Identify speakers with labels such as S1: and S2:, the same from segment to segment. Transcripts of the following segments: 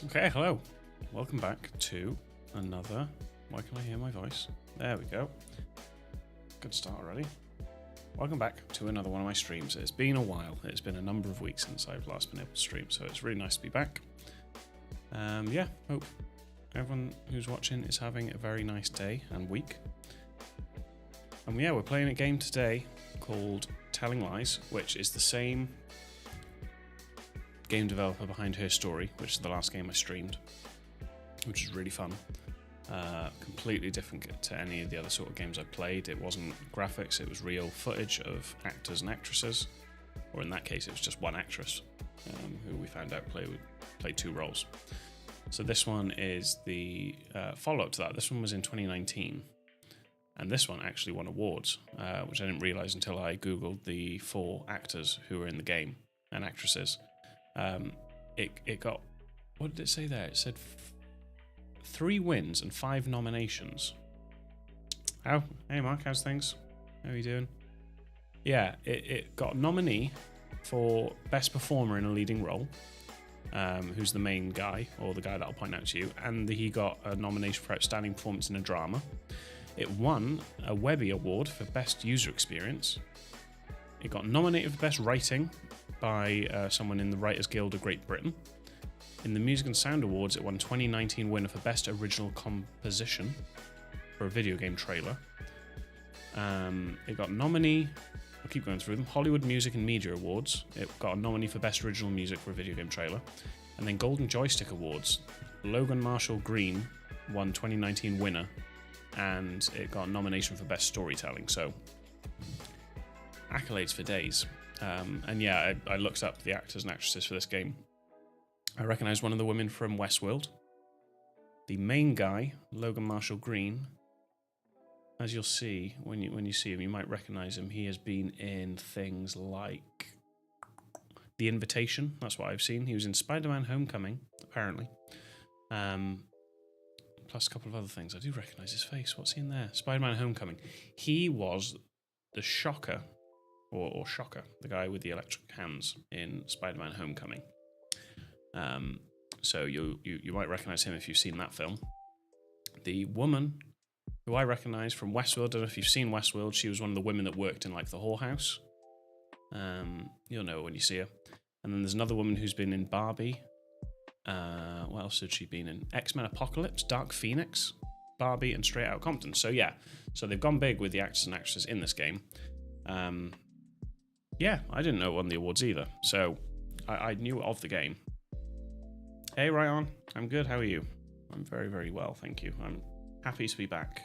S1: Okay, hello. Welcome back to another... Why can I hear my voice? There we go. Good start already. Welcome back to another one of my streams. It's been a while. It's been a number of weeks since I've last been able to stream, so it's really nice to be back. Yeah, hope everyone who's watching is having a very nice day and week. And yeah, we're playing a game today called Telling Lies, which is the same game developer behind Her Story, which is the last game I streamed, which is really fun. Completely different to any of the other sort of games I played. It wasn't graphics, it was real footage of actors and actresses, or in that case it was just one actress who we found out played two roles. So this one is the follow-up to that. This one was in 2019, and this one actually won awards, which I didn't realise until I googled the 4 actors who were in the game, and actresses. It got, what did it say there? It said 3 wins and 5 nominations. Oh, hey Mark, how's things? How are you doing? Yeah, it got a nominee for Best Performer in a Leading Role, who's the main guy, or the guy that I'll point out to you, and he got a nomination for Outstanding Performance in a Drama. It won a Webby Award for Best User Experience. It got nominated for Best Writing by someone in the Writers Guild of Great Britain. In the Music and Sound Awards, it won 2019 winner for Best Original Composition for a video game trailer. It got nominee, I'll keep going through them, Hollywood Music and Media Awards. It got a nominee for Best Original Music for a video game trailer. And then Golden Joystick Awards, Logan Marshall Green won 2019 winner, and it got a nomination for Best Storytelling. So, accolades for days. And yeah, I looked up the actors and actresses for this game. I recognised one of the women from Westworld. The main guy, Logan Marshall Green, as you'll see when you see him, you might recognise him. He has been in things like The Invitation. That's what I've seen. He was in Spider-Man: Homecoming, apparently. Plus a couple of other things. I do recognise his face. What's he in there? Spider-Man: Homecoming. He was the Shocker. Or Shocker, the guy with the electric hands in Spider-Man: Homecoming. So you might recognise him if you've seen that film. The woman who I recognise from Westworld, I don't know if you've seen Westworld, she was one of the women that worked in like the whorehouse. You'll know when you see her. And then there's another woman who's been in Barbie. What else had she been in? X-Men Apocalypse, Dark Phoenix, Barbie, and Straight Outta Compton. So yeah, so they've gone big with the actors and actresses in this game. Yeah, I didn't know it won the awards either, so I knew of the game. Hey, Ryan, I'm good. How are you? I'm very, very well, thank you. I'm happy to be back.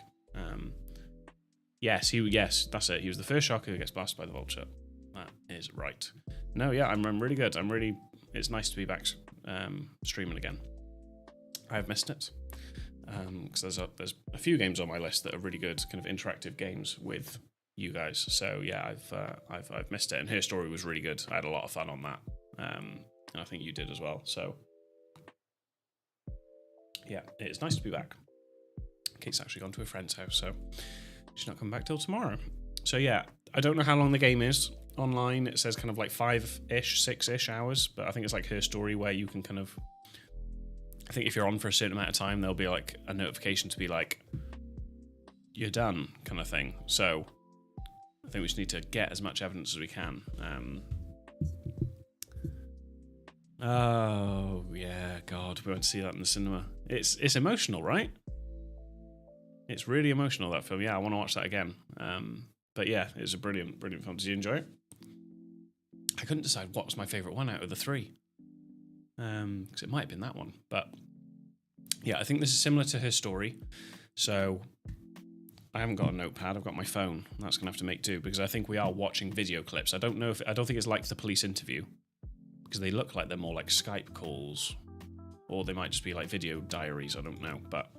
S1: Yes, that's it. He was the first Shocker who gets blasted by the vulture. That is right. No, yeah, I'm really good. It's nice to be back streaming again. I've missed it because there's a few games on my list that are really good, kind of interactive games with you guys. So yeah, I've missed it, and Her Story was really good. I had a lot of fun on that, and I think you did as well. So yeah, it's nice to be back. Kate's actually gone to a friend's house, so she's not coming back till tomorrow. So yeah, I don't know how long the game is. Online it says kind of like 5-ish, 6-ish hours, but I think it's like Her Story where you can kind of, I think if you're on for a certain amount of time, there'll be like a notification to be like, you're done kind of thing. So I think we just need to get as much evidence as we can. Oh yeah, God, we went to see that in the cinema. It's emotional, right? It's really emotional, that film. Yeah, I want to watch that again. But yeah, it was a brilliant film. Did you enjoy it? I couldn't decide what was my favourite one out of the 3. Because it might have been that one. But yeah, I think this is similar to Her Story. So I haven't got a notepad, I've got my phone. That's going to have to make do, because I think we are watching video clips. I don't think it's like the police interview, because they look like they're more like Skype calls, or they might just be like video diaries, I don't know. But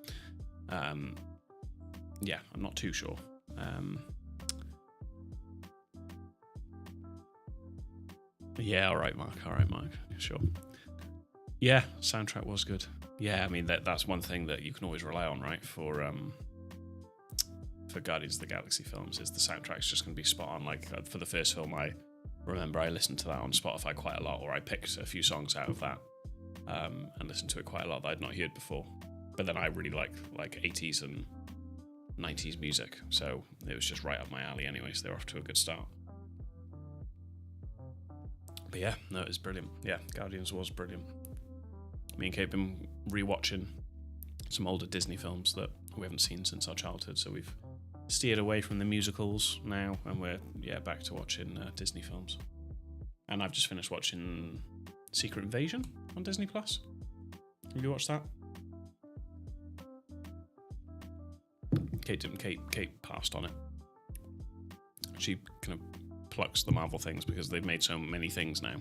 S1: yeah, I'm not too sure. Yeah, all right, Mark, sure. Yeah, soundtrack was good. Yeah, I mean, that's one thing that you can always rely on, right, for Guardians of the Galaxy films, is the soundtrack's just going to be spot on. Like, for the first film, I remember I listened to that on Spotify quite a lot, or I picked a few songs out of that and listened to it quite a lot that I'd not heard before. But then I really like 80s and 90s music, so it was just right up my alley anyway, so they're off to a good start. But yeah, no, it was brilliant. Yeah, Guardians was brilliant. Me and Kate have been rewatching some older Disney films that we haven't seen since our childhood, so we've steered away from the musicals now, and we're back to watching Disney films. And I've just finished watching Secret Invasion on Disney Plus. Have you watched that? Kate didn't. Kate passed on it. She kind of plucks the Marvel things because they've made so many things now,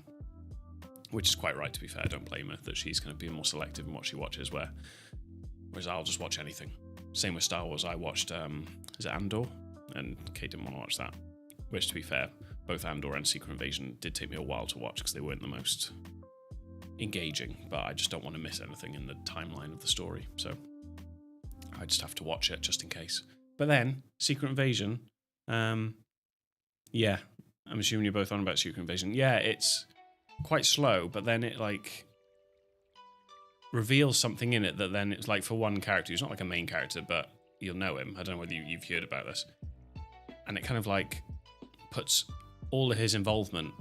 S1: which is quite right, to be fair. I don't blame her that she's going to be more selective in what she watches, whereas I'll just watch anything. Same with Star Wars. I watched is it Andor, and Kate didn't want to watch that, which, to be fair, both Andor and Secret Invasion did take me a while to watch because they weren't the most engaging, but I just don't want to miss anything in the timeline of the story, so I just have to watch it just in case. But then Secret Invasion, yeah, I'm assuming you're both on about Secret Invasion. Yeah, it's quite slow, but then it like reveals something in it that then it's like, for one character who's not like a main character, but you'll know him. I don't know whether you've heard about this, and it kind of like puts all of his involvement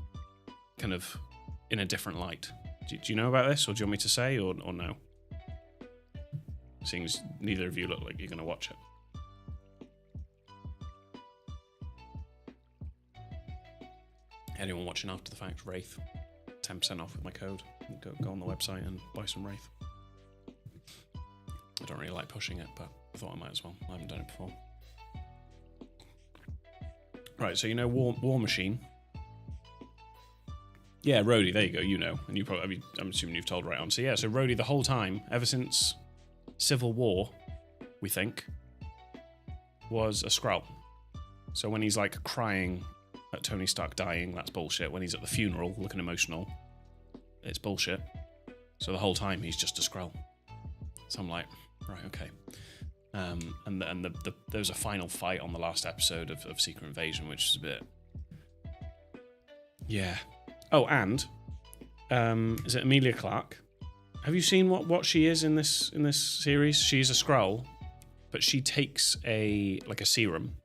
S1: kind of in a different light. Do you know about this, or do you want me to say, or no? Seeing as neither of you look like you're going to watch it. Anyone watching after the fact, Wraith, 10% off with my code. Go on the website and buy some Wraith. I don't really like pushing it, but I thought I might as well. I haven't done it before. Right, so you know War Machine? Yeah, Rhodey, there you go, you know. And you probably, I'm assuming you've told right on. So yeah, so Rhodey the whole time, ever since Civil War, we think, was a Skrull. So when he's like crying at Tony Stark dying, that's bullshit. When he's at the funeral looking emotional, it's bullshit. So the whole time he's just a Skrull. So I'm like, right, okay. And there was a final fight on the last episode of Secret Invasion, which is a bit, yeah. Oh, and is it Emilia Clarke? Have you seen what she is in this series? She's a Skrull, but she takes a serum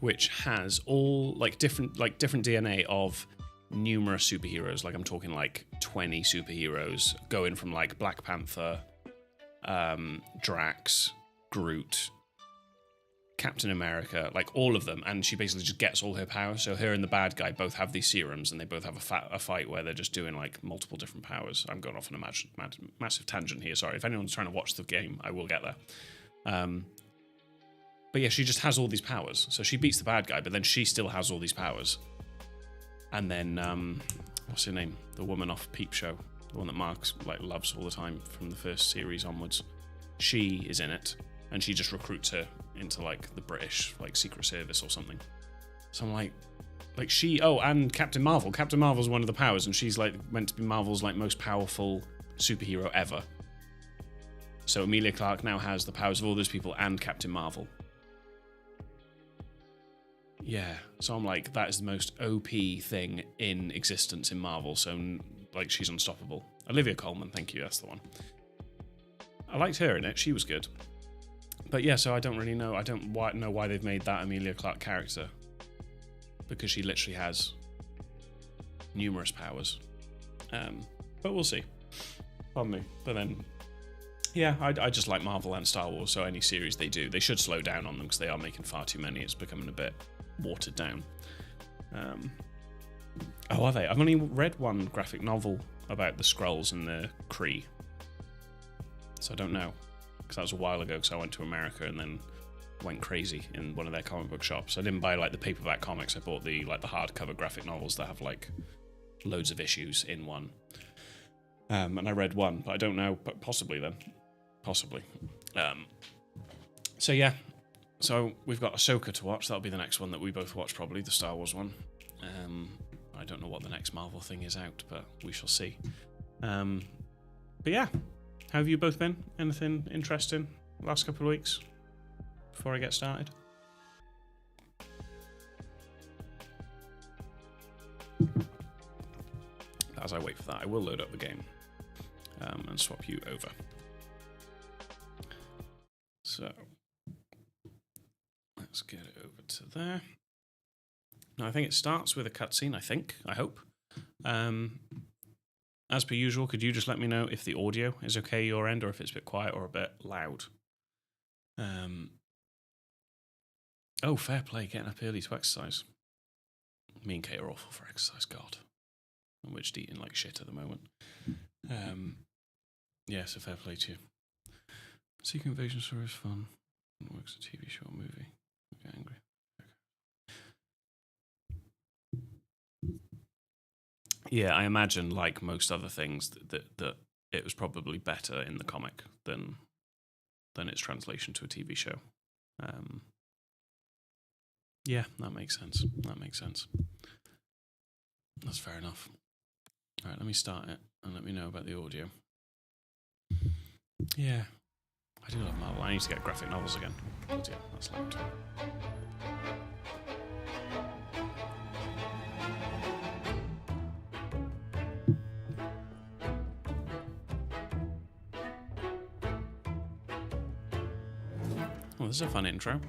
S1: which has all different DNA of numerous superheroes. Like I'm talking like 20 superheroes, going from like Black Panther, Drax, Groot, Captain America, like all of them, and she basically just gets all her powers. So her and the bad guy both have these serums, and they both have a fight where they're just doing like multiple different powers. I'm going off on a massive tangent here. Sorry, if anyone's trying to watch the game, I will get there. But yeah, she just has all these powers. So she beats the bad guy, but then she still has all these powers. And then what's her name? The woman off Peep Show, the one that Mark loves all the time from the first series onwards. She is in it, and she just recruits her into like the British Secret Service or something. So I'm like she, and Captain Marvel. Captain Marvel's one of the powers, and she's like meant to be Marvel's like most powerful superhero ever. So Emilia Clarke now has the powers of all those people and Captain Marvel. Yeah, so I'm like, that is the most OP thing in existence in Marvel. So like, she's unstoppable. Olivia Colman, thank you, that's the one. I liked her in it. She was good. But yeah, so I don't really know. I don't know why they've made that Emilia Clarke character, because she literally has numerous powers. But we'll see. Pardon me. But then, yeah, I just like Marvel and Star Wars. So any series they do, they should slow down on them because they are making far too many. It's becoming a bit watered down. Are they? I've only read one graphic novel about the Skrulls and the Kree. So I don't know, because that was a while ago, because I went to America and then went crazy in one of their comic book shops. I didn't buy like the paperback comics. I bought the hardcover graphic novels that have like loads of issues in one. And I read one, but I don't know, but possibly. So yeah, so we've got Ahsoka to watch. That'll be the next one that we both watch, probably the Star Wars one. I don't know what the next Marvel thing is out, but we shall see. But yeah. How have you both been? Anything interesting last couple of weeks before I get started? As I wait for that, I will load up the game. and swap you over. So let's get it over to there. Now I think it starts with a cutscene, I hope. As per usual, could you just let me know if the audio is okay your end, or if it's a bit quiet or a bit loud? Oh, fair play, getting up early to exercise. Me and Kate are awful for exercise, God. And we're just eating like shit at the moment. Yeah, so fair play to you. Seeking invasion story is fun. It works a TV show or movie. I get angry. Okay. Yeah, I imagine, like most other things, that it was probably better in the comic than its translation to a TV show. Yeah, that makes sense. That's fair enough. All right, let me start it and let me know about the audio. Yeah, I do love Marvel. I need to get graphic novels again. But yeah, that's loud. Oh, this is a fun intro.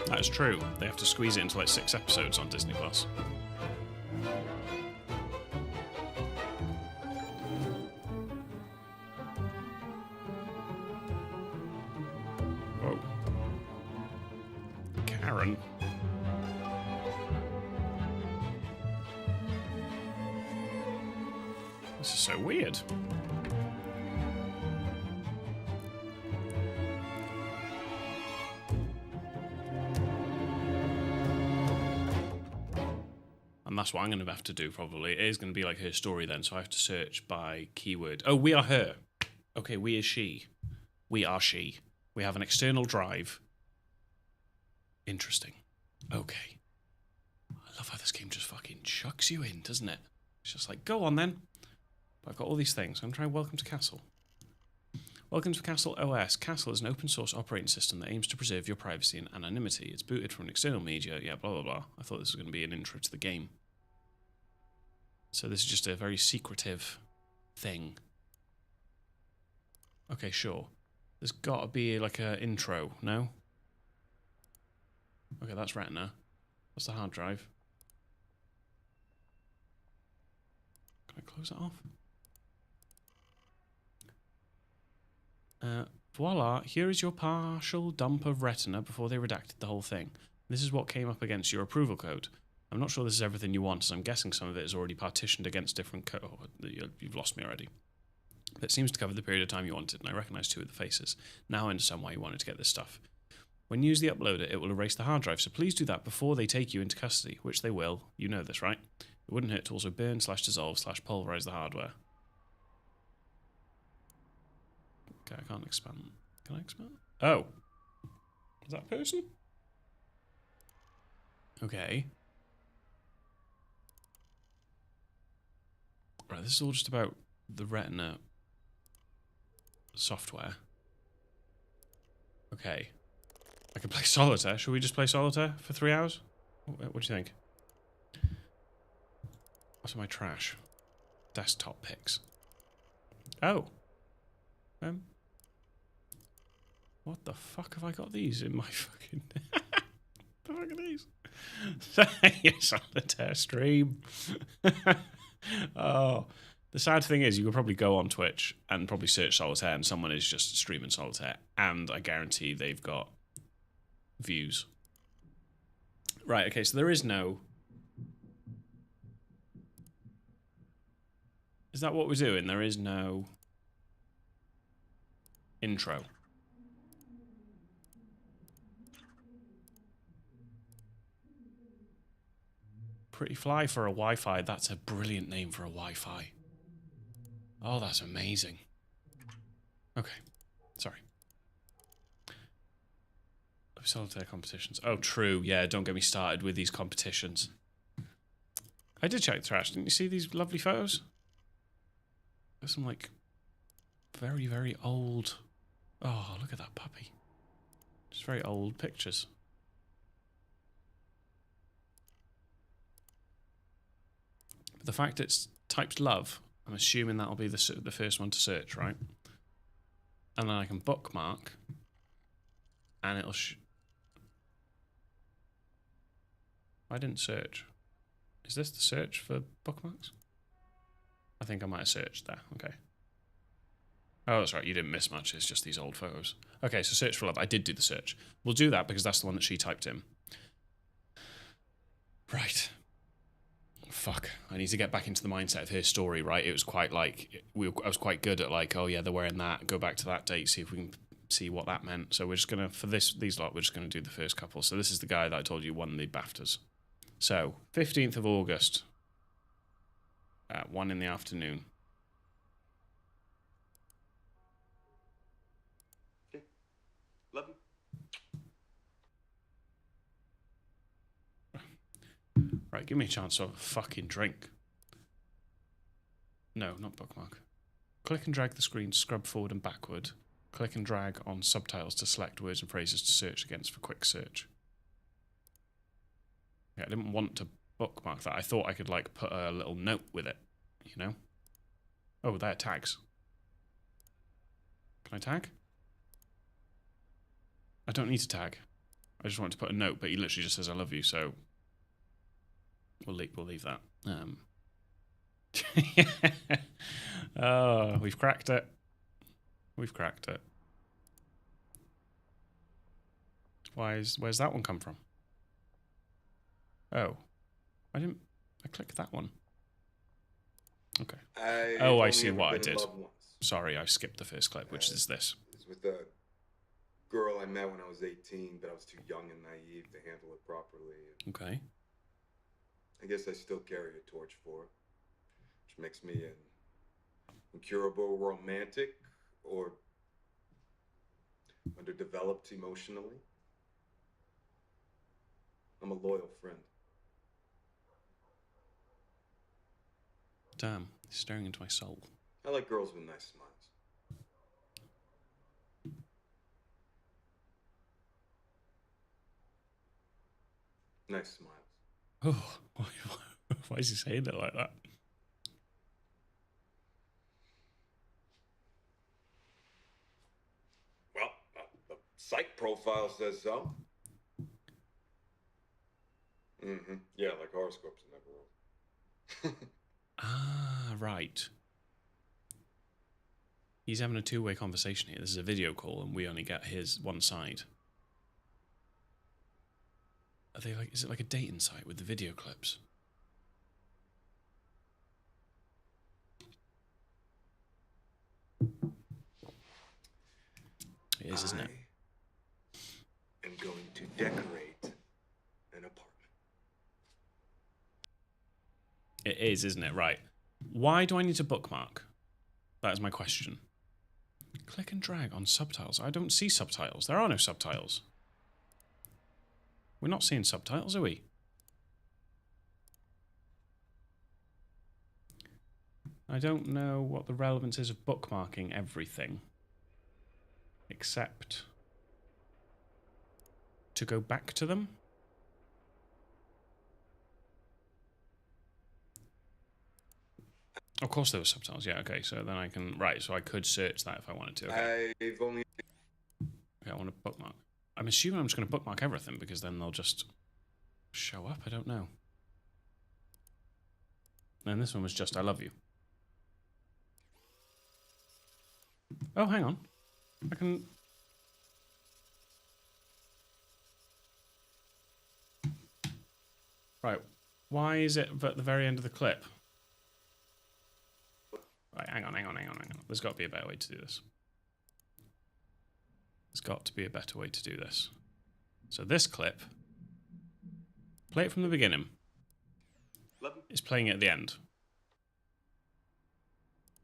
S1: That's true. They have to squeeze it into like 6 episodes on Disney Plus. Whoa. Karen. This is so weird. And that's what I'm going to have to do, probably. It is going to be like her story then, so I have to search by keyword. Oh, we are her. Okay, we is she. We are she. We have an external drive. Interesting. Okay. I love how this game just fucking chucks you in, doesn't it? It's just like, go on then. But I've got all these things. I'm trying Welcome to Castle. Welcome to Castle OS. Castle is an open source operating system that aims to preserve your privacy and anonymity. It's booted from an external media. Yeah, blah, blah, blah. I thought this was going to be an intro to the game. So this is just a very secretive thing. Okay, sure. There's got to be like an intro, no? Okay, that's Retina. That's the hard drive. Can I close that off? Voila, here is your partial dump of Retina before they redacted the whole thing. This is what came up against your approval code. I'm not sure this is everything you want, as I'm guessing some of it is already partitioned against different code. Oh, you've lost me already. But it seems to cover the period of time you wanted, and I recognise 2 of the faces. Now I understand why you wanted to get this stuff. When you use the uploader, it will erase the hard drive, so please do that before they take you into custody, which they will. You know this, right? It wouldn't hurt to also burn/dissolve/pulverise the hardware. Okay, I can't expand. Can I expand? Oh. Is that a person? Okay. Right, this is all just about the Retina software. Okay. I can play Solitaire. Should we just play Solitaire for 3 hours? What do you think? What's my trash? Desktop pics. Oh. What the fuck have I got these in my fucking... the fuck are these? Solitaire stream. Oh. The sad thing is, you could probably go on Twitch and probably search Solitaire and someone is just streaming Solitaire. And I guarantee they've got views. Right, okay, so there is no... Is that what we're doing? There is no... intro. Pretty Fly for a Wi-Fi. That's a brilliant name for a Wi-Fi. Oh, that's amazing. Okay. Sorry. Solitaire competitions. Oh, true. Yeah, don't get me started with these competitions. I did check the trash. Didn't you see these lovely photos? There's some, like, very, very old... Oh, look at that puppy. Just very old pictures. The fact it's typed love, I'm assuming that'll be the first one to search, right? And then I can bookmark, and it'll. I didn't search. Is this the search for bookmarks? I think I might have searched there. Okay. Oh, that's right. You didn't miss much. It's just these old photos. Okay, so search for love. I did do the search. We'll do that because that's the one that she typed in. Right. Fuck. I need to get back into the mindset of her story, right? It was quite like... I was quite good at like, oh yeah, they're wearing that. Go back to that date, see if we can see what that meant. So we're just going to... For these lot, we're just going to do the first couple. So this is the guy that I told you won the BAFTAs. So, 15th of August. At 1 in the afternoon.
S2: Okay. Love you.
S1: Right, give me a chance to have a fucking drink. No, not bookmark. Click and drag the screen to scrub forward and backward. Click and drag on subtitles to select words and phrases to search against for quick search. Yeah, I didn't want to bookmark that. I thought I could like put a little note with it, you know? Oh, there, tags. Can I tag? I don't need to tag. I just want to put a note, but he literally just says I love you, so we'll leave that. Oh, we've cracked it. We've cracked it. Where's that one come from? Oh, I clicked that one. Okay. I see what I did. Sorry, I skipped the first clip, which is this.
S2: It's with a girl I met when I was 18, but I was too young and naive to handle it properly.
S1: Okay.
S2: I guess I still carry a torch for it, which makes me an incurable romantic or underdeveloped emotionally. I'm a loyal friend.
S1: Damn, he's staring into my soul.
S2: I like girls with nice smiles. Nice smiles.
S1: Oh, why is he saying it like that?
S2: Well, the psych profile says so. Yeah, like horoscopes in that world.
S1: Ah, right. He's having a two-way conversation here. This is a video call, and we only get his one side. Are they like? Is it like a dating site with the video clips? It is, isn't it?
S2: I am going to decorate an apartment.
S1: It is, isn't it? Right. Why do I need to bookmark? That is my question. Click and drag on subtitles. I don't see subtitles. There are no subtitles. We're not seeing subtitles, are we? I don't know what the relevance is of bookmarking everything. Except to go back to them. Of course there were subtitles, yeah, okay, so then I can... Right, so I could search that if I wanted to, okay.
S2: I've only...
S1: Okay, I want to bookmark. I'm assuming I'm just going to bookmark everything, because then they'll just show up, I don't know. And this one was just, I love you. Oh, hang on. I can... Right, why is it at the very end of the clip? Right, hang on. There's got to be a better way to do this. There's got to be a better way to do this. So this clip, play it from the beginning. It's playing it at the end.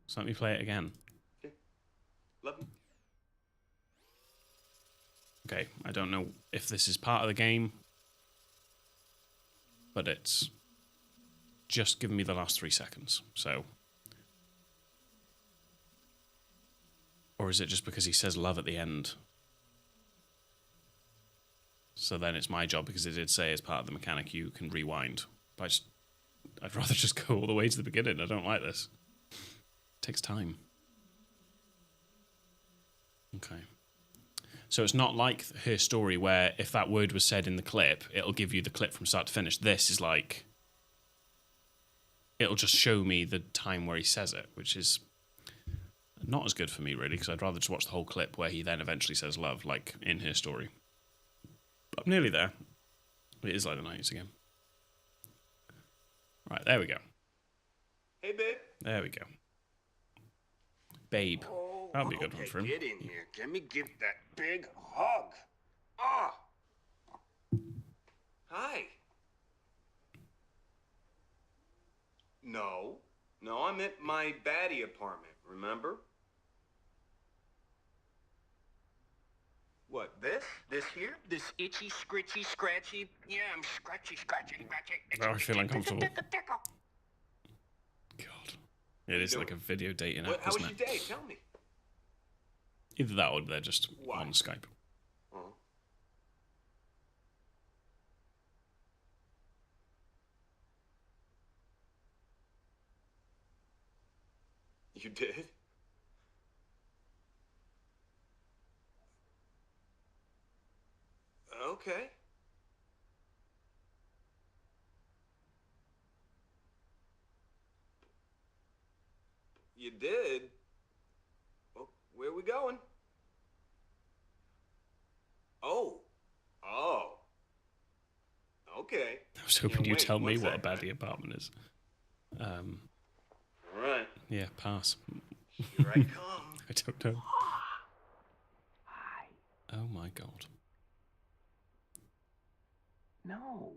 S1: So let me play it again. Okay, I don't know if this is part of the game, but it's just given me the last 3 seconds, so... Or is it just because he says love at the end? So then it's my job, because it did say as part of the mechanic you can rewind. But I'd rather just go all the way to the beginning. I don't like this. It takes time. Okay. So it's not like her story where if that word was said in the clip, it'll give you the clip from start to finish. This is like, it'll just show me the time where he says it, which is not as good for me, really, because I'd rather just watch the whole clip where he then eventually says love, like in her story. But I'm nearly there. It is like the 90s again. Right, there we go.
S2: Hey, babe.
S1: There we go. Babe. That'll be a good one for him.
S3: Get in here. Let me give that big hug. Ah.
S2: Hi. No, I'm at my baddie apartment, remember? What, this?
S3: This here? This itchy, scritchy, scratchy? Yeah, I'm scratchy.
S1: Oh, I feel uncomfortable. God. It is like a video dating app,
S2: How was
S1: isn't
S2: your
S1: it?
S2: day? Tell me.
S1: Either that or they're just
S2: Why?
S1: on Skype.
S2: Oh. You did? Okay. You did? Well, where are we going? Oh. Okay.
S1: I was hoping you'd
S2: wait,
S1: tell me
S2: one
S1: what a
S2: sec.
S1: baddie apartment is.
S2: All right.
S1: Yeah, pass.
S2: Here I come.
S1: I don't know.
S3: Hi.
S1: Oh my God.
S3: No.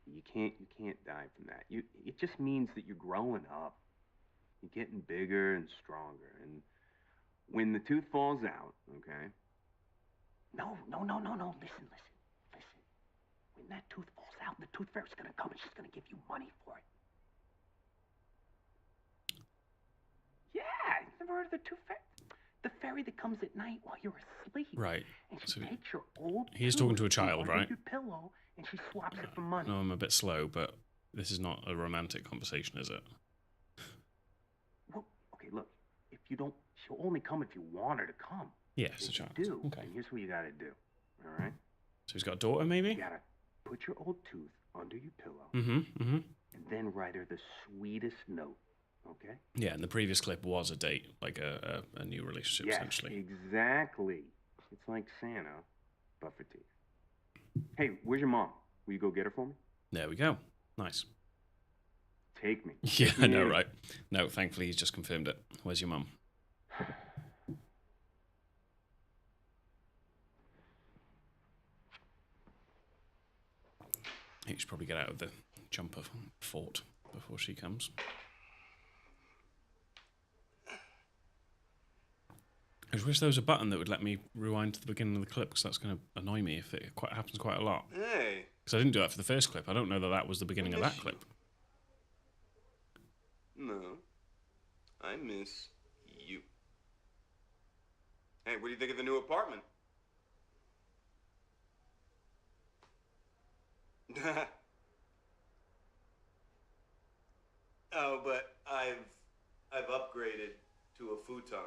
S3: You can't die from that. It just means that you're growing up. You're getting bigger and stronger. And when the tooth falls out, okay? No. Listen. When that tooth falls out, the tooth fairy's gonna come and she's gonna give you money for it. Yeah, you never heard of the tooth fairy? The fairy that comes at night while you're asleep.
S1: Right.
S3: And she
S1: So
S3: takes your old
S1: he's
S3: tooth
S1: talking to a
S3: from
S1: child,
S3: under
S1: right?
S3: your pillow and she swaps it for money.
S1: No, I'm a bit slow, but this is not a romantic conversation, is it?
S3: Well, okay, look. If you don't, she'll only come if you want her to come.
S1: Yeah, it's a
S3: If you
S1: child.
S3: do,
S1: Okay.
S3: and here's what you gotta do. All right?
S1: So he's got a daughter, maybe?
S3: You gotta put your old tooth under your pillow
S1: Mm-hmm.
S3: and then write her the sweetest note. Okay?
S1: Yeah, and the previous clip was a date, like a new relationship,
S3: Yes,
S1: essentially.
S3: exactly. It's like Santa, but for teeth. Hey, where's your mom? Will you go get her for me?
S1: There we go. Nice.
S3: Take me.
S1: Yeah,
S3: Take me
S1: I know,
S3: in.
S1: right? No, thankfully he's just confirmed it. Where's your mum? He should probably get out of the jumper fort before she comes. I just wish there was a button that would let me rewind to the beginning of the clip, because that's going to annoy me if it happens quite a lot.
S2: Hey.
S1: Because I didn't do that for the first clip. I don't know that that was the beginning of that clip.
S2: No. I miss you. Hey, what do you think of the new apartment? Oh, but I've upgraded to a futon.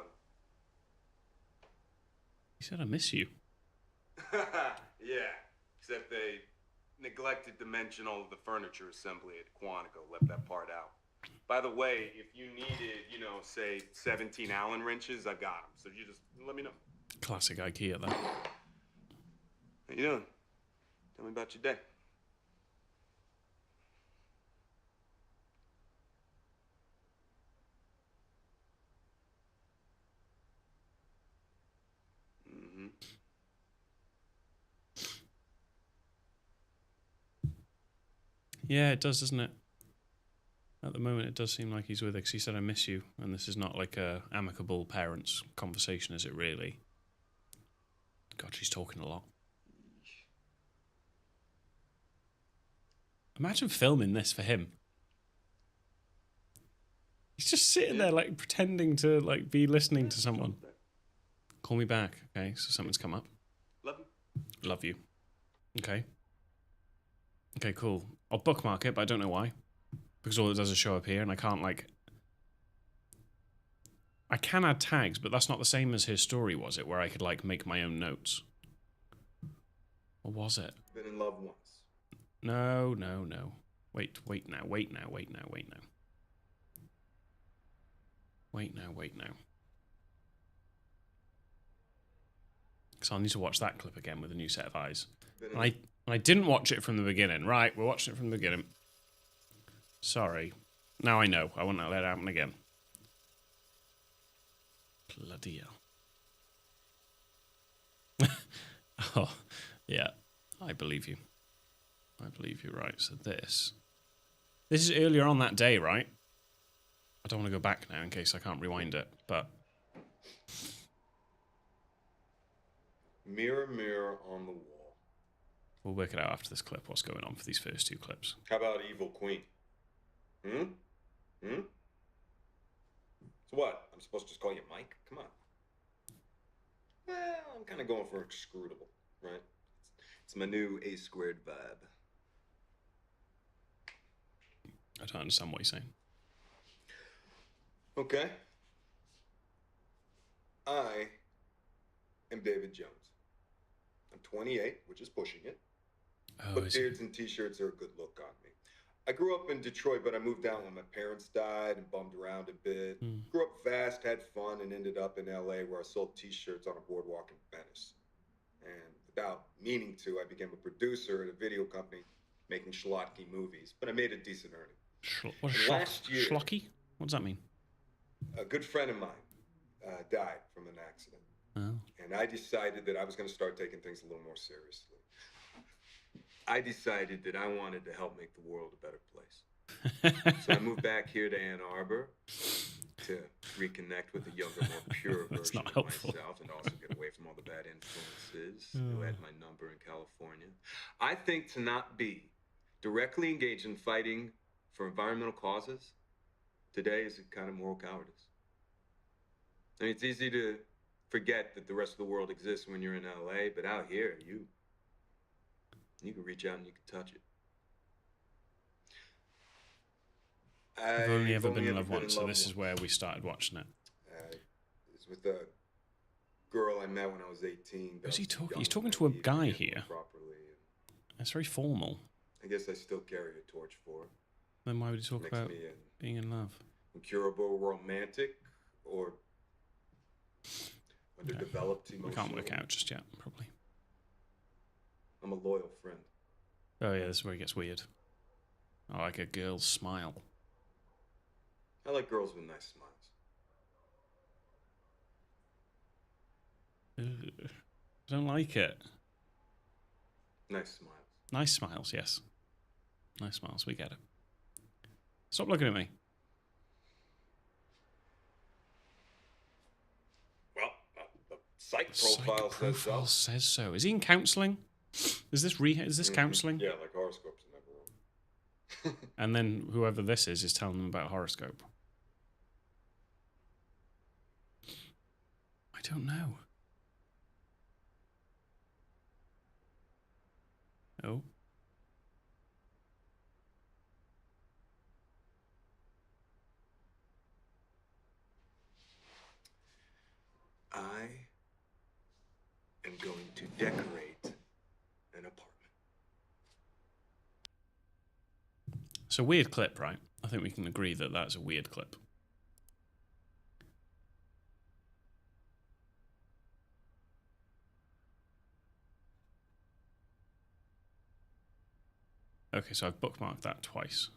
S1: He said, I miss you.
S2: Yeah, except they neglected to mention all of the furniture assembly at Quantico. Left that part out. By the way, if you needed, say 17 Allen wrenches, I've got them. So you just let me know.
S1: Classic IKEA, though.
S2: How you doing? Tell me about your day.
S1: Yeah, it does, doesn't it? At the moment, it does seem like he's with her, because he said, I miss you. And this is not like a amicable parents conversation, is it really? God, she's talking a lot. Imagine filming this for him. He's just sitting there, like, pretending to, like, be listening to someone. Call me back. Okay, so something's come up.
S2: Love you.
S1: Love you. Okay. Okay, cool. I'll bookmark it, but I don't know why. Because all it does is show up here, and I can't, like... I can add tags, but that's not the same as his story, was it? Where I could, like, make my own notes. Or was it?
S2: Been in love once.
S1: No. Wait now. Wait now. Because I'll need to watch that clip again with a new set of eyes. And I didn't watch it from the beginning. Right, we're watching it from the beginning. Sorry. Now I know. I won't let that happen again. Bloody hell. Oh, yeah. I believe you. Right, so this is earlier on that day, right? I don't want to go back now in case I can't rewind it, but...
S2: Mirror, mirror on the wall.
S1: We'll work it out after this clip, what's going on for these first two clips.
S2: How about Evil Queen? So what? I'm supposed to just call you Mike? Come on. Well, I'm kind of going for inscrutable, right? It's my new A squared vibe.
S1: I don't understand what you're saying.
S2: Okay. I am David Jones. I'm 28, which is pushing it.
S1: Oh,
S2: But beards and t-shirts are a good look on me. I grew up in Detroit, but I moved down when my parents died and bummed around a bit. Grew up fast, had fun, and ended up in LA where I sold t-shirts on a boardwalk in Venice. And without meaning to, I became a producer at a video company making schlocky movies, but I made a decent earning.
S1: Last year, schlocky? What does that mean?
S2: A good friend of mine died from an accident.
S1: Oh.
S2: And I decided that I was going to start taking things a little more seriously. I decided that I wanted to help make the world a better place. So I moved back here to Ann Arbor to reconnect with a younger, more pure version of myself and also get away from all the bad influences who had my number in California. I think to not be directly engaged in fighting for environmental causes today is a kind of moral cowardice. I mean, it's easy to forget that the rest of the world exists when you're in LA, but out here, you can reach out and you can touch it.
S1: I've only ever been in love once, so this is where we started watching it.
S2: It's with a girl I met when I was 18.
S1: Who's he talking? He's talking to a guy here. That's very formal.
S2: I guess I still carry a torch for her.
S1: Then why would he talk about being in love?
S2: Incurable romantic or underdeveloped emotional?
S1: We can't work out just yet, probably.
S2: I'm a loyal friend.
S1: Oh yeah, this is where it gets weird. I like a girl's smile.
S2: I like girls with nice smiles.
S1: I don't like it.
S2: Nice smiles.
S1: Nice smiles, yes. Nice smiles, we get it. Stop looking at me.
S2: Well, the psych profile
S1: says so. Is he in counselling? Is this counselling?
S2: Yeah, like horoscopes in everyone.
S1: And then whoever this is telling them about horoscope. I don't know. Oh.
S2: I am going to decorate an apartment.
S1: It's a weird clip, right? I think we can agree that that's a weird clip. Okay, so I've bookmarked that twice.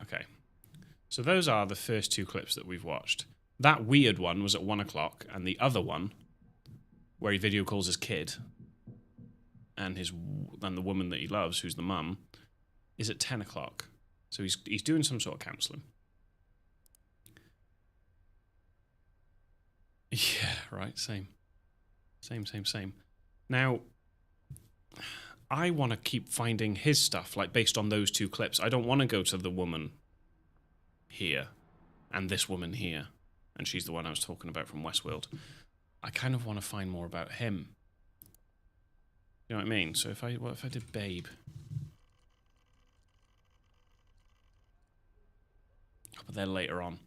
S1: Okay. So those are the first two clips that we've watched. That weird one was at 1 o'clock, and the other one, where he video calls his kid, and the woman that he loves, who's the mum, is at 10 o'clock. So he's doing some sort of counselling. Yeah, right, same. Same. Now, I want to keep finding his stuff, like, based on those two clips. I don't want to go to the woman here and this woman here, and she's the one I was talking about from Westworld. I kind of want to find more about him. You know what I mean? So what if I did Babe? But then later on.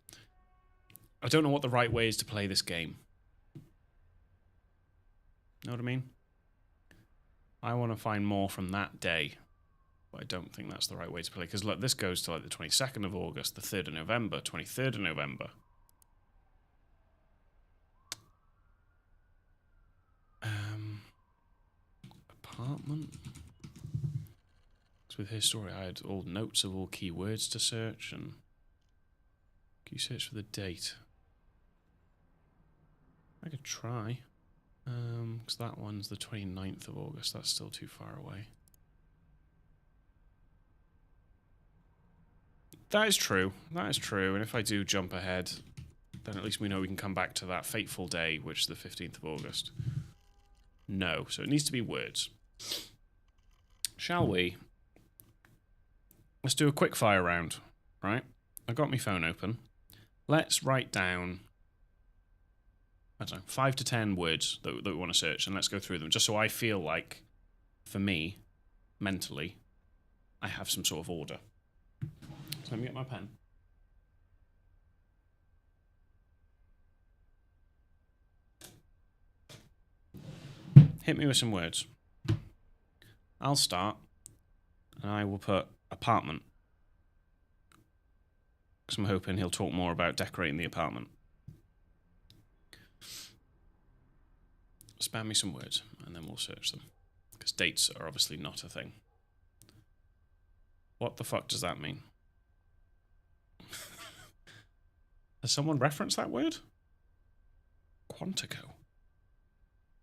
S1: I don't know what the right way is to play this game. Know what I mean? I want to find more from that day. But I don't think that's the right way to play. Because look, this goes to like the 22nd of August, the 3rd of November, 23rd of November. Apartment. With his story, I had all notes of all keywords to search, and can you search for the date? I could try, because that one's the 29th of August. That's still too far away. That is true. That is true. And if I do jump ahead, then at least we know we can come back to that fateful day, which is the 15th of August. No, so it needs to be words. Shall we? Let's do a quick fire round, right? I've got my phone open. Let's write down, I don't know, 5 to 10 words that we want to search, and let's go through them, just so I feel like, for me, mentally, I have some sort of order. So let me get my pen. Hit me with some words. I'll start, and I will put apartment. Because I'm hoping he'll talk more about decorating the apartment. Spam me some words, and then we'll search them. Because dates are obviously not a thing. What the fuck does that mean? Has someone referenced that word? Quantico.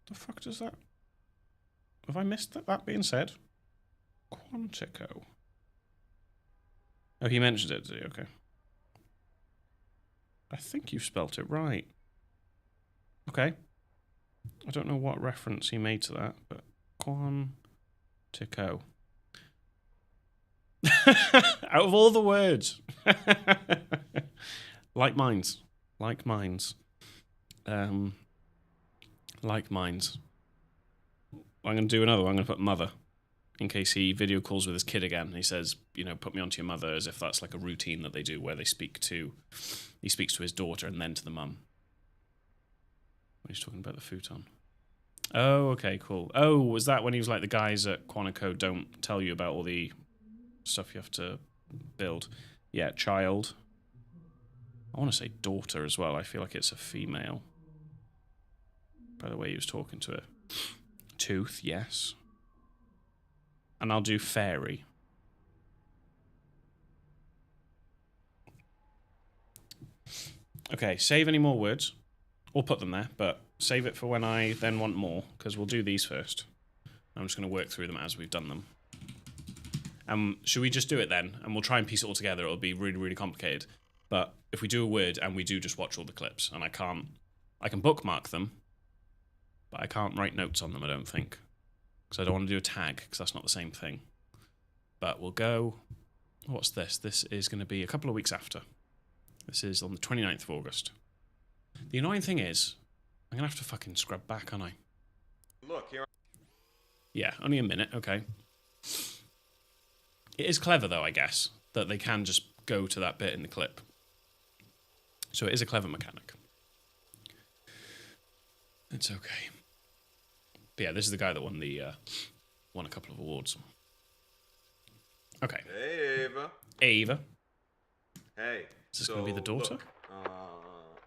S1: The fuck does that... Have I missed that being said? Quantico. Oh, he mentioned it, did he? Okay. I think you've spelt it right. Okay. I don't know what reference he made to that, but Quantico. Out of all the words. Like minds. Like minds. Like minds. I'm going to do another one. I'm going to put mother. In case he video calls with his kid again. He says, you know, put me onto your mother, as if that's like a routine that they do where they speak to... He speaks to his daughter and then to the mum. He's talking about the futon. Oh, okay, cool. Oh, was that when he was like, the guys at Quantico don't tell you about all the stuff you have to build? Yeah, child. I want to say daughter as well. I feel like it's a female. By the way he was talking to her. Tooth, yes. And I'll do fairy. Okay, save any more words. Or put them there, but save it for when I then want more, because we'll do these first. I'm just going to work through them as we've done them. Should we just do it then? And we'll try and piece it all together. It'll be really, really complicated. But if we do a word and we do just watch all the clips, and I can bookmark them, but I can't write notes on them, I don't think. Because I don't want to do a tag, because that's not the same thing. But we'll go... What's this? This is going to be a couple of weeks after. This is on the 29th of August. The annoying thing is, I'm going to have to fucking scrub back, aren't I?
S2: Look, here.
S1: Yeah, only a minute, okay. It is clever, though, I guess, that they can just go to that bit in the clip. So it is a clever mechanic. It's okay. But yeah, this is the guy that won a couple of awards. Okay.
S2: Hey, Ava.
S1: Ava.
S2: Hey.
S1: Is this going to be the daughter?
S2: Look,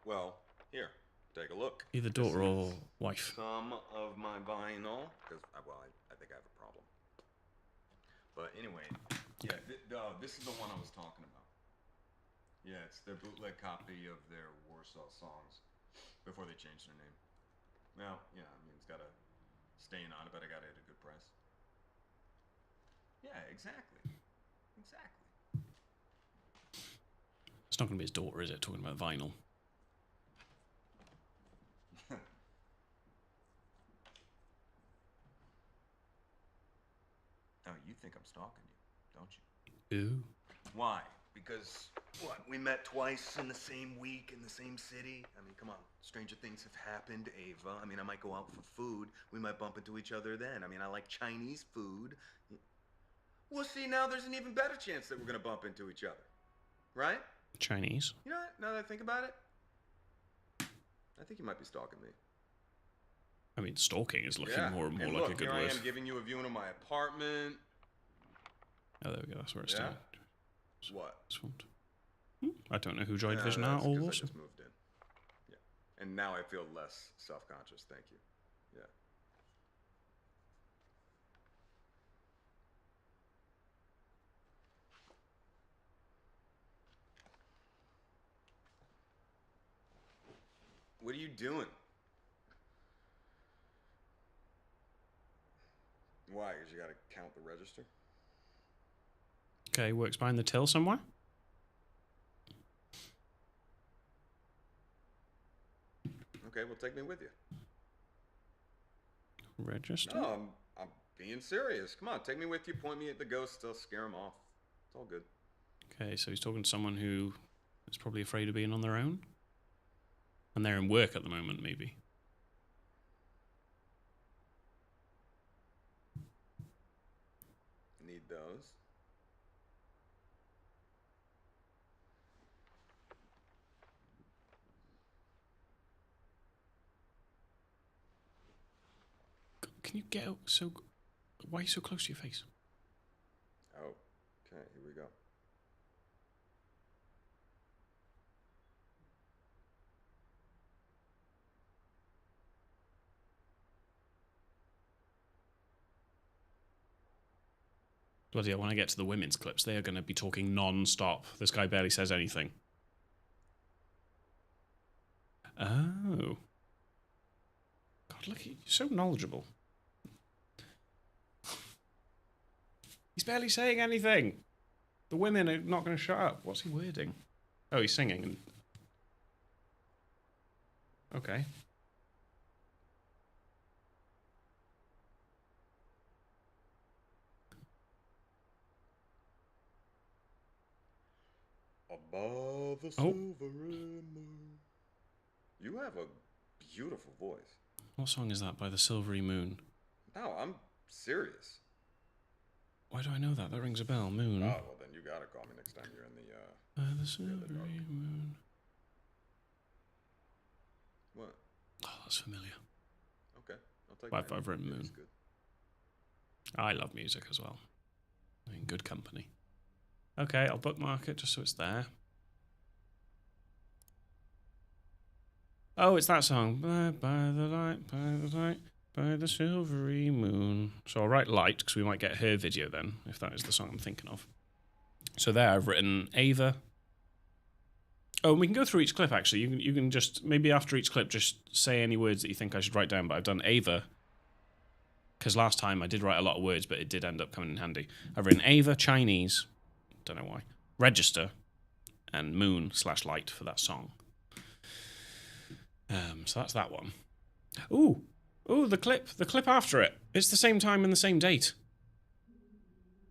S2: well, here, take a look.
S1: Either daughter or wife.
S2: Some of my vinyl, because, well, I think I have a problem. But anyway,
S1: Okay.
S2: yeah, this is the one I was talking about. Yeah, it's their bootleg copy of their Warsaw songs before they changed their name. Well, yeah, I mean, it's got a stain on it, but I got it at a good price. Yeah, exactly. Exactly.
S1: It's not going to be his daughter, is it? Talking about vinyl.
S2: Oh, you think I'm stalking you, don't you?
S1: Ooh.
S2: Why? Because, what, we met twice in the same week in the same city? I mean, come on, stranger things have happened, Ava. I mean, I might go out for food. We might bump into each other then. I mean, I like Chinese food. Well, see, now there's an even better chance that we're gonna bump into each other. Right?
S1: Chinese.
S2: You know what, now that I think about it, I think you might be stalking me.
S1: I mean, stalking is looking more and more
S2: and
S1: like
S2: look,
S1: a good
S2: here
S1: word.
S2: I am giving you a viewing of my apartment.
S1: Oh, there we go. That's where it's
S2: Yeah?
S1: doing.
S2: What?
S1: I don't know who Joy Division
S2: that's
S1: are.
S2: 'cause
S1: All
S2: I
S1: awesome.
S2: just moved in. Yeah. And now I feel less self-conscious, thank you. Yeah. What are you doing? Why? Because you gotta count the register?
S1: Okay, works behind the till somewhere.
S2: Okay, well, take me with you.
S1: Register.
S2: No, I'm being serious. Come on, take me with you. Point me at the ghosts. I'll scare them off. It's all good.
S1: Okay, so he's talking to someone who is probably afraid of being on their own, and they're in work at the moment, maybe.
S2: Need those.
S1: Can you get out so? Why are you so close to your face?
S2: Oh, okay, here we go.
S1: Bloody hell, when I get to the women's clips, they are going to be talking non-stop. This guy barely says anything. Oh. God, look, you're so knowledgeable. He's barely saying anything. The women are not going to shut up. What's he wording? Oh, he's singing. Okay.
S2: Above the silver moon. You have a beautiful voice.
S1: What song is that by the Silvery Moon?
S2: No, I'm serious.
S1: Why do I know that? That rings a bell. Moon.
S2: Oh, well, then you gotta call me next time you're in the,
S1: By the Silvery Moon.
S2: What?
S1: Oh, that's familiar.
S2: Okay, I'll take
S1: I've
S2: that.
S1: written Moon.
S2: It's good.
S1: I love music as well. In good company. Okay, I'll bookmark it just so it's there. Oh, it's that song. By the light, by the light, by the silvery moon. So I'll write light, because we might get her video then, if that is the song I'm thinking of. So there, I've written Ava. Oh, and we can go through each clip, actually. You can just, maybe after each clip, just say any words that you think I should write down. But I've done Ava, because last time I did write a lot of words, but it did end up coming in handy. I've written Ava, Chinese, don't know why, register, and moon/light for that song. So that's that one. Ooh, the clip after it. It's the same time and the same date.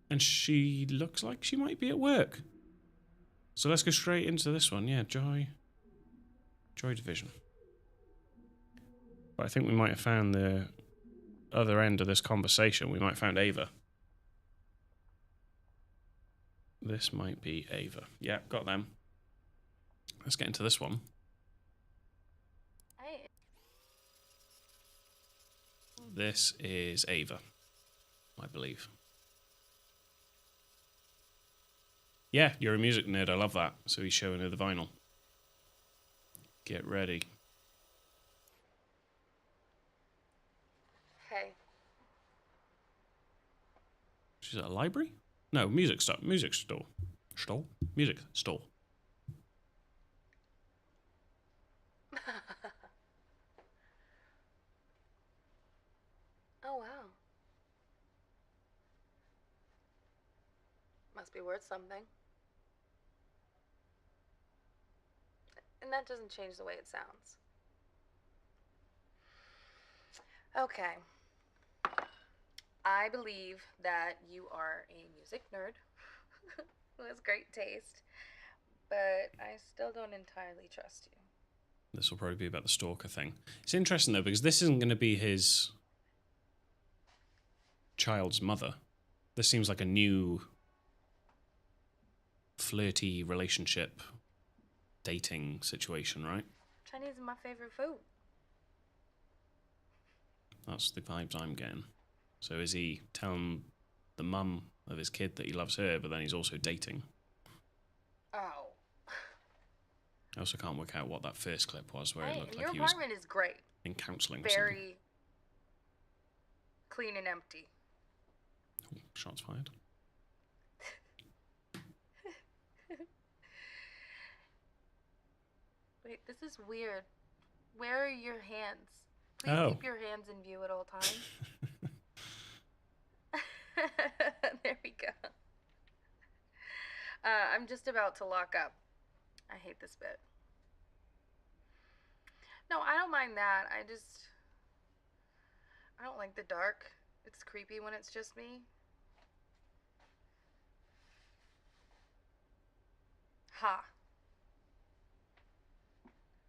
S1: And she looks like she might be at work. So let's go straight into this one. Yeah, Joy Division. But I think we might have found the other end of this conversation. We might have found Ava. This might be Ava. Yeah, got them. Let's get into this one. This is Ava, I believe. Yeah, you're a music nerd. I love that. So he's showing her the vinyl. Get ready.
S4: Hey.
S1: She's at a library? No, music store. Music store. Stole? Music store.
S4: Oh, wow. Must be worth something. And that doesn't change the way it sounds. Okay. I believe that you are a music nerd. who has great taste, but I still don't entirely trust you.
S1: This will probably be about the stalker thing. It's interesting, though, because this isn't going to be his child's mother. This seems like a new flirty relationship dating situation, right?
S4: Chinese is my favorite food.
S1: That's the vibes I'm getting. So is he telling the mum of his kid that he loves her, but then he's also dating?
S4: Oh.
S1: I also can't work out what that first clip was where it
S4: Hey,
S1: looked
S4: your
S1: like he was
S4: apartment is great.
S1: in counselling or something.
S4: Very clean and empty.
S1: Ooh, shots fired.
S4: Wait, this is weird. Where are your hands? Please keep your hands in view at all times. There we go. I'm just about to lock up. I hate this bit. No, I don't mind that. I don't like the dark. It's creepy when it's just me. Ha.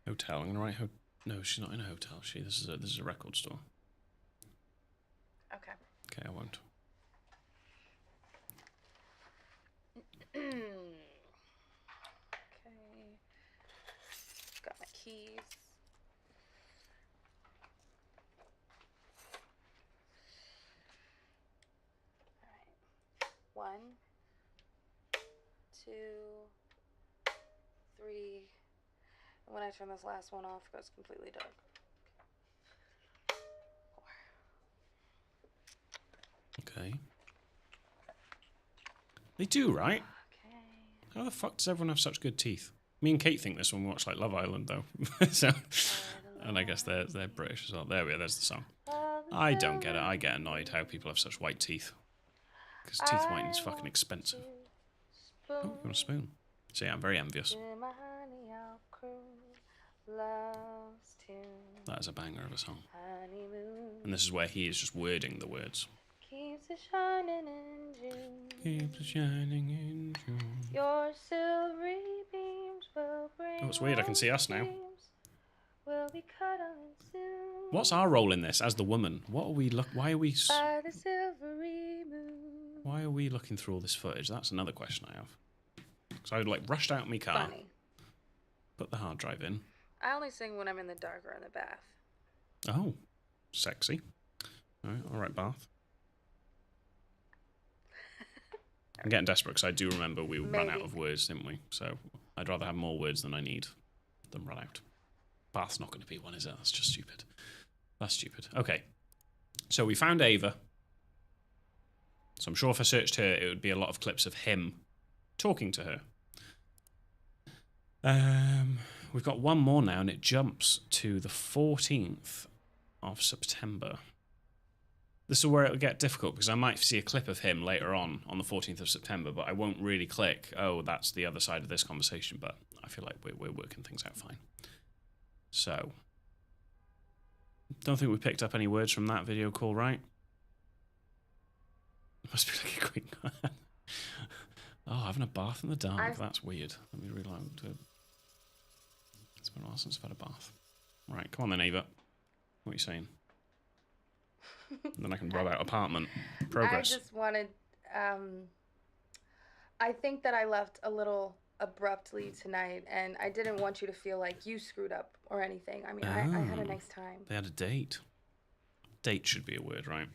S1: Hotel. I'm gonna write no, she's not in a hotel. This is a record store.
S4: Okay.
S1: Okay, I won't.
S4: Okay. Got my keys. All right. 1, 2, 3. And when I turn this last one off, it goes completely dark. 4.
S1: Okay. They do, right?
S4: Okay.
S1: How the fuck does everyone have such good teeth? Me and Kate think this when we watch like Love Island, though. So, and I guess they're British as well. There we go. There's the song. I don't get it. I get annoyed how people have such white teeth. Because teeth whitening is fucking expensive. Oh, you want a spoon? So yeah, I'm very envious. That is a banger of a song. And this is where he is just wording the words.
S4: Keeps it shining in June.
S1: Keeps it shining in June.
S4: Your silvery beams will bring.
S1: Oh, it's weird. I can see us now.
S4: Will be cuddling soon.
S1: What's our role in this as the woman? What are we Why are we?
S4: By the silvery moon.
S1: Why are we looking through all this footage? That's another question I have. So I like rushed out my car,
S4: Funny.
S1: put the hard drive in.
S4: I only sing when I'm in the dark or in the bath.
S1: Oh, sexy. All right, bath. I'm getting desperate because I do remember we ran out of words, didn't we? So I'd rather have more words than I need than run out. Bath's not going to be one, is it? That's just stupid. That's stupid. Okay. So we found Ava. So I'm sure if I searched her, it would be a lot of clips of him talking to her. We've got one more now, and it jumps to the 14th of September. This is where it'll get difficult, because I might see a clip of him later on the 14th of September, but I won't really click, oh, that's the other side of this conversation, but I feel like we're working things out fine. So, don't think we picked up any words from that video call, right? It must be like a quick one. Oh, having a bath in the dark, that's weird. Let me reload it. It's been a while since I've had a bath. Right, come on then, Ava. What are you saying? And then I can rub out apartment. Progress.
S4: I just wanted, I think that I left a little abruptly tonight, and I didn't want you to feel like you screwed up or anything. I mean, I had a nice time.
S1: They had a date. Date should be a word, right?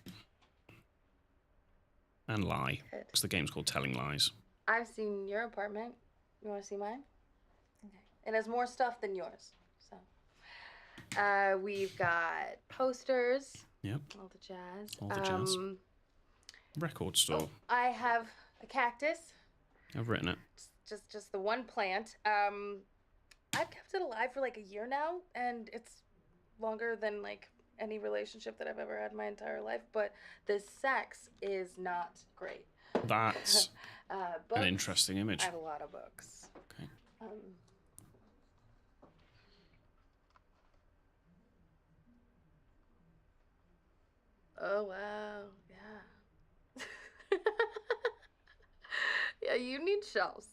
S1: And lie. Because the game's called Telling Lies.
S4: I've seen your apartment. You want to see mine? Okay. It has more stuff than yours. So, we've got posters.
S1: Yep.
S4: All the jazz.
S1: All the jazz. Record store.
S4: I have a cactus.
S1: I've written it.
S4: Just the one plant. I've kept it alive for like a year now, and it's longer than like any relationship that I've ever had in my entire life. But the sex is not great.
S1: That's an interesting image.
S4: I have a lot of books.
S1: Okay.
S4: Oh wow, yeah. Yeah, You need shelves.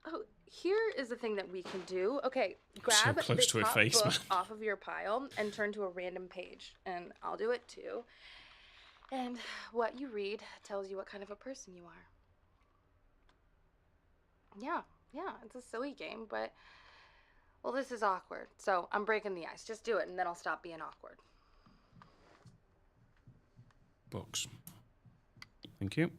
S4: Oh, here is the thing that we can do. Okay, grab
S1: close
S4: the
S1: to her
S4: top
S1: face,
S4: book
S1: man.
S4: off of your pile and turn to a random page. And I'll do it too. And what you read tells you what kind of a person you are. Yeah, it's a silly game, but... Well, this is awkward, so I'm breaking the ice. Just do it, and then I'll stop being awkward.
S1: Books. Thank you.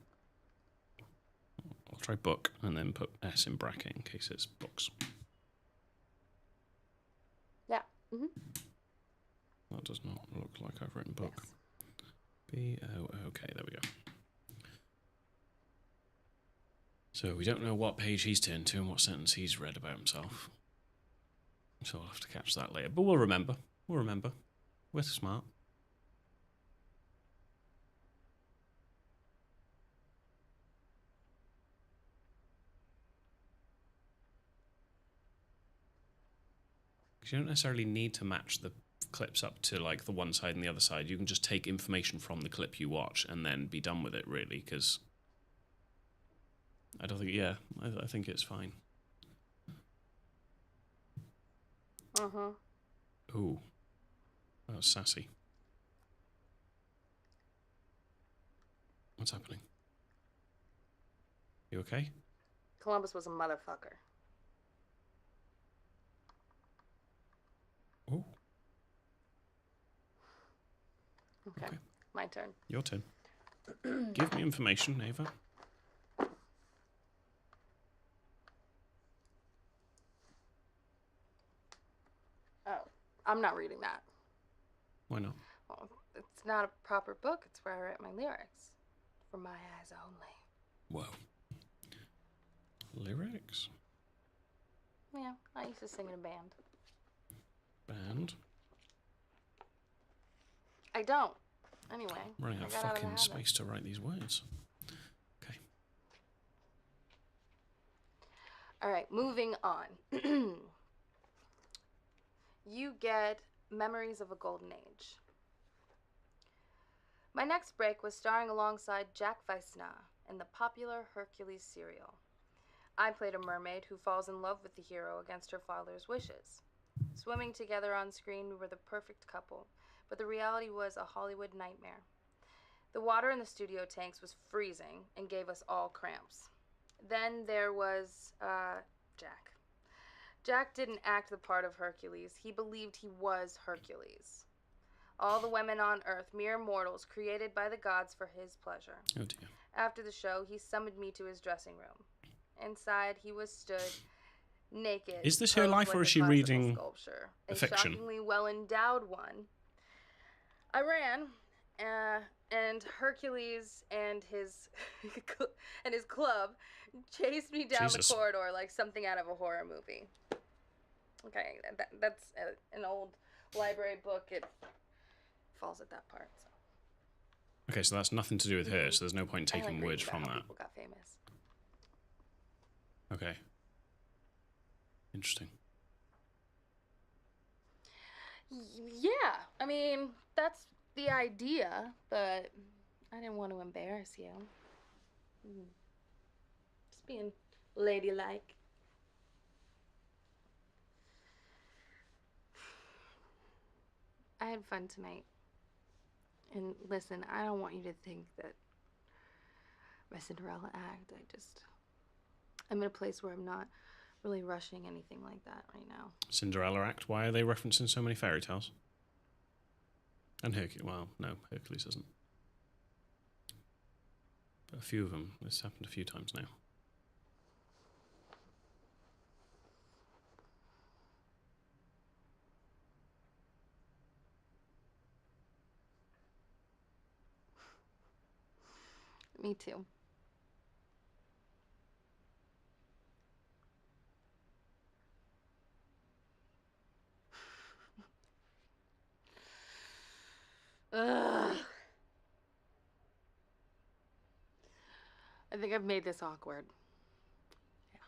S1: I'll try book and then put S in bracket in case it's books.
S4: Yeah. Mm-hmm.
S1: That does not look like I've written book.
S4: Yes.
S1: B-O-O-K, there we go. So we don't know what page he's turned to and what sentence he's read about himself. So I'll have to catch that later. But we'll remember. We'll remember. We're smart. Because you don't necessarily need to match the clips up to like the one side and the other side. You can just take information from the clip you watch and then be done with it, really, because I don't think, yeah, I think it's fine.
S4: Uh-huh.
S1: Ooh. That was sassy. What's happening? You okay?
S4: Columbus was a motherfucker.
S1: Ooh.
S4: Okay. My turn.
S1: Your turn. Give me information, Ava.
S4: Oh, I'm not reading that.
S1: Why not?
S4: Well, it's not a proper book. It's where I write my lyrics. For my eyes only.
S1: Whoa. Lyrics?
S4: Yeah, I used to sing in a band.
S1: Band?
S4: I don't. Anyway.
S1: Running out of fucking space to write these words. Okay.
S4: Alright, moving on. You get Memories of a Golden Age. My next break was starring alongside Jack Weissna in the popular Hercules serial. I played a mermaid who falls in love with the hero against her father's wishes. Swimming together on screen, we were the perfect couple, but the reality was a Hollywood nightmare. The water in the studio tanks was freezing and gave us all cramps. Then there was, Jack. Jack didn't act the part of Hercules. He believed he was Hercules. All the women on Earth, mere mortals created by the gods for his pleasure.
S1: Oh dear.
S4: After the show, he summoned me to his dressing room. Inside, he was stood naked.
S1: Is this her
S4: posed
S1: life,
S4: like
S1: or is
S4: a
S1: she
S4: classical
S1: reading
S4: sculpture,
S1: a
S4: a
S1: fiction?
S4: shockingly well-endowed one. I ran, and Hercules and his and his club chased me down
S1: Jesus.
S4: the corridor like something out of a horror movie. Okay, that's an old library book. It falls at that part. So.
S1: Okay, so that's nothing to do with her, so there's no point
S4: I
S1: taking
S4: like
S1: words
S4: reading
S1: from
S4: about how
S1: that.
S4: people got famous.
S1: Okay. Interesting.
S4: Yeah, I mean, that's the idea, but I didn't want to embarrass you. Just being ladylike. I had fun tonight. And listen, I don't want you to think that my Cinderella act, I'm in a place where I'm not really rushing anything like that right now.
S1: Cinderella act. Why are they referencing so many fairy tales? And Hercules. Well, no, Hercules isn't. But a few of them. This happened a few times now.
S4: Me too. Ugh. I think I've made this awkward. Yeah.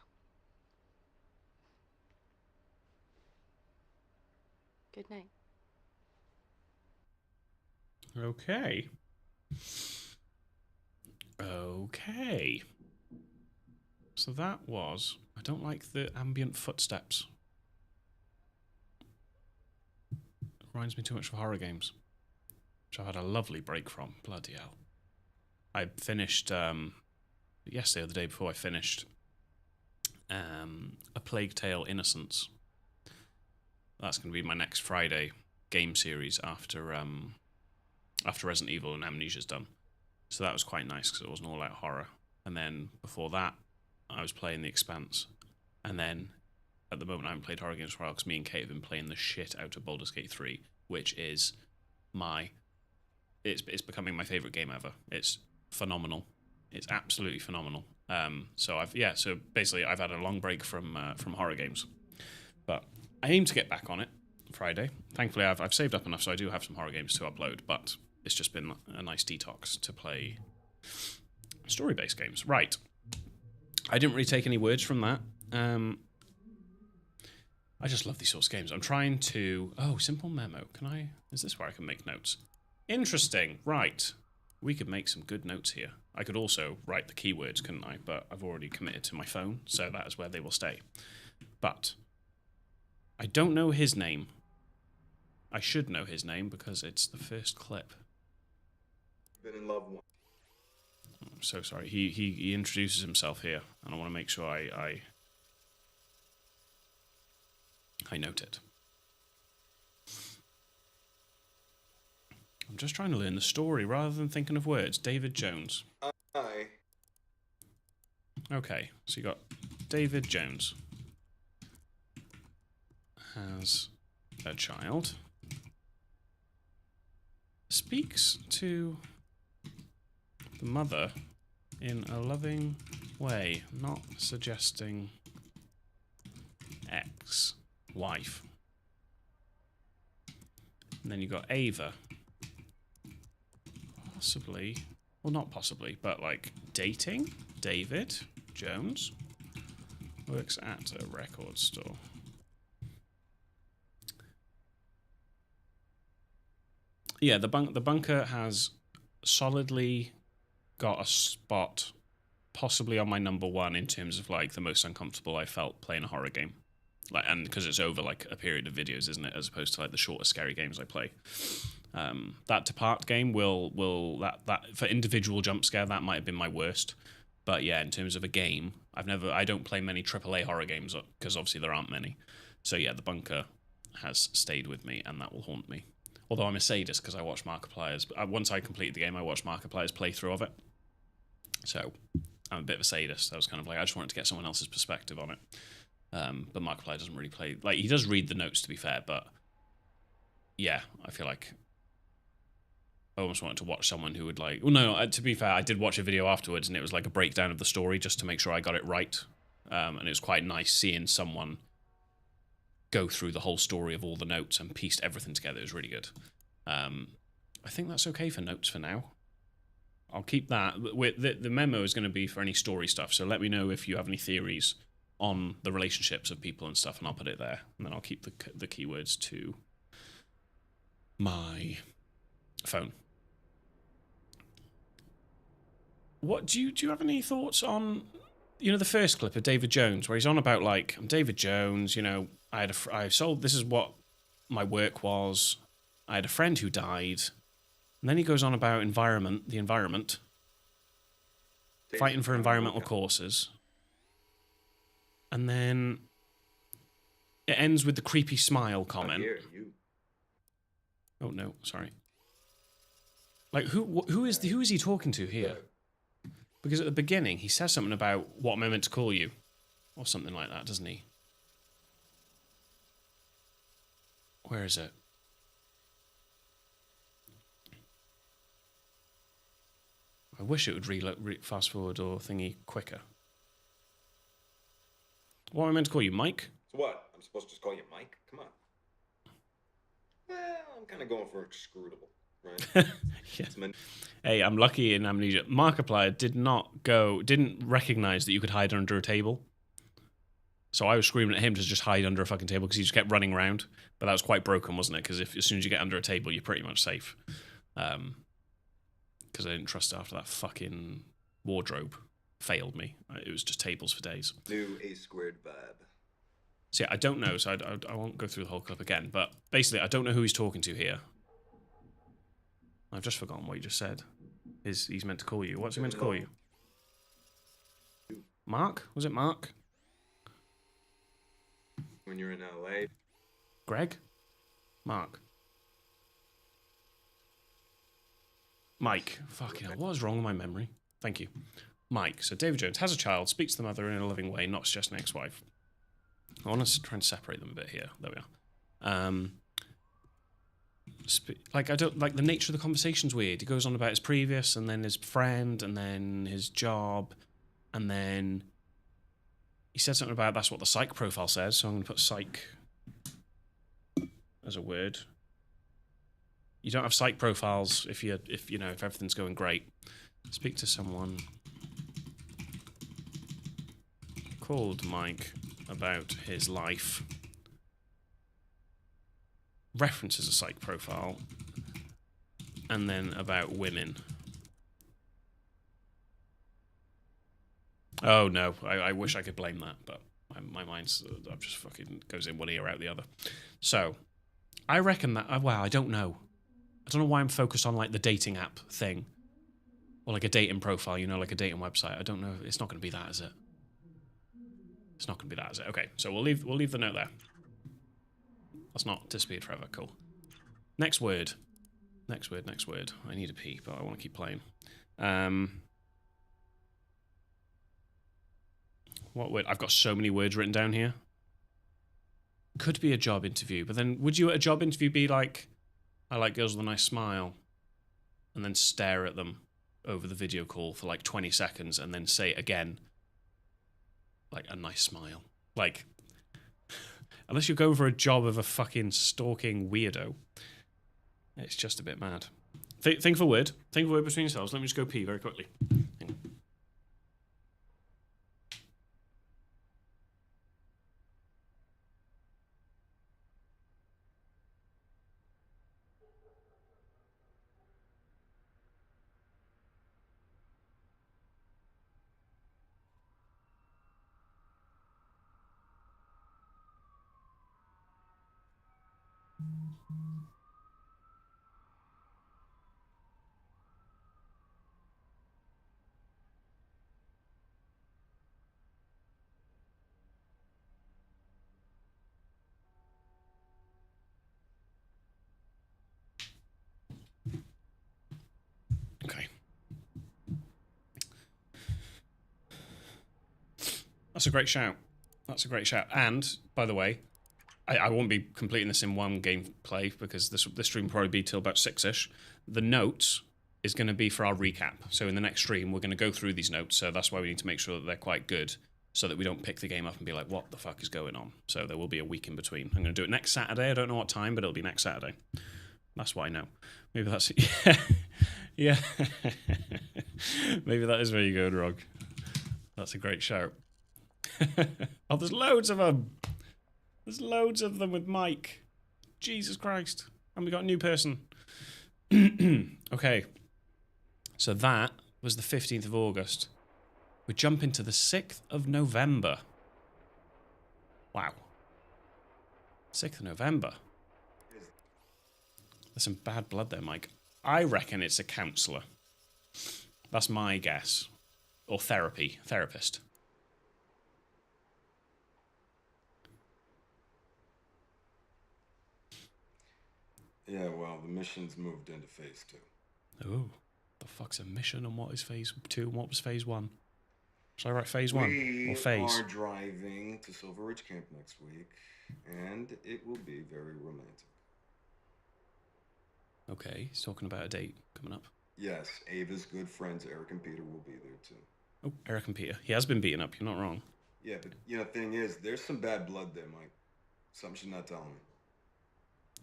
S4: Good night.
S1: Okay. Okay. So that was... I don't like the ambient footsteps. It reminds me too much of horror games, which I've had a lovely break from. Bloody hell. I finished... yesterday or the day before, I finished A Plague Tale: Innocence. That's going to be my next Friday game series after Resident Evil and Amnesia's done. So that was quite nice because it wasn't all out horror. And then before that, I was playing The Expanse. And then at the moment, I haven't played horror games for a while because me and Kate have been playing the shit out of Baldur's Gate 3, which is it's becoming my favourite game ever. It's phenomenal. It's absolutely phenomenal. So basically I've had a long break from horror games, but I aim to get back on it Friday. Thankfully, I've saved up enough, so I do have some horror games to upload. But it's just been a nice detox to play story-based games. Right. I didn't really take any words from that. I just love these sorts of games. I'm trying to... Oh, simple memo. Is this where I can make notes? Interesting. Right. We could make some good notes here. I could also write the keywords, couldn't I? But I've already committed to my phone, so that is where they will stay. But I don't know his name. I should know his name because it's the first clip.
S2: Been in love once.
S1: I'm so sorry. He introduces himself here, and I want to make sure I note it. I'm just trying to learn the story rather than thinking of words. David Jones.
S2: Hi.
S1: Okay, so you got David Jones has a child, speaks to the mother in a loving way, not suggesting ex-wife. And then you got Ava. Possibly, well, not possibly, but like dating David Jones, works at a record store. Yeah, the bunker has solidly got a spot, possibly on my number one in terms of like the most uncomfortable I felt playing a horror game. Like, and because it's over like a period of videos, isn't it, as opposed to like the shorter scary games I play. That Depart game will that for individual jump scare, that might have been my worst. But yeah, in terms of a game, I don't play many AAA horror games because obviously there aren't many. So yeah, the bunker has stayed with me, and that will haunt me. Although I'm a sadist because I watch Markiplier's. Once I completed the game, I watched Markiplier's playthrough of it. So I'm a bit of a sadist. I was kind of like, I just wanted to get someone else's perspective on it. But Markiplier doesn't really play... Like, he does read the notes, to be fair, but... Yeah, I feel like... I almost wanted to watch someone who would like... Well, no, to be fair, I did watch a video afterwards, and it was like a breakdown of the story just to make sure I got it right. And it was quite nice seeing someone go through the whole story of all the notes and pieced everything together. It was really good. I think that's okay for notes for now. I'll keep that. The memo is going to be for any story stuff, so let me know if you have any theories on the relationships of people and stuff, and I'll put it there. And then I'll keep the keywords to my phone. What do you have any thoughts on, you know, the first clip of David Jones where he's on about like, I'm David Jones, you know, I sold, this is what my work was. I had a friend who died. And then he goes on about the environment, fighting for environmental causes. And then it ends with the creepy smile comment. Oh no, sorry. Like who is he talking to here? Because at the beginning he says something about what am I meant to call you, or something like that, doesn't he? Where is it? I wish it would fast forward or thingy quicker. What am I meant to call you, Mike?
S2: So what? I'm supposed to just call you Mike? Come on. Well, I'm kind of going for inscrutable, right?
S1: Yeah. Hey, I'm lucky in Amnesia. Markiplier didn't recognize that you could hide under a table. So I was screaming at him to just hide under a fucking table because he just kept running around. But that was quite broken, wasn't it? Because as soon as you get under a table, you're pretty much safe. Because I didn't trust it after that fucking wardrobe. failed me. It was just tables for days.
S2: New A squared vibe.
S1: So yeah, I don't know, so I won't go through the whole clip again, but basically I don't know who he's talking to here. I've just forgotten what you just said. He's meant to call you. What's he meant to call you? Mark? Was it Mark?
S2: When you're in LA.
S1: Greg? Mark? Mike. Fucking hell, what is wrong with my memory? Thank you. Mike. So David Jones has a child, speaks to the mother in a loving way, not just an ex-wife. I want to try and separate them a bit here. There we are. Like, I don't like the nature of the conversation's weird. He goes on about his previous, and then his friend, and then his job, and then he said something about that's what the psych profile says. So I'm going to put psych as a word. You don't have psych profiles if everything's going great. Speak to someone called Mike about his life. References a psych profile. And then about women. Oh no, I wish I could blame that, but my mind's just fucking goes in one ear out the other. So, I reckon that, well, I don't know. I don't know why I'm focused on like the dating app thing. Or like a dating profile, like a dating website. I don't know. It's not going to be that, is it? It's not going to be that, is it? Okay, so we'll leave the note there. That's not disappeared forever. Cool. Next word. Next word. I need a pee, but I want to keep playing. What word? I've got so many words written down here. Could be a job interview, but then would you at a job interview be like, I like girls with a nice smile, and then stare at them over the video call for like 20 seconds and then say it again, like a nice smile. Like, unless you're going for a job of a fucking stalking weirdo, it's just a bit mad. Think of a word. Think of a word between yourselves. Let me just go pee very quickly. Hang on. Okay. That's a great shout. That's a great shout. And, by the way, I won't be completing this in one gameplay because this stream will probably be till about 6-ish. The notes is going to be for our recap. So in the next stream, we're going to go through these notes. So that's why we need to make sure that they're quite good so that we don't pick the game up and be like, what the fuck is going on? So there will be a week in between. I'm going to do it next Saturday. I don't know what time, but it'll be next Saturday. That's what I know. Maybe that's it. Yeah. Maybe that is where you're going, Rog. That's a great shout. Oh, there's loads of them. There's loads of them with Mike. Jesus Christ. And we got a new person. Okay. So that was the 15th of August. We jump into the 6th of November. Wow. 6th of November. There's some bad blood there, Mike. I reckon it's a counsellor. That's my guess. Or therapist.
S2: Yeah, well, the mission's moved into phase 2.
S1: Oh, the fuck's a mission and what is phase 2 and what was phase 1? Should I write phase 1 or phase?
S2: We are driving to Silver Ridge Camp next week, and it will be very romantic.
S1: Okay, he's talking about a date coming up.
S2: Yes, Ava's good friends, Eric and Peter, will be there too.
S1: Oh, Eric and Peter. He has been beaten up, you're not wrong.
S2: Yeah, but, thing is, there's some bad blood there, Mike. Something she's not telling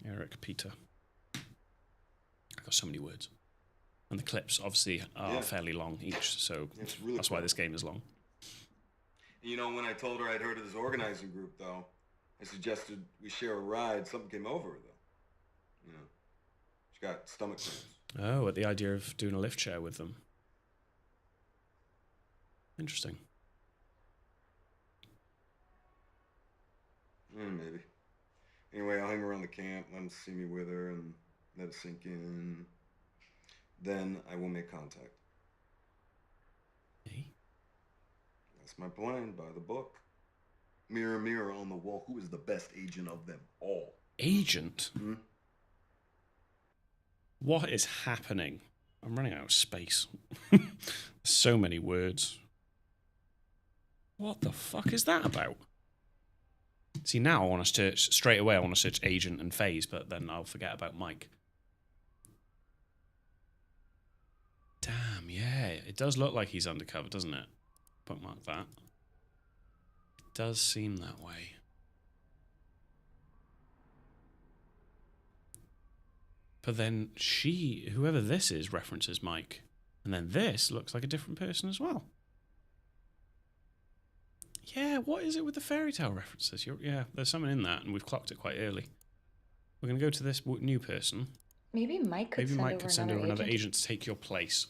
S2: me.
S1: Eric, Peter. I've got so many words. And the clips, obviously, are fairly long each, so really that's why this game is long.
S2: When I told her I'd heard of this organizing group, though, I suggested we share a ride. Something came over her, though. She got stomach cramps.
S1: Oh, at the idea of doing a lift share with them. Interesting.
S5: Maybe. Anyway, I'll hang around the camp, let him see me with her, and let it sink in. Then I will make contact.
S1: Hey.
S5: That's my plan, by the book. Mirror, mirror on the wall, who is the best agent of them all?
S1: Agent?
S5: Hmm?
S1: What is happening? I'm running out of space. So many words. What the fuck is that about? See, now I want to search, straight away I want to search agent and phase, but then I'll forget about Mike. Damn, yeah. It does look like he's undercover, doesn't it? Bookmark that. It does seem that way. But then she, whoever this is, references Mike. And then this looks like a different person as well. Yeah, what is it with the fairy tale references? Yeah, there's something in that, and we've clocked it quite early. We're going to go to this new person.
S4: Maybe Mike could send over
S1: another agent to take your place.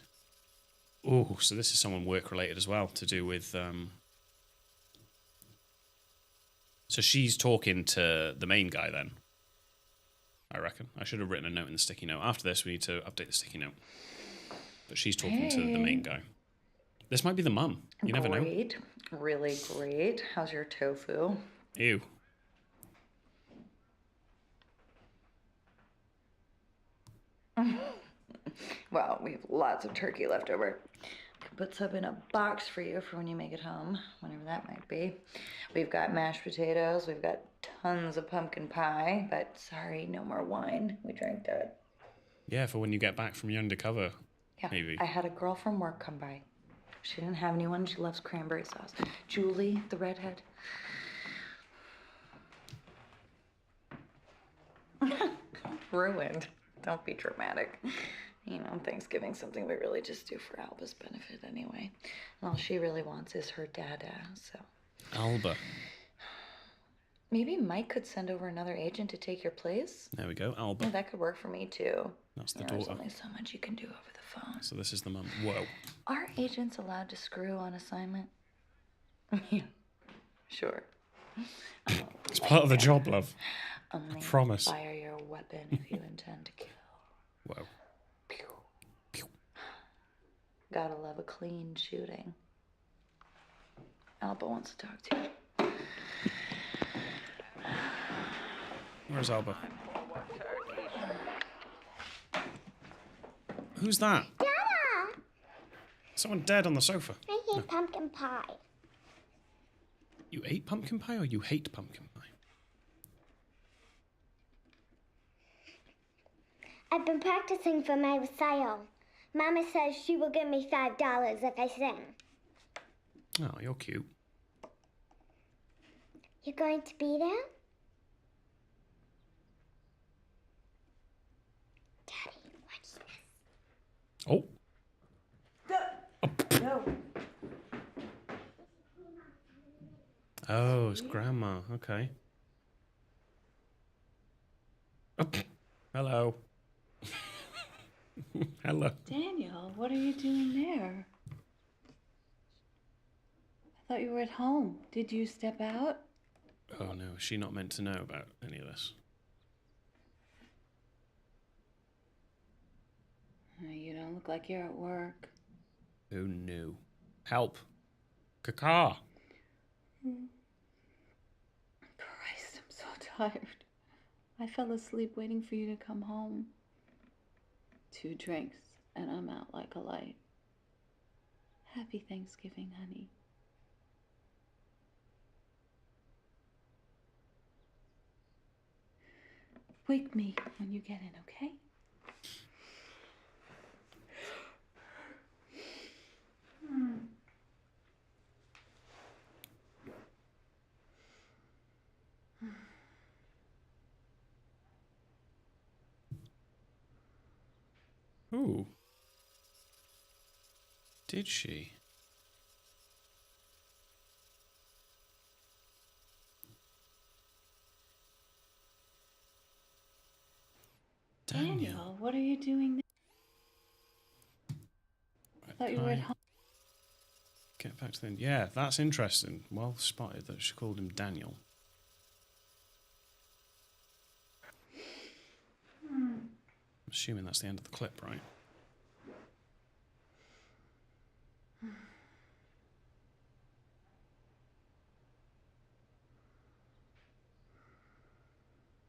S1: Oh, so this is someone work-related as well, to do with... So she's talking to the main guy then, I reckon. I should have written a note in the sticky note. After this, we need to update the sticky note. But she's talking to the main guy. This might be the mum. You never know.
S6: Great. Really great. How's your tofu?
S1: Ew.
S6: Well, we have lots of turkey left over. I can put some in a box for you for when you make it home, whenever that might be. We've got mashed potatoes. We've got tons of pumpkin pie, but sorry, no more wine. We drank that.
S1: Yeah, for when you get back from your undercover,
S6: Yeah,
S1: maybe.
S6: I had a girl from work come by. She didn't have anyone. She loves cranberry sauce. Julie, the redhead. Ruined. Don't be dramatic. You know, Thanksgiving's something we really just do for Alba's benefit anyway. And all she really wants is her dada, so.
S1: Alba.
S6: Maybe Mike could send over another agent to take your place?
S1: There we go, Alba.
S6: Yeah, that could work for me too.
S1: That's the
S6: There's
S1: daughter.
S6: only so much you can do over the phone.
S1: So this is the mum. Whoa.
S6: Are agents allowed to screw on assignment? Yeah, sure.
S1: It's part of the job, love.
S6: Only
S1: promise.
S6: fire your weapon if you intend to kill.
S1: Whoa.
S6: Pew.
S1: Pew.
S6: Gotta love a clean shooting. Alba wants to talk to you.
S1: Where's Alba? Who's that?
S7: Dada!
S1: Someone dead on the sofa.
S7: I hate pumpkin pie.
S1: You ate pumpkin pie or you hate pumpkin pie?
S7: I've been practicing for my recital. Mama says she will give me $5 if I sing.
S1: Oh, you're cute.
S7: You going to be there? Daddy, watch this.
S1: Oh.
S6: No.
S1: Oh, it's grandma. Okay. Oh. Hello. Hello.
S8: Daniel, what are you doing there? I thought you were at home. Did you step out?
S1: Oh no, is she not meant to know about any of this?
S8: You don't look like you're at work.
S1: Who knew? Help. Kaka.
S8: Christ, I'm so tired. I fell asleep waiting for you to come home. 2 drinks, and I'm out like a light. Happy Thanksgiving, honey. Wake me when you get in, okay?
S1: Ooh. Did she?
S8: Daniel, what are you doing there? I thought you were at home.
S1: Get Get back to the... Yeah, that's interesting. Well spotted that she called him Daniel. I'm assuming that's the end of the clip, right?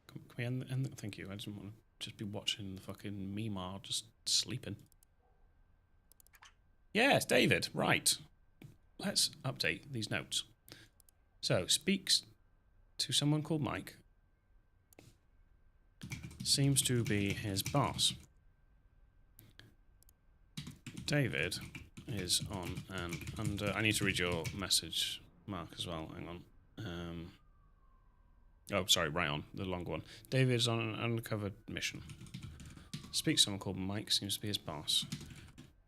S1: Can we end the... Thank you. I just want to just be watching the fucking Mimar just sleeping. Yes, David. Right. Let's update these notes. So, speaks to someone called Mike. Seems to be his boss. David is on an under... I need to read your message, Mark, as well. Hang on. Oh, sorry, right on. The longer one. David is on an undercover mission. Speaks to someone called Mike. Seems to be his boss.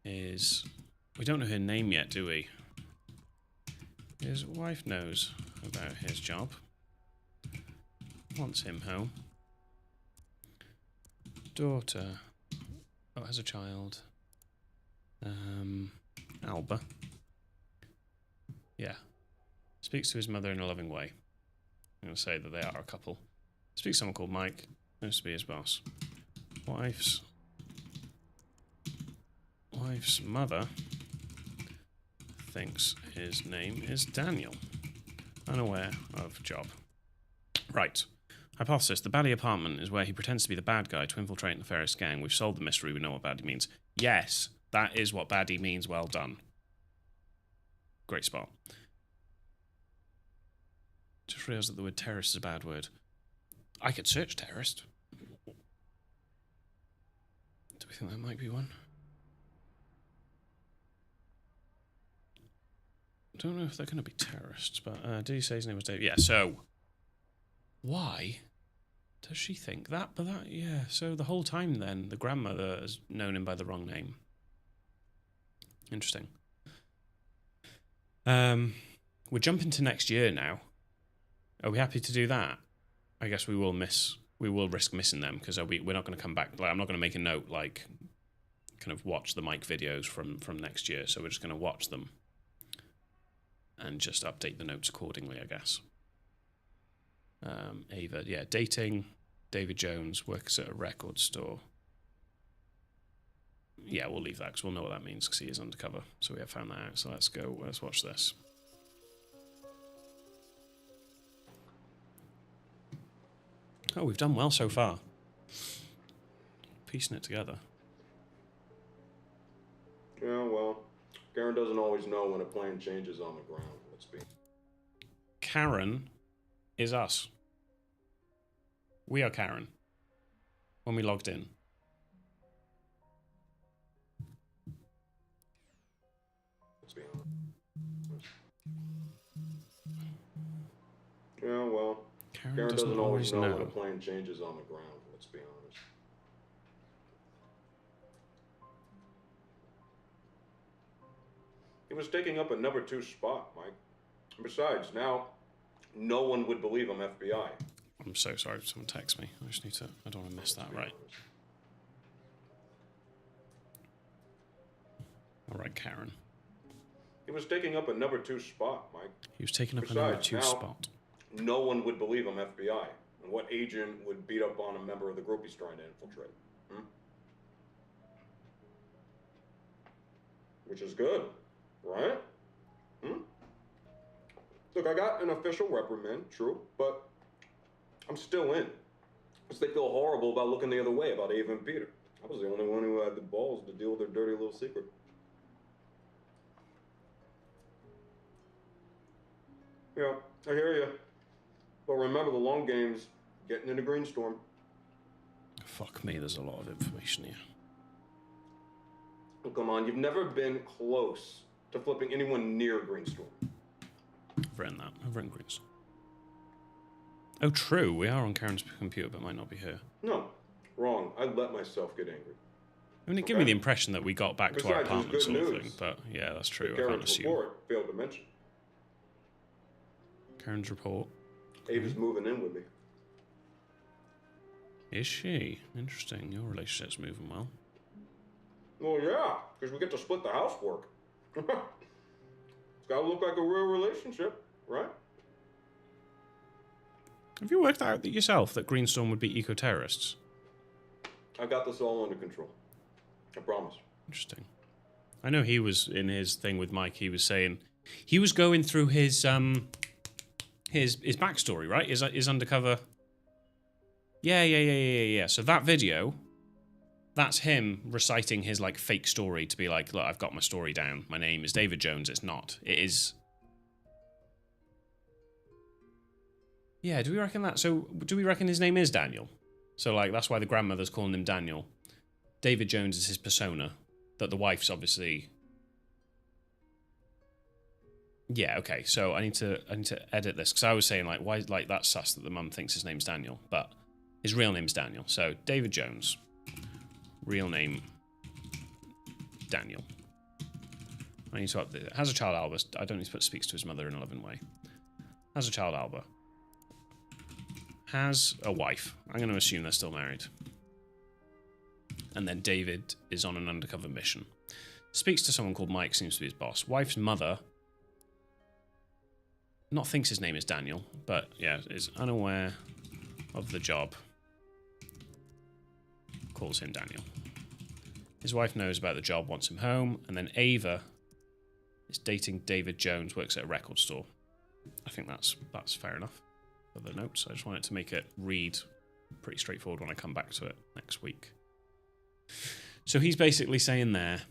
S1: Is... We don't know her name yet, do we? His wife knows about his job. Wants him home. Daughter. Oh, has a child. Alba. Yeah. Speaks to his mother in a loving way. I'm going to say that they are a couple. Speaks to someone called Mike. Knows to be his boss. Wife's mother thinks his name is Daniel. Unaware of job. Right. Hypothesis. The baddie apartment is where he pretends to be the bad guy to infiltrate the nefarious gang. We've solved the mystery. We know what baddie means. Yes, that is what baddie means. Well done. Great spot. Just realised that the word terrorist is a bad word. I could search terrorist. Do we think that might be one? I don't know if they're going to be terrorists, but did he say his name was David? Yeah, so why does she think that? But that, yeah, so the whole time then, the grandmother has known him by the wrong name. Interesting. We're jumping to next year now. Are we happy to do that? I guess we will risk missing them because we're not going to come back. Like, I'm not going to make a note like kind of watch the Mike videos from next year. So we're just going to watch them and just update the notes accordingly, I guess. Ava, yeah, dating. David Jones works at a record store. Yeah, we'll leave that because we'll know what that means because he is undercover. So we have found that out. So let's go. Let's watch this. Oh, we've done well so far. Piecing it together.
S5: Yeah, well, Karen doesn't always know when a plane changes on the ground. Let's be.
S1: Karen is us. We are Karen. When we logged in.
S5: Let's be honest. Yeah, well, Karen doesn't always know when a plane changes on the ground. Let's be honest. He was taking up a number 2 spot, Mike. And besides, now no one would believe I'm FBI.
S1: I'm so sorry. Someone text me. I just need to... I don't want to miss that. Right. All right, Karen.
S5: He was taking up a number 2 spot, Mike.
S1: He was taking up a number 2 spot.
S5: No one would believe I'm FBI. And what agent would beat up on a member of the group he's trying to infiltrate? Which is good, right? Look, I got an official reprimand, true, but I'm still in. Because they feel horrible about looking the other way about Ava and Peter. I was the only one who had the balls to deal with their dirty little secret. Yeah, I hear you. But remember, the long game's getting into Greenstorm.
S1: Fuck me, there's a lot of information here.
S5: Oh, come on, you've never been close to flipping anyone near Greenstorm.
S1: I've written that. I've written Greenstorm. Oh, true. We are on Karen's computer, but might not be her.
S5: No, wrong. I let myself get angry.
S1: I mean, it gave me the impression that we got back to our apartment sort of thing, but yeah, that's true. I can't assume.
S5: Report failed to mention.
S1: Karen's report.
S5: Ava's moving in with me.
S1: Is she? Interesting. Your relationship's moving well.
S5: Well, yeah, because we get to split the housework. gotta look like a real relationship, right?
S1: Have you worked out that yourself that Greenstorm would be eco-terrorists?
S5: I got this all under control. I promise.
S1: Interesting. I know he was in his thing with Mike. He was saying he was going through his backstory, right? His undercover. Yeah. So that video, that's him reciting his like fake story to be like, look, I've got my story down. My name is David Jones. It's not. It is. Yeah. Do we reckon that? So do we reckon his name is Daniel? So like that's why the grandmother's calling him Daniel. David Jones is his persona. That the wife's obviously. Yeah, okay. So I need to edit this because I was saying like, why like that's sus that the mum thinks his name's Daniel, but his real name's Daniel. So David Jones, real name Daniel. I need to update it. Has a child, Alba. I don't need to put speaks to his mother in a loving way. Has a child, Alba. Has a wife. I'm going to assume they're still married. And then David is on an undercover mission. Speaks to someone called Mike, seems to be his boss. Wife's mother, not thinks his name is Daniel, but yeah, is unaware of the job. Calls him Daniel. His wife knows about the job, wants him home, and then Ava is dating David Jones, works at a record store. I think that's fair enough for the notes. I just wanted to make it read pretty straightforward when I come back to it next week. So he's basically saying there,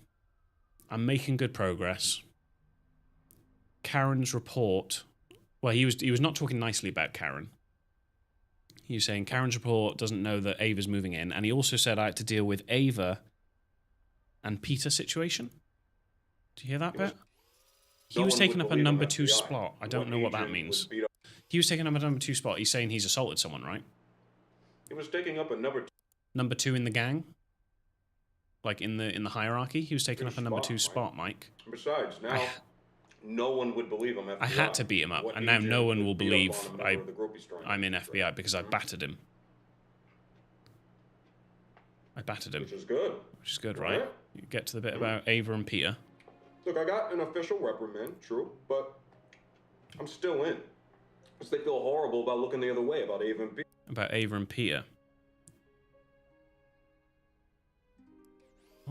S1: I'm making good progress. Karen's report, well, he was not talking nicely about Karen. He was saying Karen's report doesn't know that Ava's moving in, and he also said I had to deal with Ava and Peter situation. Do you hear that bit? He was taking up a number 2 spot. I don't know what that means. He was taking up a number 2 spot. He's saying he's assaulted someone, right?
S5: He was taking up a
S1: number 2 in the gang. Like in the hierarchy, he was taking up a number 2 spot, Mike.
S5: Besides, now no one would believe him.
S1: I had to beat him up, and now no one will believe I'm in FBI because I battered him. I battered him.
S5: Which is good.
S1: Which is good, right? You get to the bit about Ava and Peter.
S5: Look, I got an official reprimand, true, but I'm still in. Because they feel horrible about looking the other way about Ava and Peter.
S1: About Ava and Peter.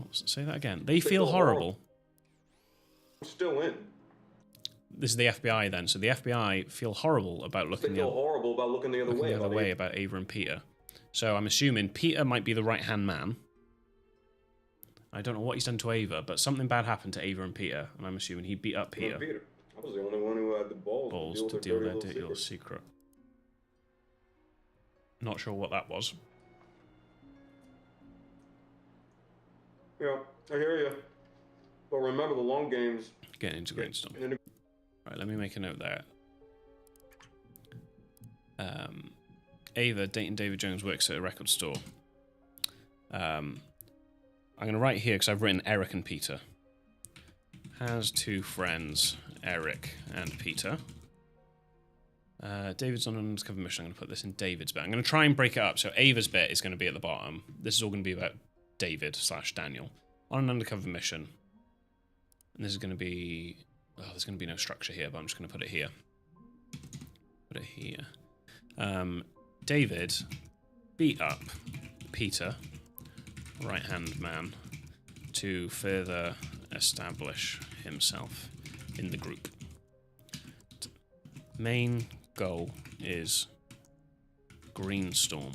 S1: Oh, say that again. They feel horrible.
S5: I'm still in.
S1: This is the FBI then. So the FBI feel horrible about looking the other way about Ava and Peter. So I'm assuming Peter might be the right-hand man. I don't know what he's done to Ava, but something bad happened to Ava and Peter, and I'm assuming he beat up Peter.
S5: I was the only one who had the balls
S1: to deal with their dirty little secret. Not sure what that was.
S5: Yeah, I hear you. But remember the long games.
S1: Getting into Greenstorm. Right, let me make a note there. Ava, dating David Jones, works at a record store. I'm going to write here because I've written Eric and Peter. Has 2 friends, Eric and Peter. David's on an undercover mission. I'm going to put this in David's bit. I'm going to try and break it up. So Ava's bit is going to be at the bottom. This is all going to be about David/Daniel on an undercover mission. And this is going to be... Oh, there's going to be no structure here, but I'm just going to put it here. Put it here. David beat up Peter, right-hand man, to further establish himself in the group. Main goal is Greenstorm.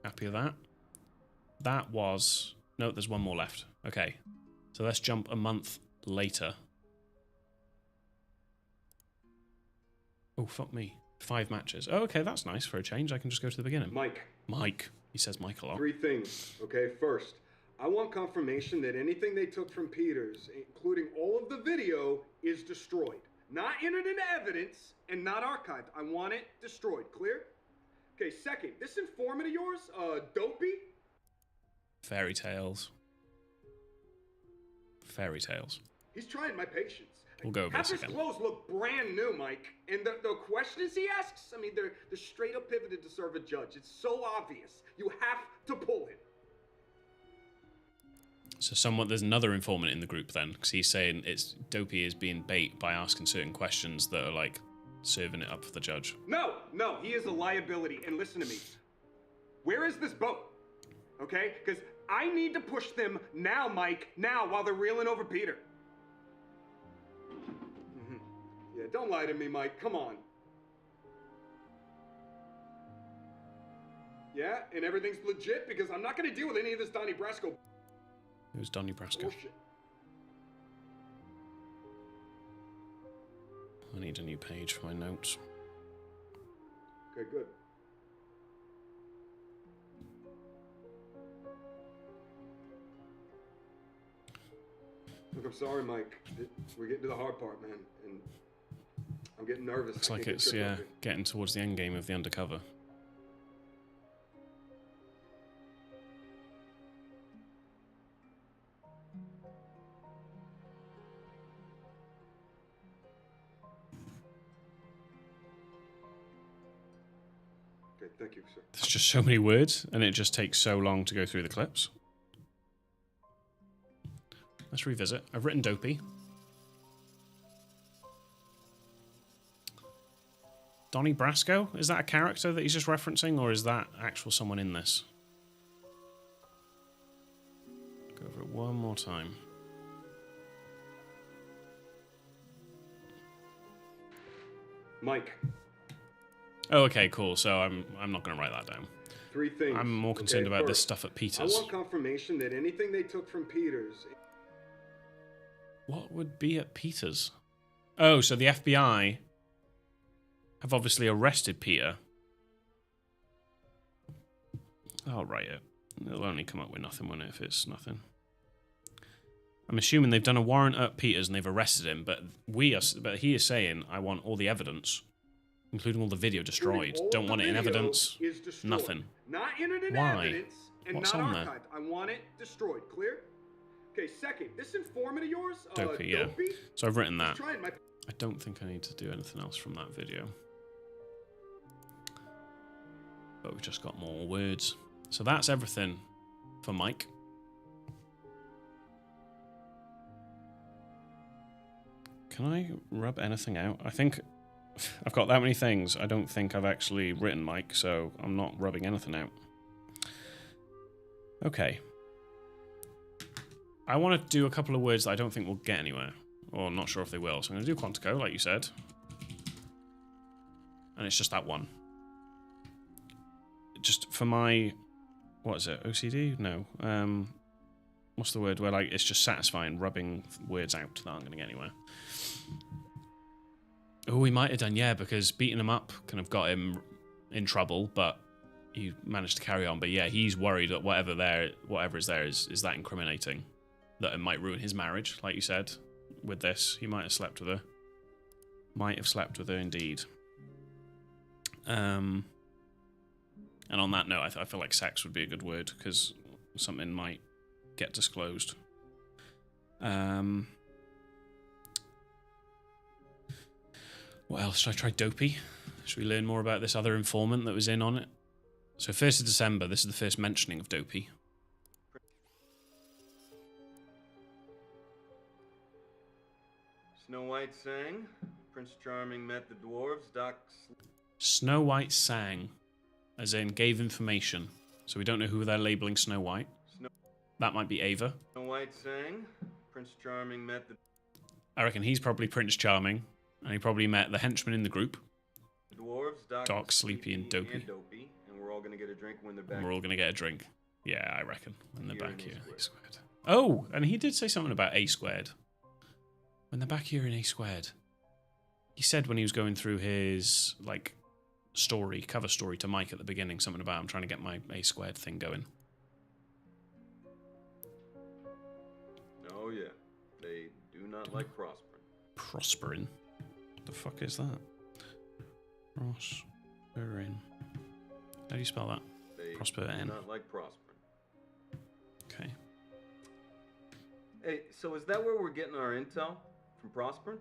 S1: Happy with that? That was... No, there's one more left. Okay. So let's jump a month later. Oh, fuck me. 5 matches. Oh, okay, that's nice for a change. I can just go to the beginning. Mike. He says Mike a lot.
S9: 3 things, okay? First, I want confirmation that anything they took from Peters, including all of the video, is destroyed. Not entered into evidence and not archived. I want it destroyed. Clear? Okay, second, this informant of yours, Dopey?
S1: Fairy tales. Fairy tales.
S9: He's trying my patience.
S1: We'll go over this again.
S9: His clothes look brand new, Mike. And the questions he asks, I mean, they're straight up pivoted to serve a judge. It's so obvious. You have to pull him.
S1: So there's another informant in the group then, because he's saying Dopey is being bait by asking certain questions that are like serving it up for the judge.
S9: No, he is a liability. And listen to me. Where is this boat? Okay? Because I need to push them now, Mike. Now, while they're reeling over Peter. Yeah, don't lie to me, Mike. Come on. Yeah, and everything's legit because I'm not going to deal with any of this Donnie Brasco.
S1: Who's Donnie Brasco?
S9: Bullshit.
S1: I need a new page for my notes.
S9: Okay, good. Look, I'm sorry, Mike. We're getting to the hard part, man, and I'm getting nervous.
S1: Looks like it's, getting towards the end game of the undercover.
S9: Okay, thank you, sir.
S1: There's just so many words, and it just takes so long to go through the clips. Let's revisit. I've written Dopey. Donnie Brasco? Is that a character that he's just referencing, or is that actual someone in this? Go over it one more time.
S9: Mike.
S1: Oh, okay, cool. So I'm not going to write that down.
S9: 3 things.
S1: I'm more concerned about this
S9: First,
S1: stuff at Peter's.
S9: I want confirmation that anything they took from Peter's.
S1: What would be at Peter's? Oh, so the FBI have obviously arrested Peter. I'll write it. It'll only come up with nothing, won't it, if it's nothing. I'm assuming they've done a warrant at Peter's and they've arrested him, but he is saying, I want all the evidence, including all the video destroyed. Don't want it in evidence. Nothing.
S9: Not entered in
S1: Why?
S9: evidence and
S1: What's
S9: not
S1: on there?
S9: archived. I want it destroyed. Clear? Okay, second, this informant of yours,
S1: Dopey, yeah.
S9: Dopey,
S1: So I've written that.
S9: he's trying my...
S1: I don't think I need to do anything else from that video. But we've just got more words. So that's everything for Mike. Can I rub anything out? I think I've got that many things. I don't think I've actually written Mike, so I'm not rubbing anything out. Okay. I want to do a couple of words that I don't think will get anywhere. Or I'm not sure if they will. So I'm going to do Quantico, like you said. And it's just that one. Just for my... What is it? OCD? No. What's the word where like it's just satisfying rubbing words out that aren't going to get anywhere. Oh, he might have done, yeah, because beating him up kind of got him in trouble, but he managed to carry on. But yeah, he's worried that whatever is there is that incriminating. That it might ruin his marriage, like you said, with this. He might have slept with her. Might have slept with her, indeed. And on that note, I feel like sex would be a good word, because something might get disclosed. What else? Should I try Dopey? Should we learn more about this other informant that was in on it? So 1st of December, this is the first mentioning of Dopey.
S2: Snow White sang. Prince Charming met the dwarves.
S1: Snow White sang, as in gave information. So we don't know who they're labeling Snow White. That might be Ava.
S2: Snow White sang. Prince Charming met the
S1: I reckon he's probably Prince Charming, and he probably met the henchmen in the group.
S2: dwarves.
S1: Doc, Sleepy, and Dopey.
S2: And we're all gonna get a drink when they're back.
S1: And we're all going to get a drink. Yeah, I reckon. When they're back here in A squared. Oh, and he did say something about A squared. When they're back here in A squared. He said when he was going through his, like, cover story to Mike at the beginning, something about I'm trying to get my A squared thing going.
S2: Oh yeah, they do not like prospering.
S1: Prospering? What the fuck is that? Prospering. How do you spell that?
S2: They
S1: Prosper-in.
S2: do not like prospering.
S1: Okay.
S2: Hey, so is that where we're getting our intel from prospering?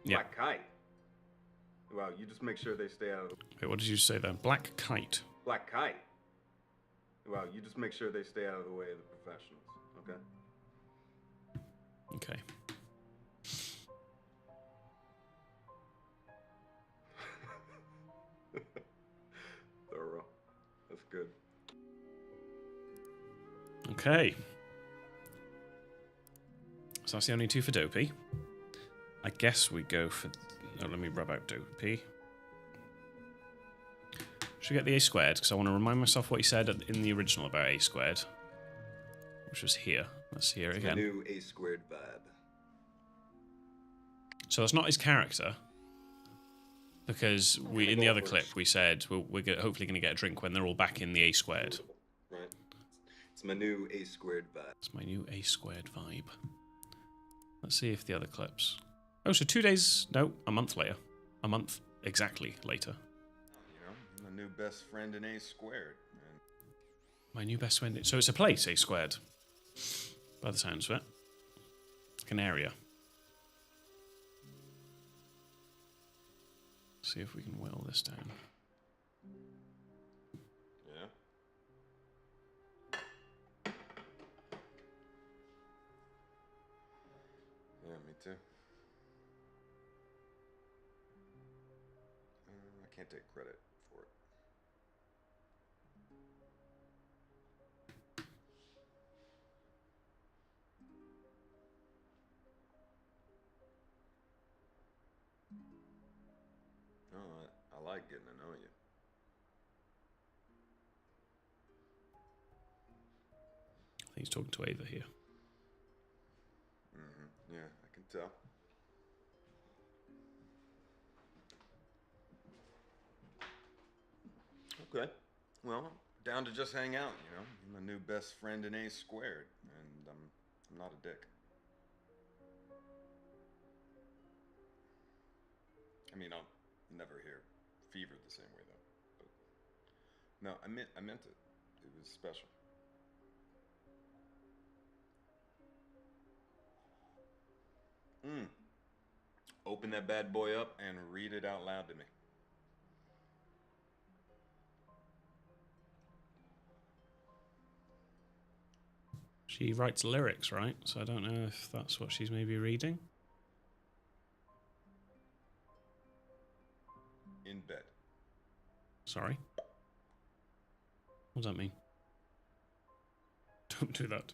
S1: Yeah.
S2: Black Kite. Well, you just make sure they stay out of...
S1: Wait, what did you say then? Black Kite.
S5: Black Kite? Well, you just make sure they stay out of the way of the professionals, okay?
S1: Okay.
S5: Thorough. That's good.
S1: Okay. So that's the only two for Dopey. I guess we go for... Oh, let me rub out Dopey. Should we get the A squared? Because I want to remind myself what he said in the original about A squared. Which was here. Let's hear it again.
S5: The new A squared vibe.
S1: So that's not his character. Because in the other clip we said we're hopefully going to get a drink when they're all back in the A squared.
S5: Right. It's my new A squared vibe.
S1: It's my new A squared vibe. Let's see if the other clips... Oh, so 2 days... No, a month later. A month exactly later.
S5: You know, my new best friend in A squared. Man.
S1: My new best friend... So it's a place, A squared. By the sounds of it. Like an area. See if we can whittle this down.
S5: Yeah. Yeah, me too. I can't take credit for it. No, I like getting to know you.
S1: I think he's talking to Ava here.
S5: Mm-hmm. Yeah, I can tell. Okay. Well, down to just hang out, you know. You're my new best friend in A squared, and I'm not a dick. I mean, I'll never hear fever the same way though. But no, I meant it. It was special. Open that bad boy up and read it out loud to me.
S1: She writes lyrics, right? So I don't know if that's what she's maybe reading.
S5: In bed.
S1: Sorry. What does that mean? Don't do that.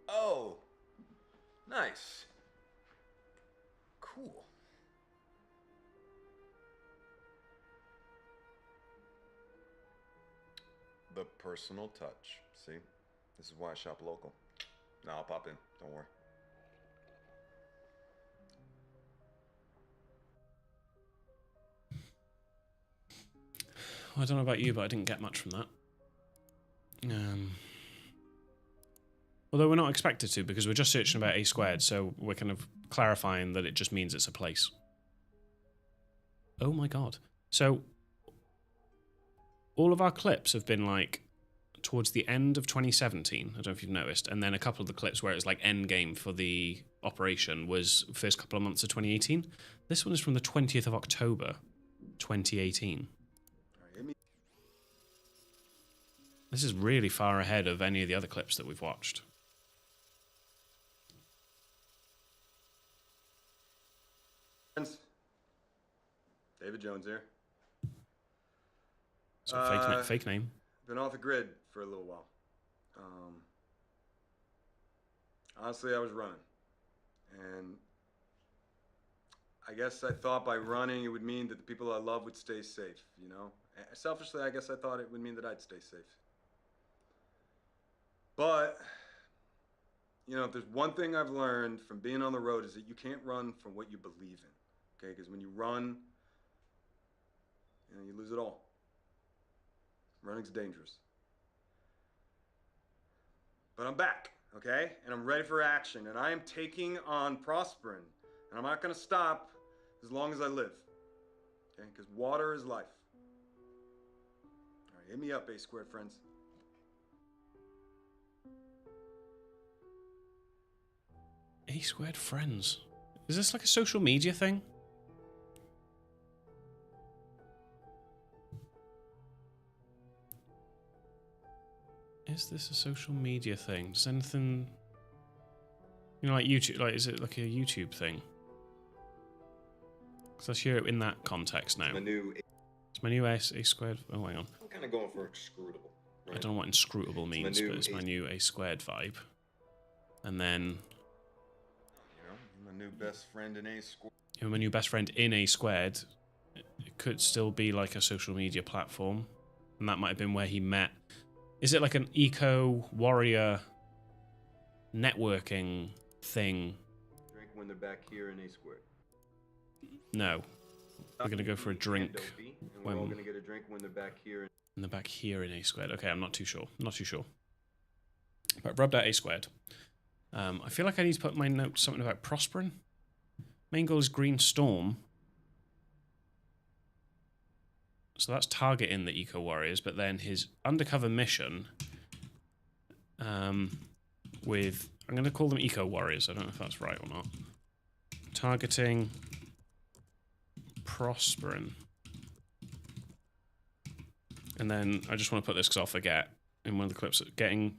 S5: Oh, nice. Cool. The personal touch. See? This is why I shop local. Now I'll pop in. Don't worry.
S1: Well, I don't know about you, but I didn't get much from that. Although we're not expected to, because we're just searching about A squared, so we're kind of clarifying that it just means it's a place. Oh my god. So, all of our clips have been like towards the end of 2017, I don't know if you've noticed, and then a couple of the clips where it's like end game for the operation was first couple of months of 2018. This one is from the 20th of October, 2018. This is really far ahead of any of the other clips that we've watched.
S5: Friends, David Jones here.
S1: So fake name.
S5: Been off the grid for a little while. Honestly, I was running. And I guess I thought by running it would mean that the people I love would stay safe, you know? Selfishly, I guess I thought it would mean that I'd stay safe. But, you know, if there's one thing I've learned from being on the road is that you can't run from what you believe in, okay? Because when you run, you know, you lose it all. Running's dangerous. But I'm back, okay? And I'm ready for action. And I am taking on Prosperin. And I'm not gonna stop as long as I live, okay? Because water is life. All right, hit me up, A squared friends.
S1: A squared friends. Is this like a social media thing? Is this a social media thing? Does anything... You know, like YouTube, like, is it like a YouTube thing? Because let's hear it in that context now. It's my new A squared... Oh, hang on.
S5: I'm kind of going for inscrutable. Right?
S1: I don't know what inscrutable means, but it's my new A squared vibe. And then...
S5: You know, my new best friend in A squared.
S1: My new best friend in A squared. It could still be like a social media platform. And that might have been where he met... Is it like an eco-warrior networking thing?
S3: Drink when they're back here in A squared.
S1: No. We're going to go for a drink.
S3: And we're all going to get a drink when they're back here.
S1: In the back here in A squared. Okay, I'm not too sure. Not too sure. But I've rubbed out A squared. I feel like I need to put my note something about prospering. Main goal is Green Storm. So that's targeting the Eco Warriors, but then his undercover mission with... I'm going to call them Eco Warriors. I don't know if that's right or not. Targeting... Prospering. And then I just want to put this because I'll forget in one of the clips. Getting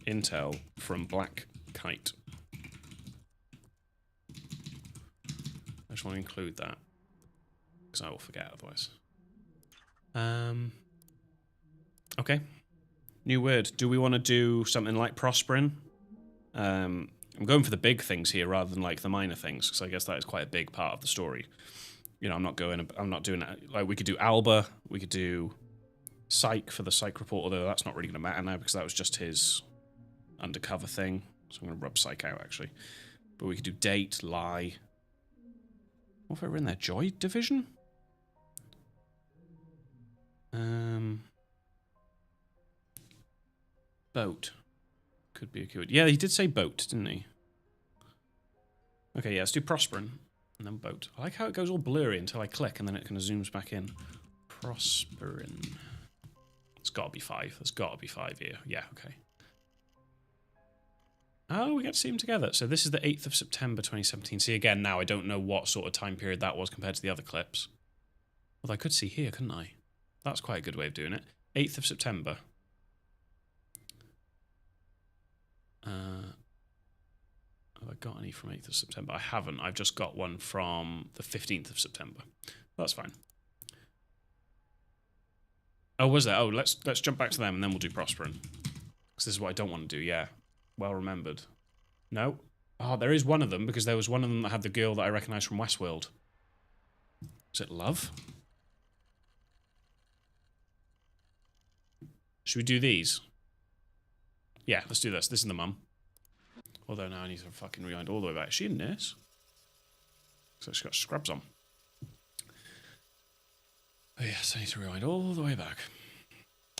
S1: intel from Black Kite. I just want to include that because I will forget otherwise. Okay. New word. Do we want to do something like prospering? I'm going for the big things here rather than like the minor things because I guess that is quite a big part of the story. You know, I'm not doing it. Like, we could do Alba, we could do Psych for the Psych report, although that's not really going to matter now because that was just his undercover thing. So I'm going to rub Psych out, actually. But we could do Date, Lie. What if I were in there? Joy Division? Boat. Could be a keyword. Yeah, he did say boat, didn't he? Okay, yeah, let's do Prospering. And then boat. I like how it goes all blurry until I click and then it kind of zooms back in. Prospering. It's got to be 5. There's got to be 5 here. Yeah, okay. Oh, we get to see them together. So this is the 8th of September 2017. See, again, now I don't know what sort of time period that was compared to the other clips. Well, I could see here, couldn't I? That's quite a good way of doing it. 8th of September. Have I got any from 8th of September? I haven't. I've just got one from the 15th of September. That's fine. Oh, was there? Oh, let's jump back to them and then we'll do Prospering. Because this is what I don't want to do, yeah. Well remembered. No. Oh, there is one of them because there was one of them that had the girl that I recognise from Westworld. Is it Love? Should we do these? Yeah, let's do this. This is the mum. Although now I need to fucking rewind all the way back. Is she a nurse? So she's got scrubs on. Oh yes, I need to rewind all the way back.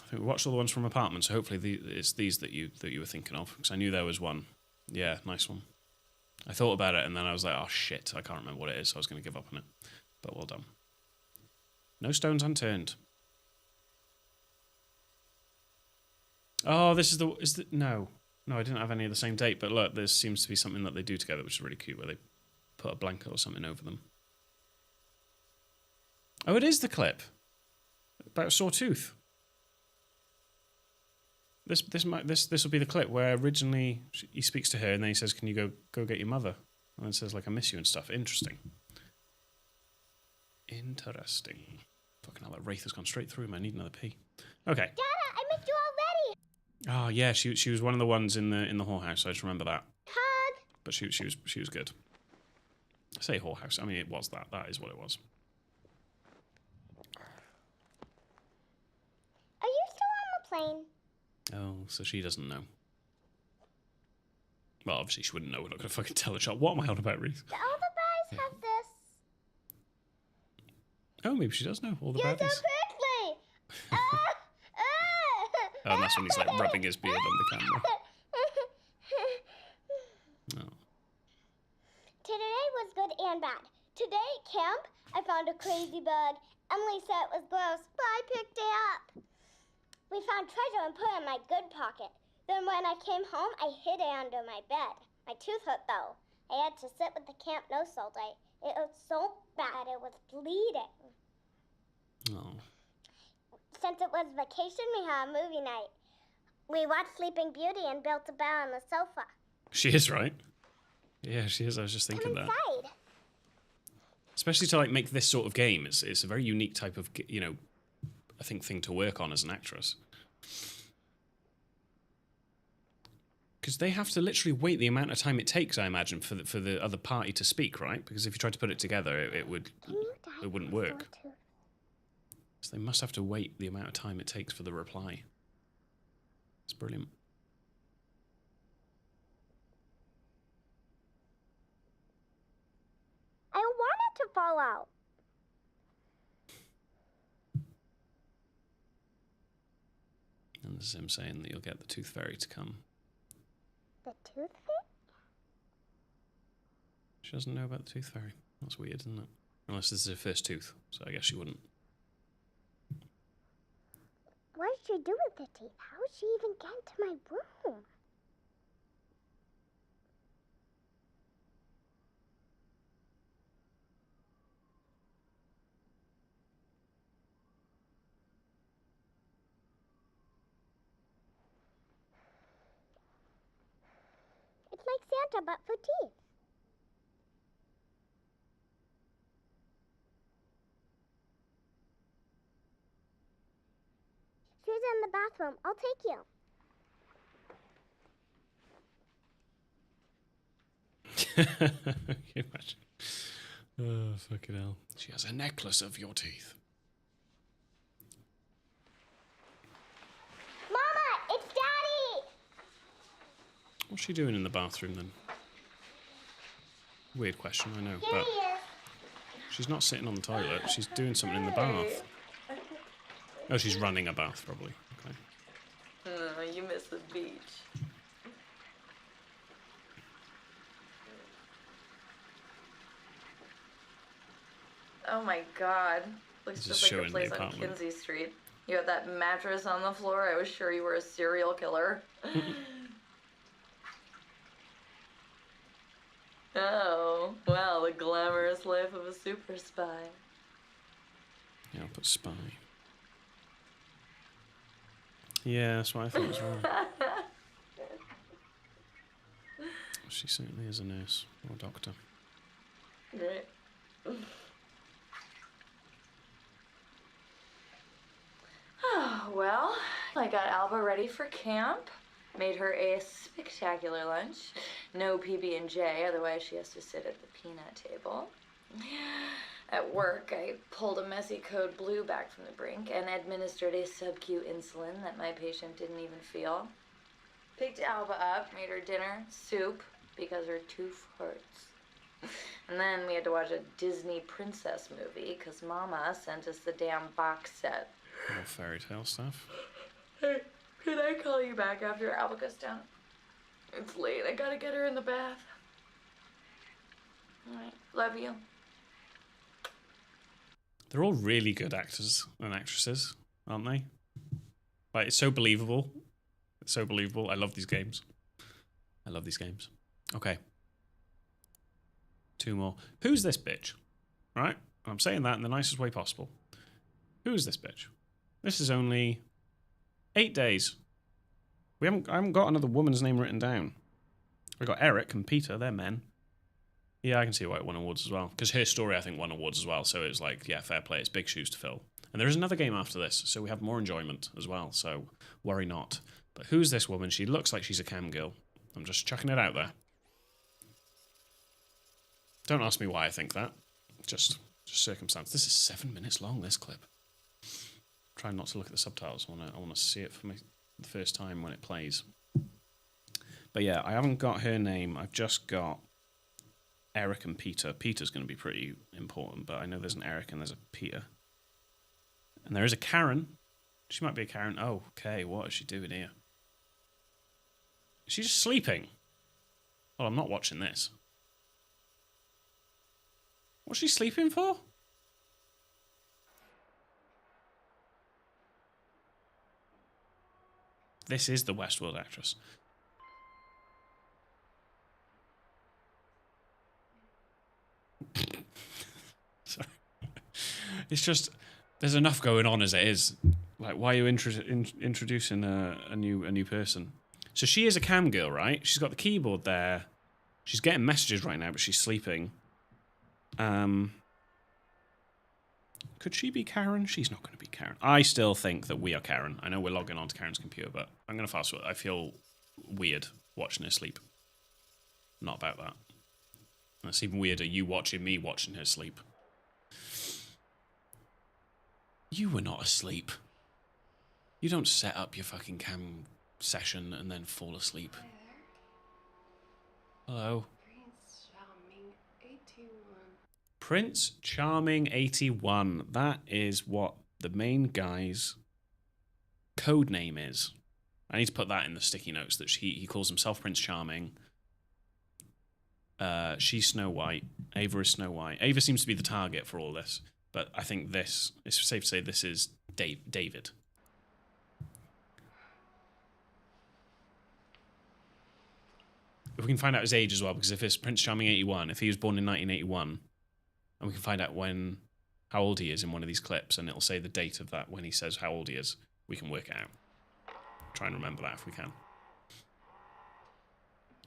S1: I think we watched all the ones from Apartment, so hopefully it's these that you were thinking of. Because I knew there was one. Yeah, nice one. I thought about it and then I was like, oh shit, I can't remember what it is, so I was going to give up on it. But well done. No stones unturned. Oh, this is the... No. No, I didn't have any of the same date, but look, there seems to be something that they do together, which is really cute, where they put a blanket or something over them. Oh, it is the clip. About a sore tooth. This will be the clip where originally he speaks to her and then he says, can you go get your mother? And then says, like, I miss you and stuff. Interesting. Interesting. Fucking hell, that wraith has gone straight through him. I need another pee. Okay.
S7: Dada, I missed you already.
S1: Oh yeah, she was one of the ones in the whorehouse. I just remember that.
S7: Hug.
S1: But she was good. I say whorehouse. I mean, it was that. That is what it was.
S7: Are you still on the plane?
S1: Oh, so she doesn't know. Well, obviously she wouldn't know. We're not going to fucking tell her. Shot. What am I on about, Rhys?
S7: Do all the guys have this?
S1: Oh, maybe she does know all the
S7: You're
S1: bad things.
S7: so prickly.
S1: Oh, and that's when he's like rubbing his beard on the camera. Oh.
S7: Today was good and bad. Today at camp, I found a crazy bug. Emily said it was gross, but I picked it up. We found treasure and put it in my good pocket. Then when I came home, I hid it under my bed. My tooth hurt though. I had to sit with the camp nurse all day. It was so bad it was bleeding.
S1: Oh.
S7: Since it was vacation, we had a movie night. We watched Sleeping Beauty and built a bed on the sofa.
S1: She is, right? Yeah, she is. I was just
S7: Come
S1: thinking that.
S7: inside.
S1: Especially to like make this sort of game, it's a very unique type of, you know, I think thing to work on as an actress. Because they have to literally wait the amount of time it takes, I imagine, for the other party to speak, right? Because if you tried to put it together, it wouldn't work. So they must have to wait the amount of time it takes for the reply. It's brilliant.
S7: I don't want it to fall out.
S1: And this is him saying that you'll get the tooth fairy to come.
S7: The tooth fairy?
S1: She doesn't know about the tooth fairy. That's weird, isn't it? Unless this is her first tooth, so I guess she wouldn't.
S7: What did she do with the teeth? How did she even get into my room? It's like Santa, but for teeth. She's in the bathroom. I'll take you.
S1: Can you imagine? Oh, fucking hell. She has a necklace of your teeth.
S7: Mama, it's Daddy!
S1: What's she doing in the bathroom then? Weird question, I know,
S7: Here
S1: but
S7: he is.
S1: she's not sitting on the toilet. She's doing something in the bath. Oh, she's running a bath, probably. Okay.
S6: Oh, you miss the beach. Oh my god. Looks
S1: Just
S6: just like a
S1: showing the
S6: place on
S1: apartment.
S6: Kinsey Street. You have that mattress on the floor. I was sure you were a serial killer. Oh, well, the glamorous life of a super spy.
S1: Yeah, I'll put spy. Yeah, that's what I thought as well. She certainly is a nurse or doctor.
S6: Great. Well, I got Alba ready for camp. Made her a spectacular lunch. No PB&J, otherwise she has to sit at the peanut table. At work, I pulled a messy code blue back from the brink and administered a sub-Q insulin that my patient didn't even feel. Picked Alba up, made her dinner, soup, because her tooth hurts. And then we had to watch a Disney princess movie, because Mama sent us the damn box set.
S1: More fairy tale stuff.
S6: Hey, can I call you back after Alba goes down? It's late. I gotta get her in the bath. Alright, love you.
S1: They're all really good actors and actresses, aren't they? Like, it's so believable. It's so believable. I love these games. I love these games. Okay. 2 more. Who's this bitch? Right? I'm saying that in the nicest way possible. Who's this bitch? This is only 8 days. I haven't got another woman's name written down. We got Eric and Peter, they're men. Yeah, I can see why it won awards as well. Because her story, I think, won awards as well. So it was like, yeah, fair play. It's big shoes to fill. And there is another game after this, so we have more enjoyment as well. So worry not. But who's this woman? She looks like she's a cam girl. I'm just chucking it out there. Don't ask me why I think that. Just circumstance. This is 7 minutes long, this clip. Try not to look at the subtitles. I want to see it for the first time when it plays. But yeah, I haven't got her name. I've just got Eric and Peter. Peter's going to be pretty important, but I know there's an Eric and there's a Peter. And there is a Karen. She might be a Karen. Oh, okay. What is she doing here? Is she just sleeping? Well, I'm not watching this. What's she sleeping for? This is the Westworld actress. Sorry. It's just, there's enough going on as it is. Like, why are you introducing a new person? So she is a cam girl, right? She's got the keyboard there. She's getting messages right now, but she's sleeping. Could she be Karen? She's not going to be Karen. I still think that we are Karen. I know we're logging onto Karen's computer, but I'm going to fast forward. I feel weird watching her sleep. Not about that. That's even weirder, you watching me watching her sleep. You were not asleep. You don't set up your fucking cam session and then fall asleep. Hello. Prince Charming 81. That is what the main guy's code name is. I need to put that in the sticky notes that he calls himself Prince Charming. She's Snow White. Ava is Snow White. Ava seems to be the target for all this, but I think it's safe to say this is David. If we can find out his age as well, because if it's Prince Charming 81, if he was born in 1981, and we can find out how old he is in one of these clips, and it'll say the date of that when he says how old he is, we can work it out. Try and remember that if we can.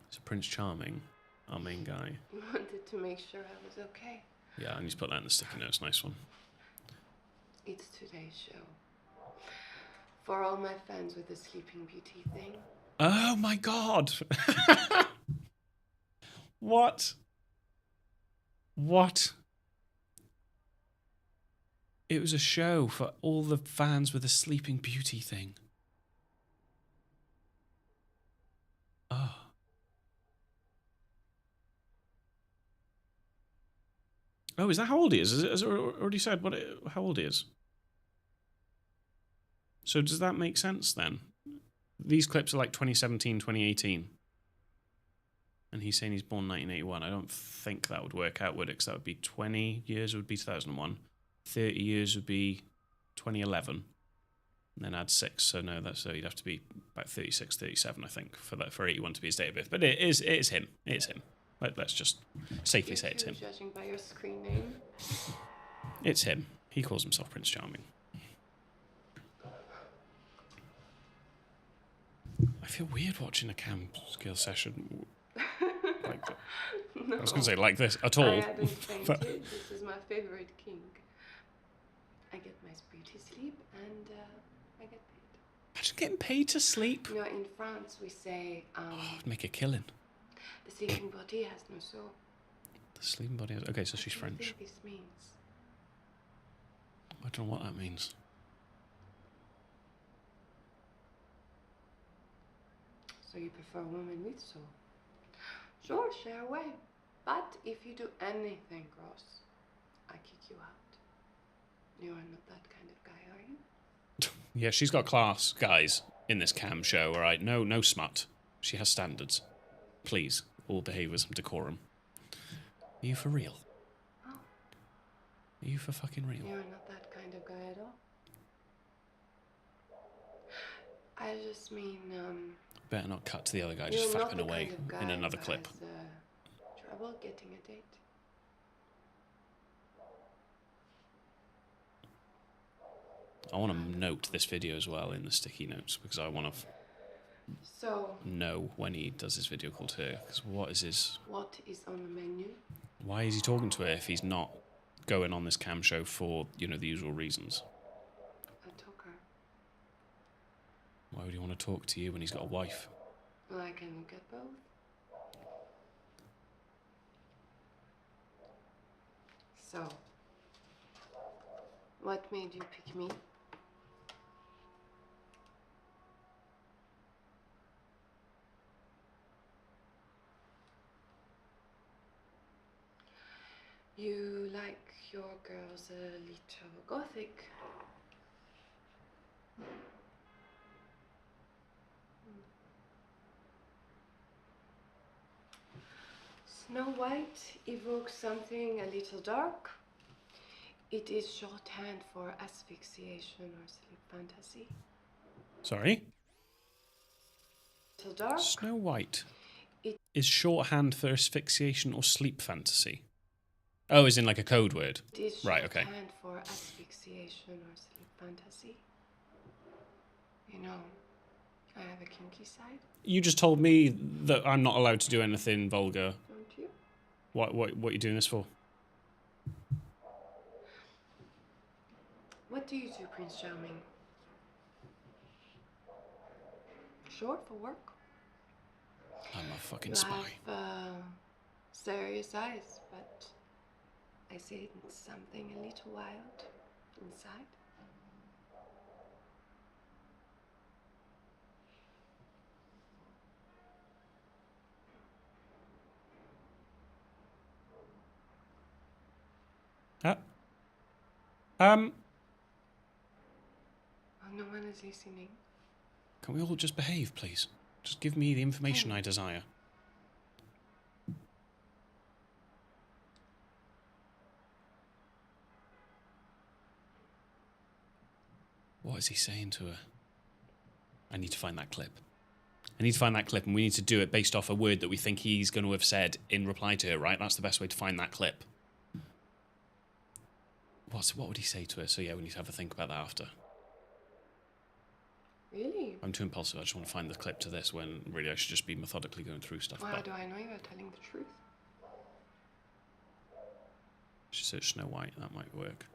S1: So Prince Charming, our main guy.
S10: You wanted to make sure I was okay.
S1: Yeah, I need to put that in the sticky notes. Nice one.
S10: It's today's show. For all my fans with the Sleeping Beauty thing.
S1: Oh my god! What? It was a show for all the fans with the Sleeping Beauty thing. Oh. Oh, is that how old he is? Has it already said how old he is? So does that make sense then? These clips are like 2017, 2018. And he's saying he's born 1981. I don't think that would work out, would it? Because that would be 20 years would be 2001. 30 years would be 2011. And then add 6. So no, you'd have to be about 36, 37, I think, for 81 to be his date of birth. But it is him. It's him. Let's just safely say it's him.
S10: Judging by your screen name.
S1: It's him. He calls himself Prince Charming. I feel weird watching a cam skill session like that. No. I was going to say like this at all.
S10: I hadn't fainted. This is my favorite king. I get my beauty sleep and I get paid.
S1: Imagine getting paid to sleep.
S10: You know, in France we say...
S1: make a killing.
S10: The sleeping body has no soul.
S1: The sleeping body has... Okay, so she's French.
S10: What do you think this means?
S1: I don't know what that means.
S10: So you prefer a woman with soul? Sure, share away. But if you do anything gross, I kick you out. You are not that kind of guy, are you?
S1: Yeah, she's got class, guys, in this cam show, all right? No smut. She has standards. Please, all behaviours and decorum. Are you for real?
S10: Oh.
S1: Are you for fucking real?
S10: You are not that kind of guy at all. I just mean,
S1: Better not cut to the other guy just fapping away in another clip.
S10: Trouble getting a date.
S1: I want to note this video as well in the sticky notes because I want to know when he does his video called her. Because what is
S10: on the menu?
S1: Why is he talking to her if he's not going on this cam show for, the usual reasons?
S10: A talker.
S1: Why would he want to talk to you when he's got a wife?
S10: Well, I can look at both. So, what made you pick me? You like your girls a little gothic. Snow White evokes something a little dark. It is shorthand for asphyxiation or sleep fantasy.
S1: Sorry?
S10: Little dark.
S1: Snow White is shorthand for asphyxiation or sleep fantasy. Oh, is in like a code word.
S10: It is
S1: right, okay.
S10: shorthand for asphyxiation or sleep fantasy. You know, I have a kinky side.
S1: You just told me that I'm not allowed to do anything vulgar.
S10: Don't you?
S1: What are you doing this for?
S10: What do you do, Prince Charming? Short for work?
S1: I'm a fucking
S10: You
S1: spy.
S10: have serious eyes, but I see something a little wild inside.
S1: Um,
S10: Oh, no one is listening.
S1: can we all just behave, please? Just give me the information I desire. What is he saying to her? I need to find that clip. I need to find that clip, and we need to do it based off a word that we think he's going to have said in reply to her, right? That's the best way to find that clip. What would he say to her? So yeah, we need to have a think about that after.
S10: Really?
S1: I'm too impulsive. I just want to find the clip to this when really I should just be methodically going through stuff.
S10: Well, how do I know you are telling the truth?
S1: She searched Snow White. That might work.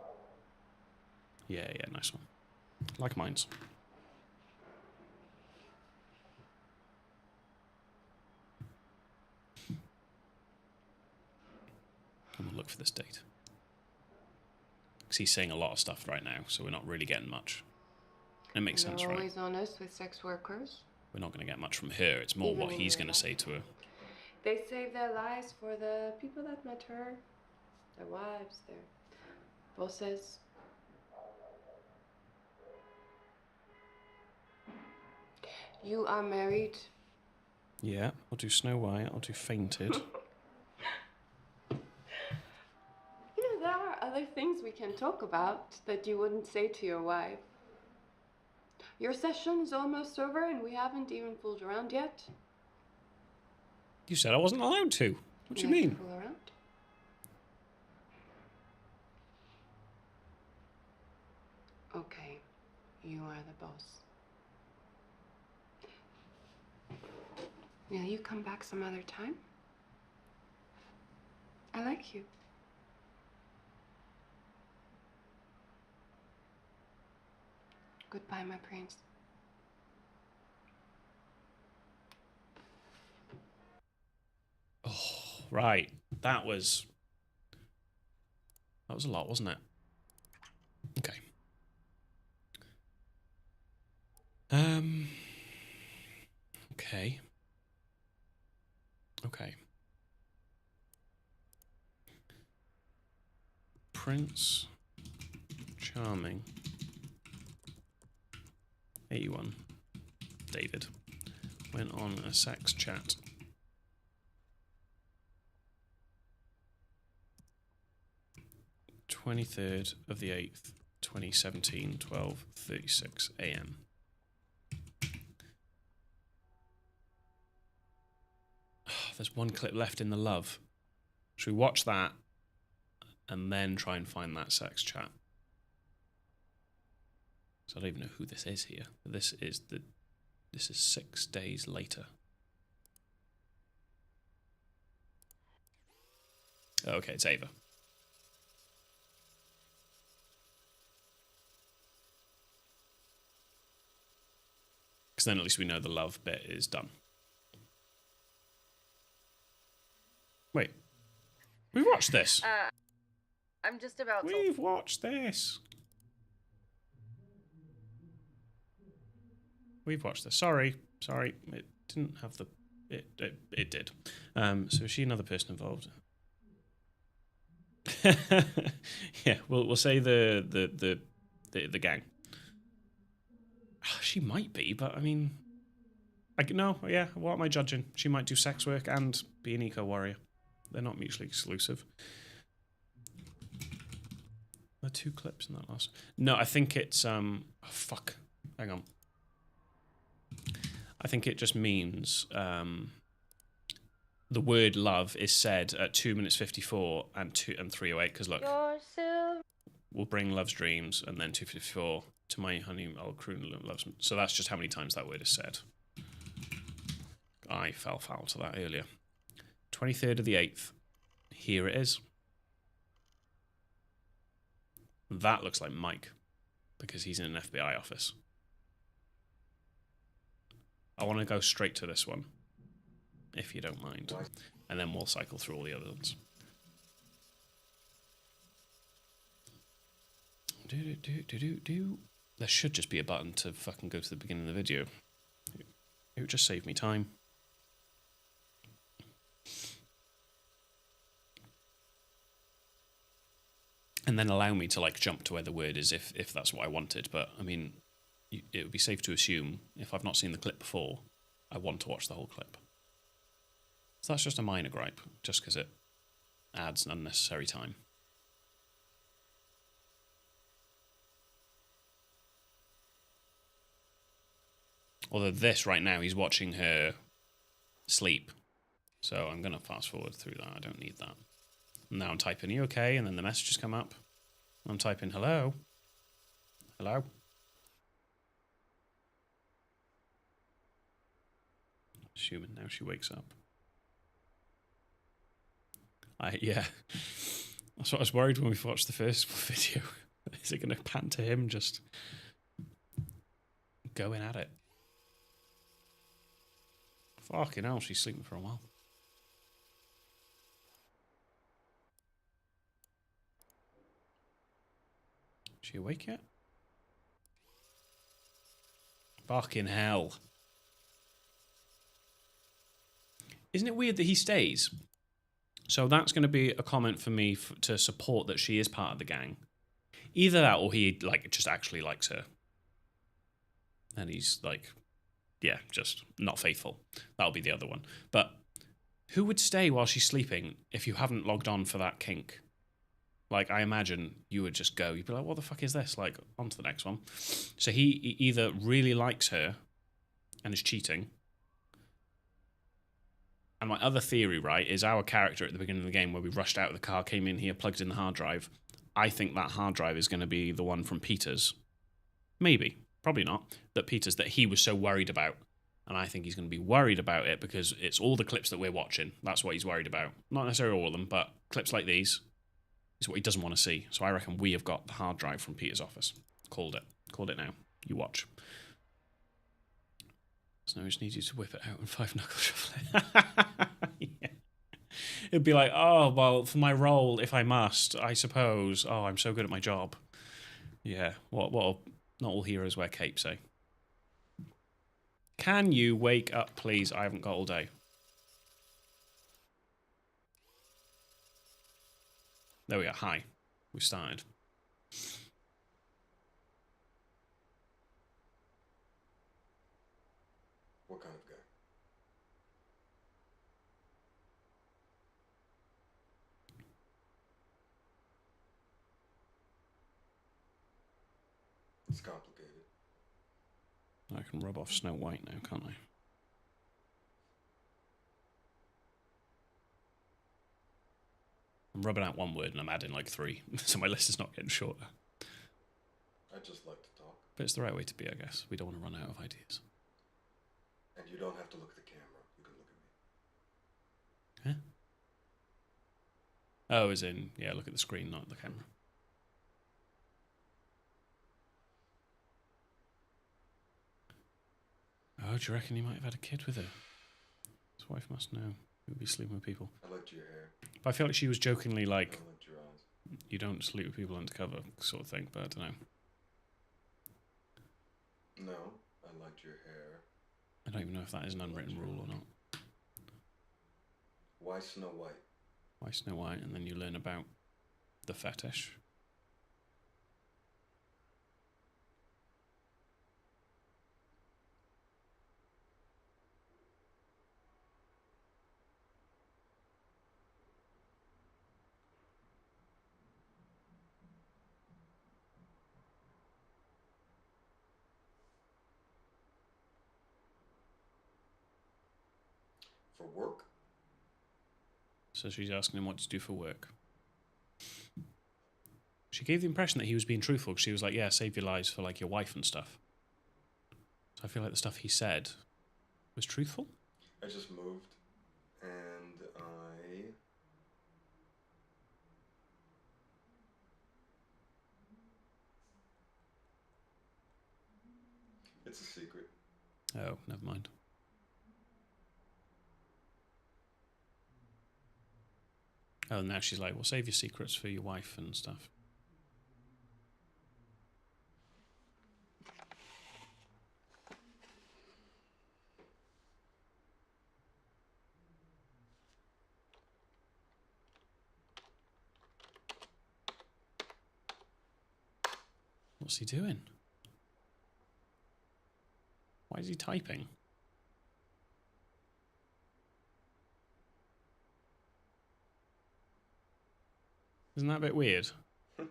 S1: Yeah, nice one. Like mine's. I'm gonna look for this date. Because he's saying a lot of stuff right now, so we're not really getting much. It makes sense, right?
S10: Always honest with sex workers.
S1: We're not going to get much from her. It's more
S10: Even
S1: what
S10: in
S1: he's
S10: real
S1: going to
S10: life.
S1: say to her.
S10: They save their lives for the people that matter. Their wives, their bosses. You are married.
S1: Yeah, I'll do Snow White. I'll do Fainted.
S10: You know, there are other things we can talk about that you wouldn't say to your wife. Your session is almost over and we haven't even fooled around yet.
S1: You said I wasn't allowed to. What do you
S10: like to
S1: mean?
S10: fool around? Okay, you are the boss. Will you come back some other time? I like you. Goodbye, my prince.
S1: Oh, right. That was a lot, wasn't it? Okay. Okay. Okay. Prince Charming 81 David went on a sex chat. (23rd of the 8th, 2017, 12:36 a.m.) There's one clip left in the love. Should we watch that and then try and find that sex chat? So I don't even know who this is here. This is 6 days later. Oh, okay, it's Ava. Because then at least we know the love bit is done. Wait. We've watched this.
S4: I'm just about to.
S1: We've watched this. We've watched this. Sorry. It didn't have the... It did. So is she another person involved? Yeah, we'll say the gang. She might be, but I mean... no, yeah, what am I judging? She might do sex work and be an eco-warrior. They're not mutually exclusive. There are 2 clips in that last... No, I think it's... Oh, fuck. Hang on. I think it just means... the word love is said at 2 minutes 54 and 3:08, because look...
S4: You're silver
S1: will bring love's dreams, and then 254 to my honey, I'll croon love's. So that's just how many times that word is said. I fell foul to that earlier. 23rd of the 8th. Here it is. That looks like Mike, because he's in an FBI office. I want to go straight to this one, if you don't mind. And then we'll cycle through all the other ones. There should just be a button to fucking go to the beginning of the video. It would just save me time. And then allow me to like jump to where the word is if that's what I wanted. But I mean, it would be safe to assume if I've not seen the clip before, I want to watch the whole clip. So that's just a minor gripe, just because it adds unnecessary time. Although this right now, he's watching her sleep. So I'm going to fast forward through that. I don't need that. Now I'm typing, "Are you okay?" And then the messages come up. I'm typing, "Hello? Hello?" Assuming now she wakes up. Yeah. That's what I was worried when we watched the first video. Is it going to pan to him just going at it? Fucking hell, she's sleeping for a while. Is she awake yet? Fucking hell. Isn't it weird that he stays? So that's going to be a comment for me to support that she is part of the gang. Either that or he like just actually likes her. And he's like, yeah, just not faithful. That'll be the other one. But who would stay while she's sleeping if you haven't logged on for that kink? Like, I imagine you would just go. You'd be like, what the fuck is this? Like, on to the next one. So he either really likes her and is cheating. And my other theory, right, is our character at the beginning of the game where we rushed out of the car, came in here, plugged in the hard drive. I think that hard drive is going to be the one from Peter's. Maybe. Probably not. That Peter's that he was so worried about. And I think he's going to be worried about it because it's all the clips that we're watching. That's what he's worried about. Not necessarily all of them, but clips like these is what he doesn't want to see. So I reckon we have got the hard drive from Peter's office. Called it. Called it now. You watch. So I just need you to whip it out and 5-knuckle shuffle it. Yeah. It'd be like, oh, well, for my role, if I must, I suppose. Oh, I'm so good at my job. Yeah. What not all heroes wear capes, eh? Can you wake up, please? I haven't got all day. There we are. Hi. We've started.
S5: What kind of guy? It's complicated.
S1: I can rub off Snow White now, can't I? I'm rubbing out one word and I'm adding like 3, so my list is not getting shorter.
S5: I just like to talk.
S1: But it's the right way to be, I guess. We don't want to run out of ideas.
S5: And you don't have to look at the camera. You can look at me.
S1: Huh? Oh, as in, yeah, look at the screen, not the camera. Oh, do you reckon he might have had a kid with her? His wife must know. He would be sleeping with people.
S5: I liked your hair.
S1: But I feel like she was jokingly like,
S5: I liked your eyes.
S1: you don't sleep with people undercover sort of thing, but I don't know.
S5: No, I liked your hair.
S1: I don't even know if that is an unwritten rule or not.
S5: Why Snow White?
S1: Why Snow White? And then you learn about the fetish.
S5: For work?
S1: So she's asking him what to do for work. She gave the impression that he was being truthful, because she was like, yeah, save your lives for, like, your wife and stuff. So I feel like the stuff he said was truthful.
S5: I just moved, and it's a secret.
S1: Oh, never mind. Oh, and now she's like, well, save your secrets for your wife and stuff. What's he doing? Why is he typing? Isn't that a bit weird?
S5: Why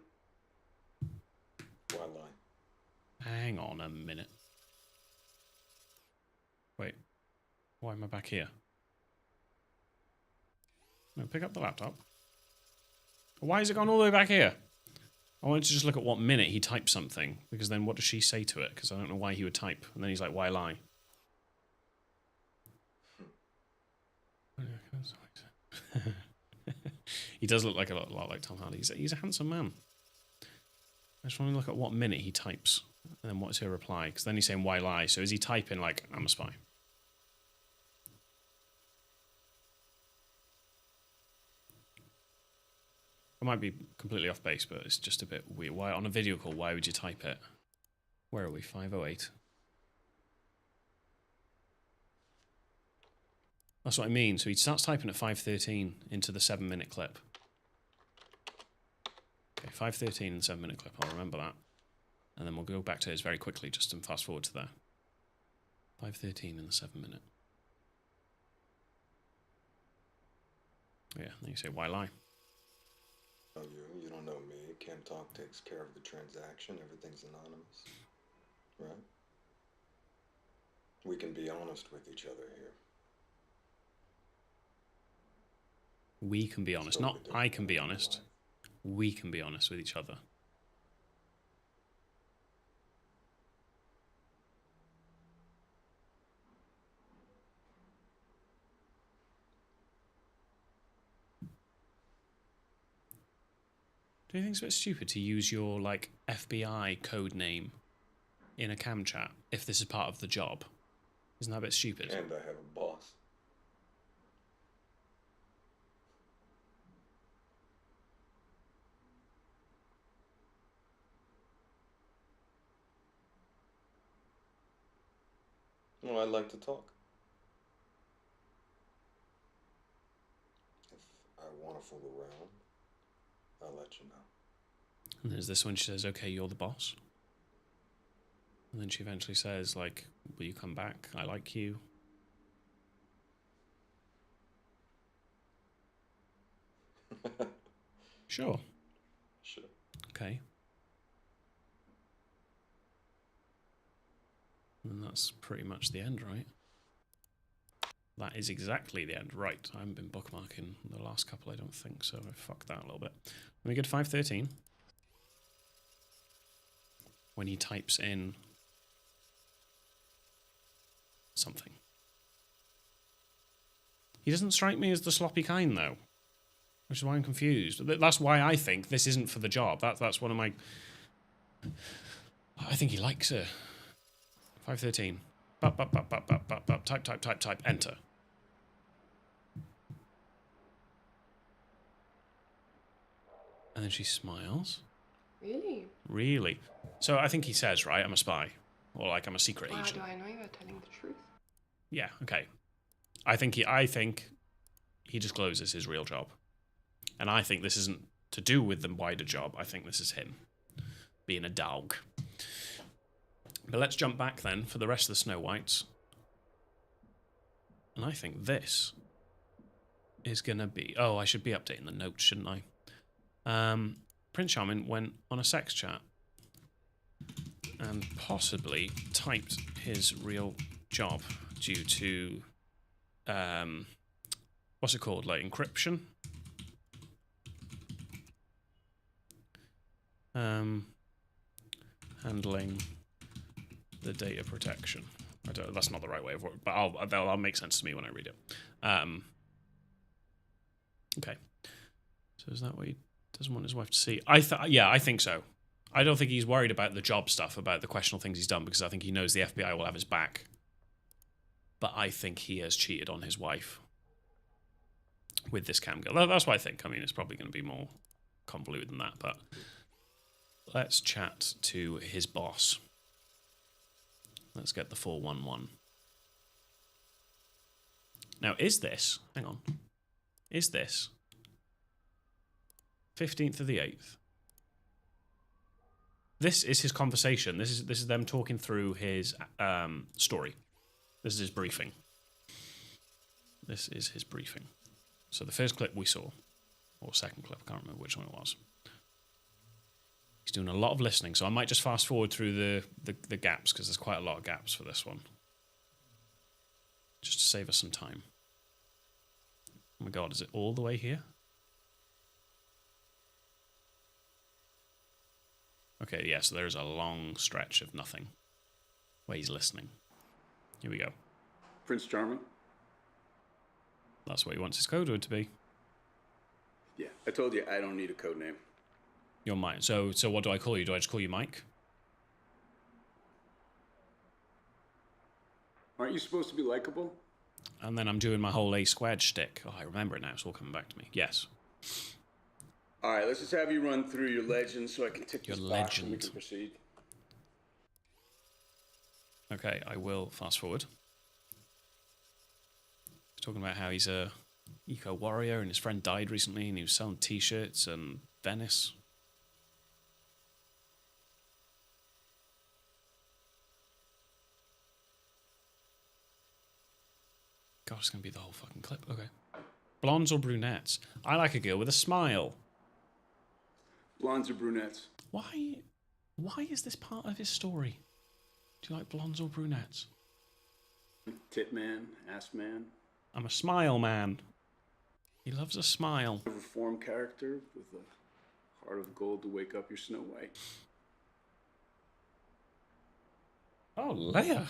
S5: lie?
S1: Hang on a minute. Wait. Why am I back here? No, pick up the laptop. Why has it gone all the way back here? I wanted to just look at what minute he typed something, because then what does she say to it? Because I don't know why he would type. And then he's like, why lie? He does look like a lot like Tom Hardy. He's a handsome man. I just want to look at what minute he types, and then what's her reply? Because then he's saying, why lie? So is he typing like, I'm a spy? I might be completely off base, but it's just a bit weird. Why on a video call, why would you type it? Where are we? 5:08. That's what I mean. So he starts typing at 5:13 into the 7-minute clip. Okay, 5:13 in the 7-minute clip. I'll remember that. And then we'll go back to his very quickly, just to fast forward to there. 5:13 in the 7-minute. Yeah, then you say, why lie?
S5: Oh, you don't know me. Cam Talk takes care of the transaction. Everything's anonymous. Right? We can be honest with each other here.
S1: We can be honest. Not I can be honest. We can be honest with each other. Do you think it's a bit stupid to use your, like, FBI code name in a cam chat if this is part of the job? Isn't that a bit stupid?
S5: And I have a boss. Well, I like to talk. If I want to fool around, I'll let you know.
S1: And there's this one, she says, okay, you're the boss. And then she eventually says, like, will you come back? I like you. Sure.
S5: Sure.
S1: Okay. And that's pretty much the end, right? That is exactly the end. Right. I haven't been bookmarking the last couple, I don't think, so I fucked that a little bit. Let me get to 5:13. When he types in something. He doesn't strike me as the sloppy kind, though. Which is why I'm confused. That's why I think this isn't for the job. That's one of my... I think he likes her. 5:13. Type, enter. And then she smiles.
S10: Really?
S1: Really? So I think he says, right, I'm a spy. Or like, I'm a secret
S10: How
S1: agent.
S10: do I know you're telling the truth?
S1: Yeah, okay. I think he discloses his real job. And I think this isn't to do with the wider job. I think this is him being a dog. But let's jump back then for the rest of the Snow Whites. And I think this is going to be... Oh, I should be updating the notes, shouldn't I? Prince Charming went on a sex chat and possibly typed his real job due to... what's it called? Like encryption? Handling the data protection. That's not the right way of wording, but that'll make sense to me when I read it. Okay. So is that what he doesn't want his wife to see? Yeah, I think so. I don't think he's worried about the job stuff, about the questionable things he's done, because I think he knows the FBI will have his back. But I think he has cheated on his wife with this cam girl. That's what I think. I mean, it's probably going to be more convoluted than that, but let's chat to his boss. Let's get the 411. Now, hang on, is this 15th of the 8th? This is his conversation. This is them talking through his story. This is his briefing. This is his briefing. So the first clip we saw, or second clip, I can't remember which one it was. He's doing a lot of listening, so I might just fast forward through the gaps, because there's quite a lot of gaps for this one. Just to save us some time. Oh my god, is it all the way here? Okay, yeah, so there's a long stretch of nothing where he's listening. Here we go.
S11: Prince Charming?
S1: That's what he wants his code word to be.
S11: Yeah, I told you I don't need a code name.
S1: You're Mike. So what do I call you? Do I just call you Mike?
S11: Aren't you supposed to be likable?
S1: And then I'm doing my whole A squared shtick. Oh, I remember it now. It's all coming back to me. Yes.
S11: All right, let's just have you run through your legend so I can tick
S1: Your
S11: this box and we
S1: legend.
S11: can proceed.
S1: Okay, I will fast forward. He's talking about how he's a eco-warrior and his friend died recently and he was selling t-shirts and Venice. God, it's going to be the whole fucking clip. Okay. Blondes or brunettes? I like a girl with a smile.
S11: Blondes or brunettes?
S1: Why is this part of his story? Do you like blondes or brunettes?
S11: Tit man, ass man.
S1: I'm a smile man. He loves a smile.
S11: A reformed character with a heart of gold to wake up your Snow White.
S1: Oh, Leia.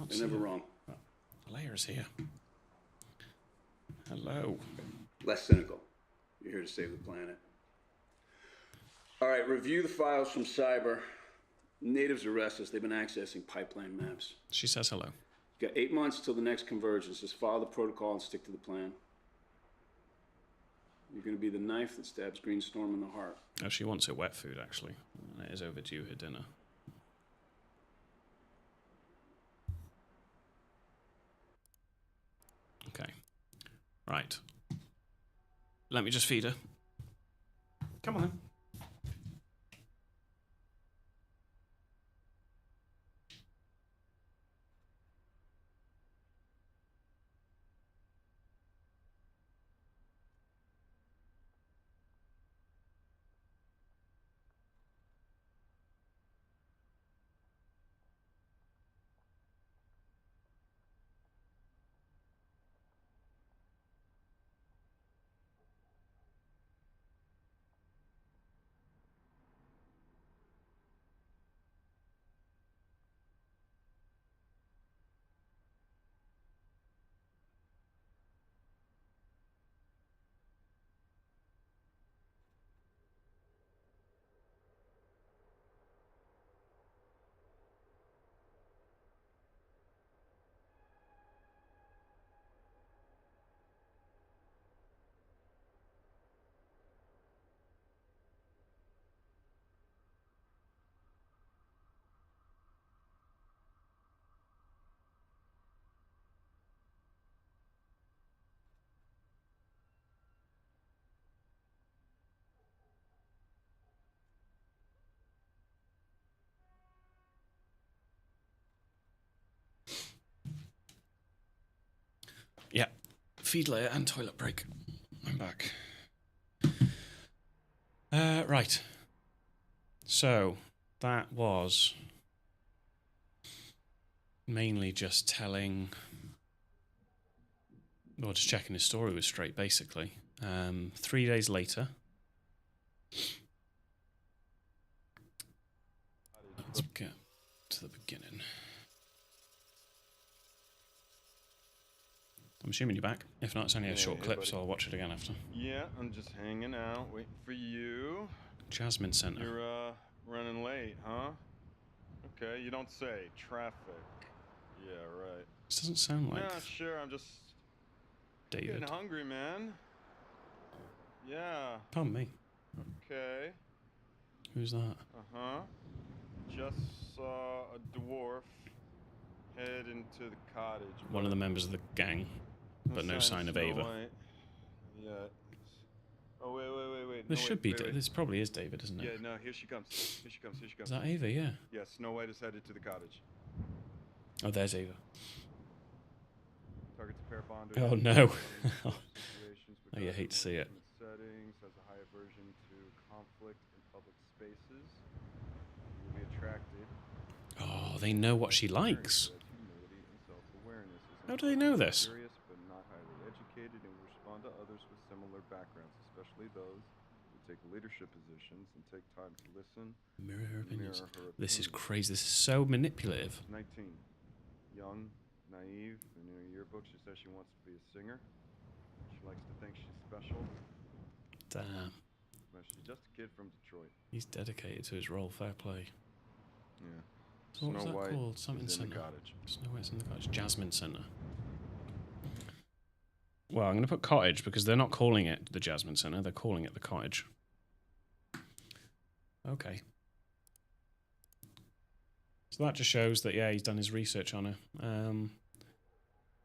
S11: They're never wrong.
S1: Oh, Leia's here. Hello.
S11: Less cynical. You're here to save the planet. All right, review the files from Cyber. Natives are restless. They've been accessing pipeline maps.
S1: She says hello.
S11: You got 8 months till the next convergence. Just follow the protocol and stick to the plan. You're going to be the knife that stabs Greenstorm in the heart.
S1: Oh, she wants her wet food, actually. And it is overdue, her dinner. Okay. Right. Let me just feed her. Come on, then. Yeah. Feed layer and toilet break. I'm back. Right. So, that was mainly just telling... Well, just checking his story was straight, basically. 3 days later, Let's get to the beginning. I'm assuming you're back. If not, it's only a short clip,
S9: buddy.
S1: so I'll watch it again after.
S9: Yeah, I'm just hanging out, waiting for you.
S1: Jasmine Center.
S9: You're, running late, huh? Okay, you don't say. Traffic. Yeah, right.
S1: This doesn't sound like
S9: Nah, sure, I'm just
S1: David.
S9: getting hungry, man. Yeah.
S1: Pardon me.
S9: Okay.
S1: Who's that?
S9: Uh-huh. Just saw a dwarf head into the cottage.
S1: One of the members of the gang, but no sign of Ava.
S9: Yeah. Oh, wait.
S1: This
S9: No,
S1: should
S9: wait,
S1: be.
S9: wait.
S1: This probably is David, isn't it?
S9: Yeah, no, here she comes. Here she comes.
S1: Is that Ava? Yeah.
S9: Yeah, Snow White is headed to the cottage.
S1: Oh, there's Ava.
S9: Targets a pair of bonders.
S1: Oh no.
S9: Oh,
S1: you hate to see it.
S9: Settings has a high aversion to conflict in public spaces. You will be attracted.
S1: Oh, they know what she likes.
S9: Humility and self-awareness.
S1: How do they know this?
S9: Curious but not highly educated and will respond to others with similar backgrounds, especially those who take leadership positions and take time to listen.
S1: Mirror her opinions.
S9: Mirror her
S1: This is
S9: opinions.
S1: crazy. This is so manipulative.
S9: 19. Young, naive, and in her yearbook she says she wants to be a singer. She likes to think she's special.
S1: Damn.
S9: But she's just a kid from Detroit.
S1: He's dedicated to his role. Fair play.
S9: Yeah.
S1: So what was
S9: Snow
S1: that
S9: White
S1: called? Something
S9: is in the
S1: Center.
S9: cottage.
S1: Snow White's in the cottage. Jasmine Center. Well, I'm going to put cottage because they're not calling it the Jasmine Center. They're calling it the cottage. Okay. So that just shows that, yeah, he's done his research on her.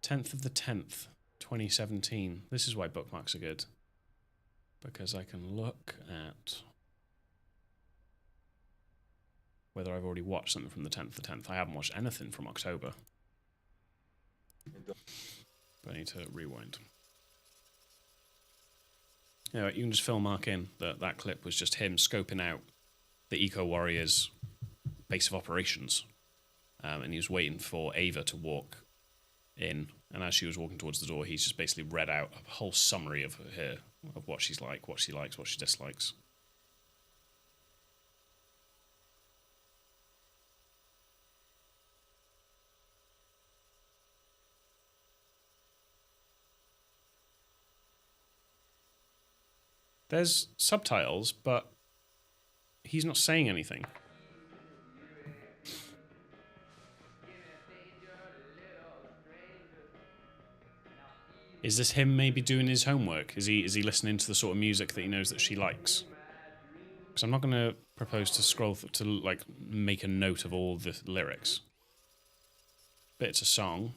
S1: 10th of the 10th, 2017. This is why bookmarks are good. Because I can look at whether I've already watched something from the 10th of the 10th. I haven't watched anything from October. But I need to rewind. Yeah, you can just fill mark in that that clip was just him scoping out the Eco Warriors' base of operations. And he was waiting for Ava to walk in. And as she was walking towards the door, he's just basically read out a whole summary of her, of what she's like, what she likes, what she dislikes. There's subtitles, but he's not saying anything. Is this him maybe doing his homework? Is he listening to the sort of music that he knows that she likes? Because I'm not going to propose to scroll to like make a note of all the lyrics. But it's a song.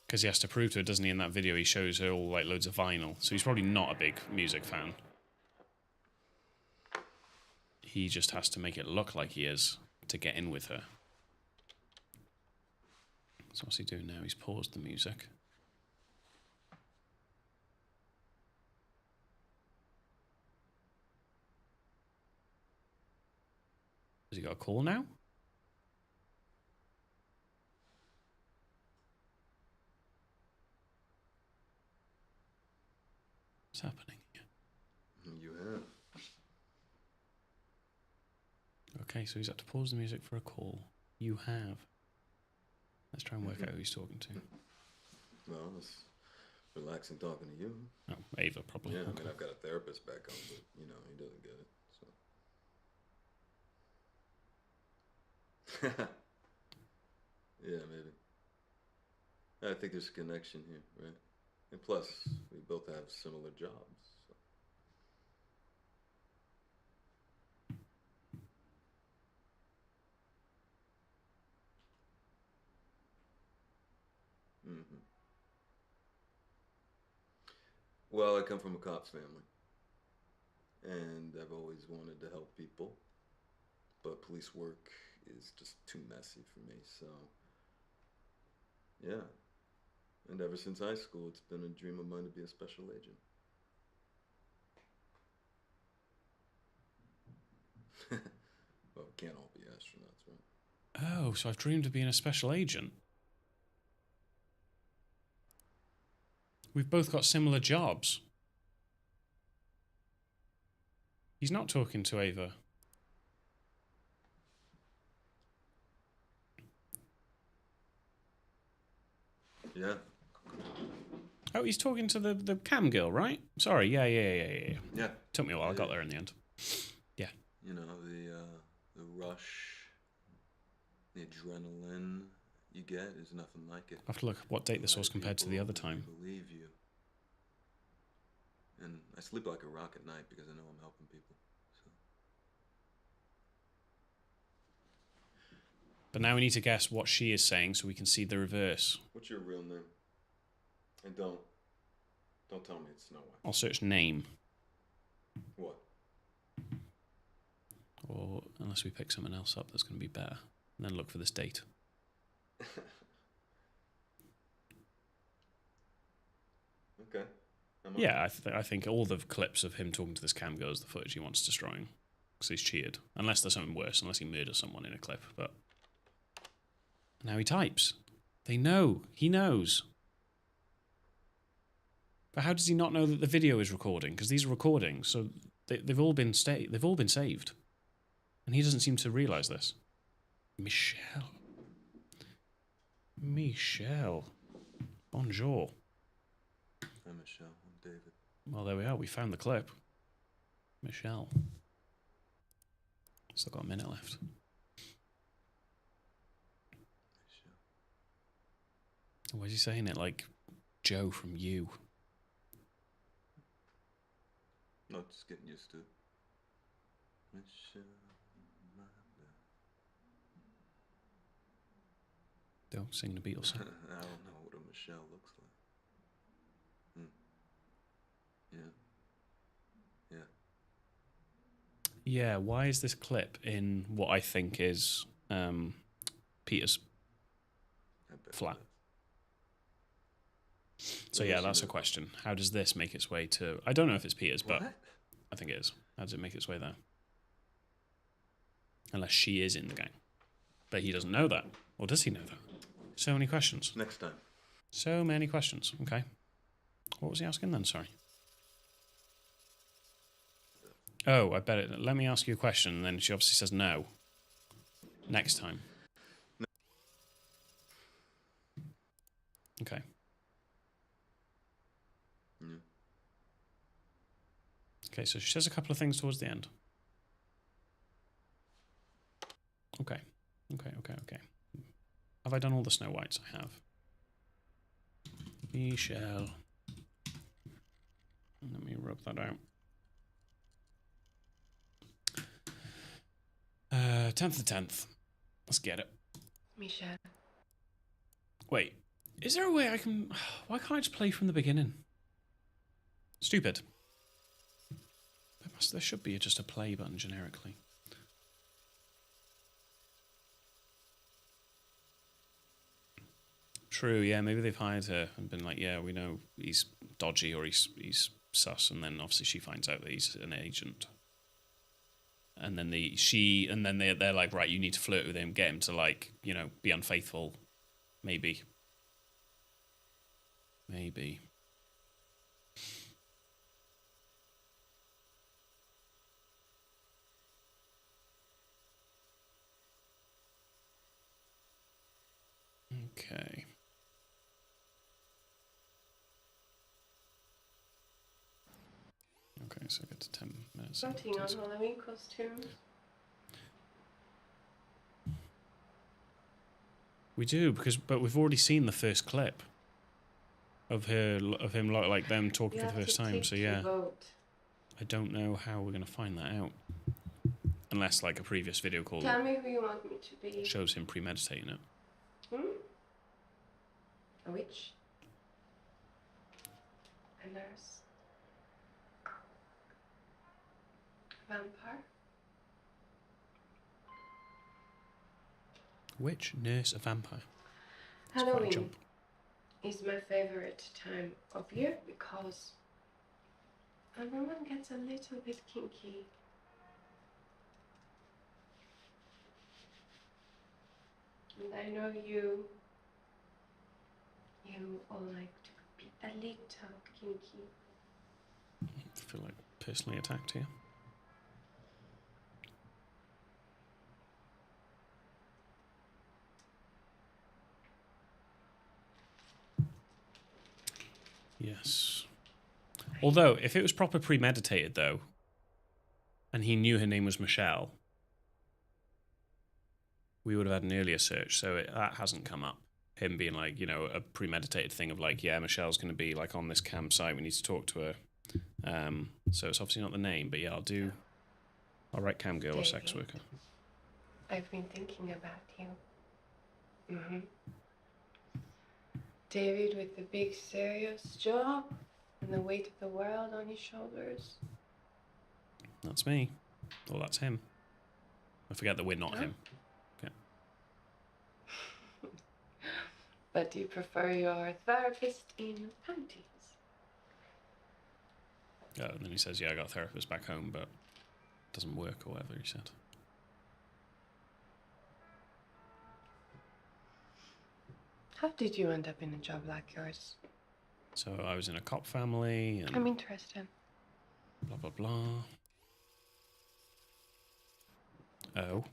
S1: Because he has to prove to her, doesn't he? In that video, he shows her all like loads of vinyl. So he's probably not a big music fan. He just has to make it look like he is to get in with her. So what's he doing now? He's paused the music. Has he got a call now? What's happening here?
S5: You have.
S1: Okay, so he's had to pause the music for a call. You have. Let's try and work out who he's talking to.
S5: Well, it's relaxing talking to you.
S1: Oh, Ava, probably.
S5: Yeah,
S1: Okay.
S5: I mean, I've got a therapist back home, but, you know, he doesn't get it, so. Yeah, maybe. I think there's a connection here, right? And plus, we both have similar jobs. So. Mm-hmm. Well, I come from a cop's family, and I've always wanted to help people, but police work is just too messy for me, so yeah. And ever since high school, it's been a dream of mine to be a special agent. Well, we can't all be astronauts, right?
S1: Oh, so I've dreamed of being a special agent. We've both got similar jobs. He's not talking to Ava.
S5: Yeah.
S1: Oh, he's talking to the cam girl, right? Sorry, yeah.
S5: Yeah.
S1: Took me a while. I got
S5: Yeah.
S1: there in the end. Yeah.
S5: You know, the rush, the adrenaline you get is nothing like it.
S1: I have to look at what date this was compared to the other time.
S5: Believe you. And I sleep like a rock at night because I know I'm helping people. So.
S1: But now we need to guess what she is saying so we can see the reverse.
S5: What's your real name? And don't tell me it's Snow White.
S1: I'll search name.
S5: What?
S1: Or unless we pick someone else up that's going to be better. And then look for this date.
S5: Okay.
S1: Yeah, I think all the clips of him talking to this cam girl is the footage he wants destroying. Because he's cheated. Unless there's something worse, unless he murders someone in a clip. But now he types. They know. He knows. But how does he not know that the video is recording? Because these are recordings, so they've all been saved. And he doesn't seem to realise this. Michelle. Bonjour.
S5: I'm Michelle. I'm David.
S1: Well, there we are. We found the clip. Michelle. Still got a minute left.
S5: Michelle.
S1: Why is he saying it like Joe from You?
S5: Not just getting used to it. Michelle, my love.
S1: Don't sing the Beatles song.
S5: I don't know what a Michelle looks like. Yeah.
S1: Yeah, why is this clip in what I think is Peter's flat? So yeah, that's a question. How does this make its way to... I don't know if it's Peter's, but I think it is. How does it make its way there? Unless she is in the gang. But he doesn't know that. Or does he know that? So many questions.
S5: Next time.
S1: So many questions. Okay. What was he asking then? Sorry. Oh, I bet it. Let me ask you a question, and then she obviously says no. Next time. Okay.
S5: Yeah.
S1: Okay, so she says a couple of things towards the end. Okay. Have I done all the Snow Whites? I have. Michelle. Let me rub that out. 10th of the 10th. Let's get it.
S10: Michelle.
S1: Wait, is there a way I can... Why can't I just play from the beginning? Stupid. There should be just a play button generically. True, yeah, maybe they've hired her and been like, yeah, we know he's dodgy or he's sus, and then obviously she finds out that he's an agent. And then they're like, right, you need to flirt with him, get him to like, you know, be unfaithful. Maybe. Okay. Okay, so I get to 10 minutes.
S10: Voting on Halloween costumes.
S1: We do, but we've already seen the first clip of him like them talking for the first time. So yeah, I don't know how we're gonna find that out, unless like a previous video call.
S10: Tell me who you want me to be.
S1: Shows him premeditating it.
S10: A witch. A nurse. A vampire.
S1: Witch, nurse, a vampire. That's quite a
S10: Halloween
S1: jump.
S10: is my favorite time of year because everyone gets a little bit kinky. And I know you all like to be a little kinky.
S1: I feel like personally attacked here. Yes. Although, if it was proper premeditated, though, and he knew her name was Michelle, we would have had an earlier search, so that hasn't come up. Him being like, you know, a premeditated thing of like, yeah, Michelle's going to be like on this campsite, we need to talk to her. So it's obviously not the name, but yeah, I'll write cam girl or sex worker.
S10: I've been thinking about you. Mm-hmm. David with the big serious job and the weight of the world on his shoulders.
S1: That's me. Or that's him. I forget that we're not him. Okay.
S10: But you prefer your therapist in panties.
S1: Oh, and then he says, yeah, I got a therapist back home, but it doesn't work or whatever he said.
S10: How did you end up in a job like yours?
S1: So I was in a cop family and
S10: I'm interested.
S1: blah, blah, blah. Oh.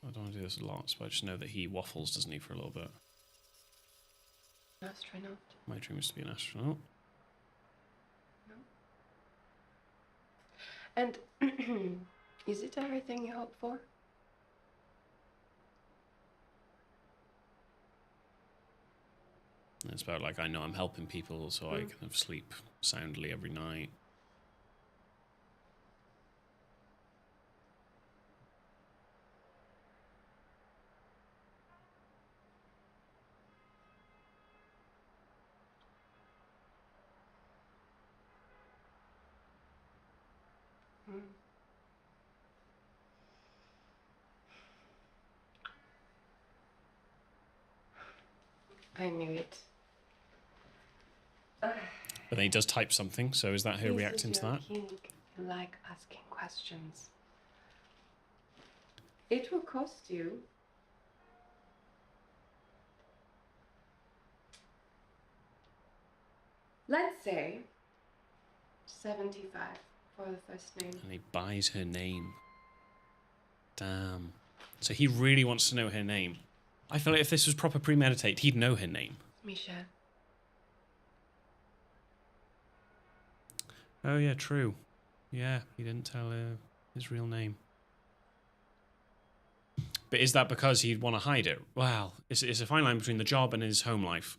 S1: I don't want to do this a lot, but I just know that he waffles, doesn't he, for a little bit.
S10: Astronaut.
S1: My dream is to be an astronaut.
S10: No. And is it everything you hope for?
S1: And it's about like, I know I'm helping people, so I kind of sleep soundly every night.
S10: I knew it.
S1: But then he does type something, so is that her reacting to that?
S10: You like asking questions. It will cost you. Let's say 75 for the first name.
S1: And he buys her name. Damn. So he really wants to know her name. I feel like if this was proper premeditated, he'd know her name.
S10: Michelle.
S1: Oh yeah, true. Yeah, he didn't tell her his real name. But is that because he'd want to hide it? Wow, it's a fine line between the job and his home life.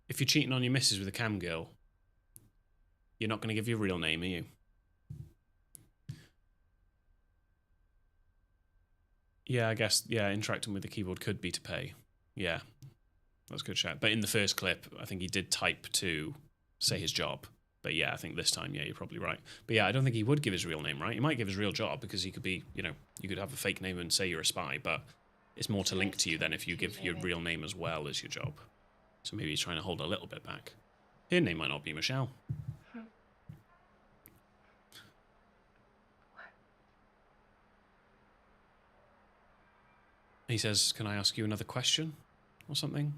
S1: If you're cheating on your missus with a cam girl, you're not going to give your real name, are you? Yeah, I guess, yeah, interacting with the keyboard could be to pay. Yeah, that's a good shout. But in the first clip, I think he did type to say his job. But yeah, I think this time, yeah, you're probably right. But yeah, I don't think he would give his real name, right? He might give his real job because he could be, you know, you could have a fake name and say you're a spy, but it's more to link to you than if you give your real name as well as your job. So maybe he's trying to hold a little bit back. Her name might not be Michelle. He says, can I ask you another question or something?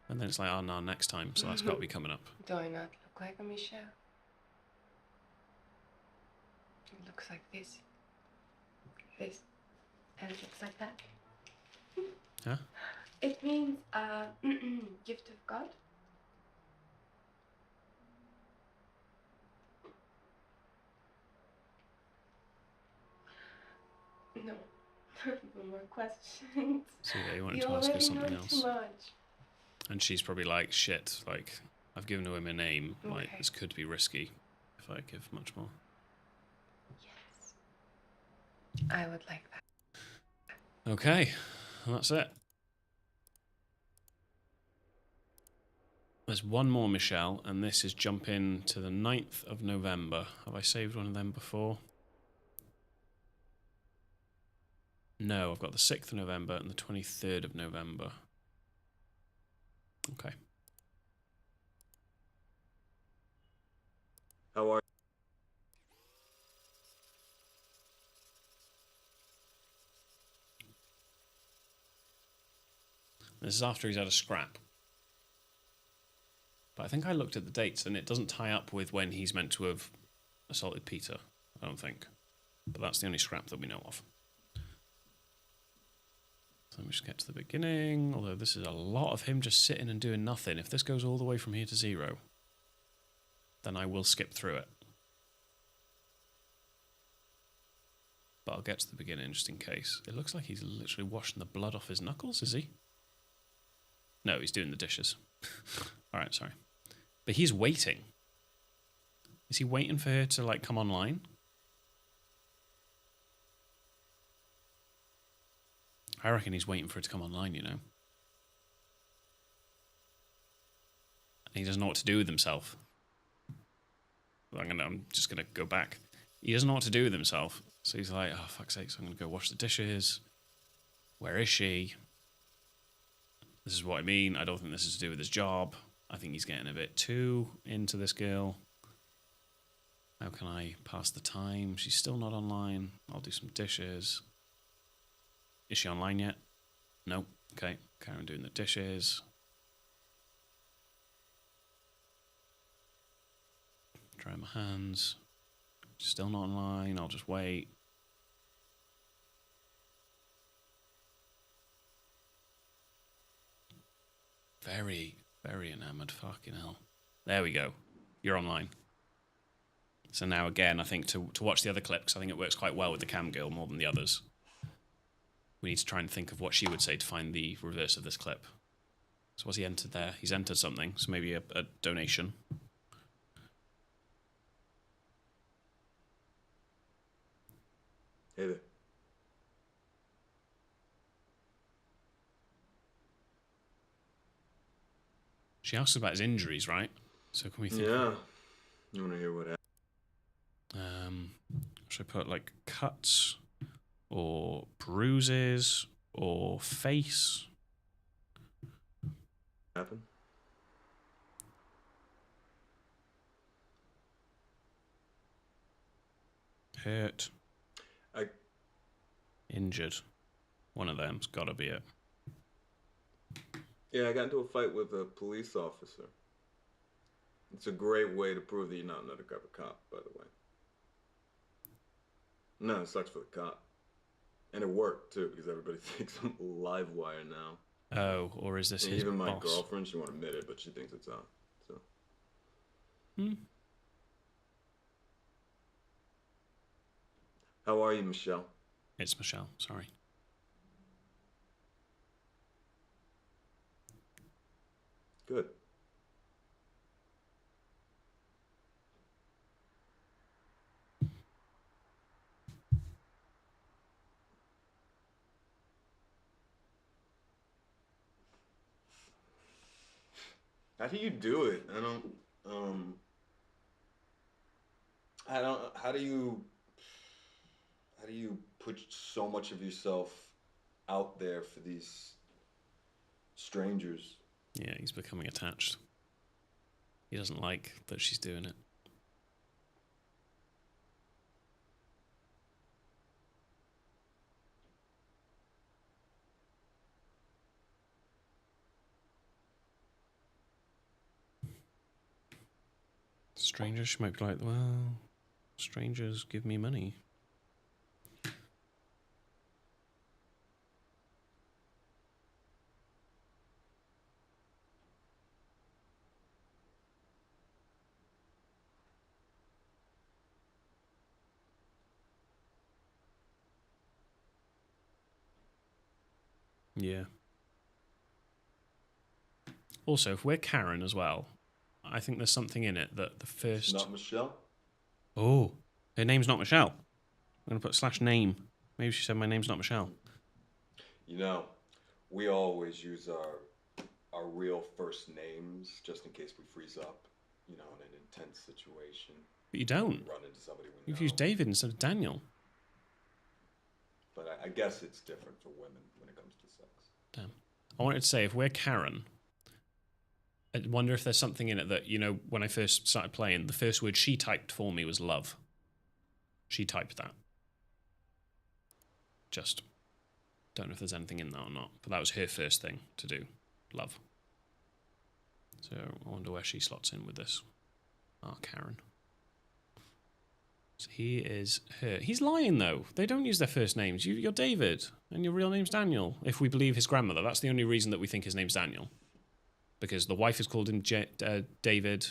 S1: And then it's like, oh no, next time. So that's got to be coming up.
S10: Do I not look like a Michelle? It looks like this, and it looks like that.
S1: Huh?
S10: It means gift of God. No. No more questions.
S1: So yeah, he wanted to ask her something else.
S10: Too much.
S1: And she's probably like, shit, like, I've given him a name.
S10: Okay.
S1: Like, this could be risky if I give much more.
S10: Yes. I would like that.
S1: Okay, well, that's it. There's one more Michelle, and this is jumping to the 9th of November. Have I saved one of them before? No, I've got the 6th of November and the 23rd of November. Okay.
S2: How are
S1: This is after he's had a scrap. But I think I looked at the dates and it doesn't tie up with when he's meant to have assaulted Peter, I don't think. But that's the only scrap that we know of. So let me just get to the beginning, although this is a lot of him just sitting and doing nothing. If this goes all the way from here to 0, then I will skip through it. But I'll get to the beginning just in case. It looks like he's literally washing the blood off his knuckles, is he? No, he's doing the dishes. Alright, sorry. But he's waiting. Is he waiting for her to, like, come online? I reckon he's waiting for her to come online, you know? And he doesn't know what to do with himself. I'm just gonna go back. He doesn't know what to do with himself. So he's like, oh, fuck's sake, so I'm gonna go wash the dishes. Where is she? This is what I mean. I don't think this is to do with his job. I think he's getting a bit too into this girl. How can I pass the time? She's still not online. I'll do some dishes. Is she online yet? No. Okay. Karen doing the dishes. Dry my hands. Still not online. I'll just wait. Very, very enamored. Fucking hell. There we go. You're online. So now again, I think to watch the other clips, I think it works quite well with the cam girl more than the others. We need to try and think of what she would say to find the reverse of this clip. So what's he entered there? He's entered something. So maybe a donation.
S5: Hey there.
S1: She asks about his injuries, right? So can we think?
S5: Yeah. You want to hear what happened?
S1: Should I put like cuts or bruises or face?
S5: Happened?
S1: Hurt. Injured. One of them's got to be it.
S5: Yeah, I got into a fight with a police officer. It's a great way to prove that you're not an undercover cop, by the way. No, it sucks for the cop. And it worked, too, because everybody thinks I'm a live wire now.
S1: Oh, or is this
S5: and
S1: his
S5: even my
S1: boss?
S5: girlfriend, she won't admit it, but she thinks it's on. So. How are you, Michelle?
S1: It's Michelle, sorry.
S5: Good. How do you do it? How do you put so much of yourself out there for these strangers?
S1: Yeah, he's becoming attached. He doesn't like that she's doing it. Strangers, she might be like, well, strangers give me money. Yeah. Also, if we're Karen as well, I think there's something in it that the first...
S5: Not Michelle?
S1: Oh, her name's not Michelle. I'm going to put /name. Maybe she said my name's not Michelle.
S5: You know, we always use our real first names just in case we freeze up, you know, in an intense situation.
S1: But you don't.
S5: Run into somebody we
S1: You've
S5: know.
S1: used David instead of Daniel.
S5: But I guess it's different for women when it comes to sex.
S1: Damn. I wanted to say, if we're Karen, I wonder if there's something in it that, you know, when I first started playing, the first word she typed for me was love. She typed that. Just don't know if there's anything in that or not. But that was her first thing to do. Love. So I wonder where she slots in with this. Ah, Karen. So he is her. He's lying, though. They don't use their first names. You're David, and your real name's Daniel. If we believe his grandmother, that's the only reason that we think his name's Daniel. Because the wife has called him David.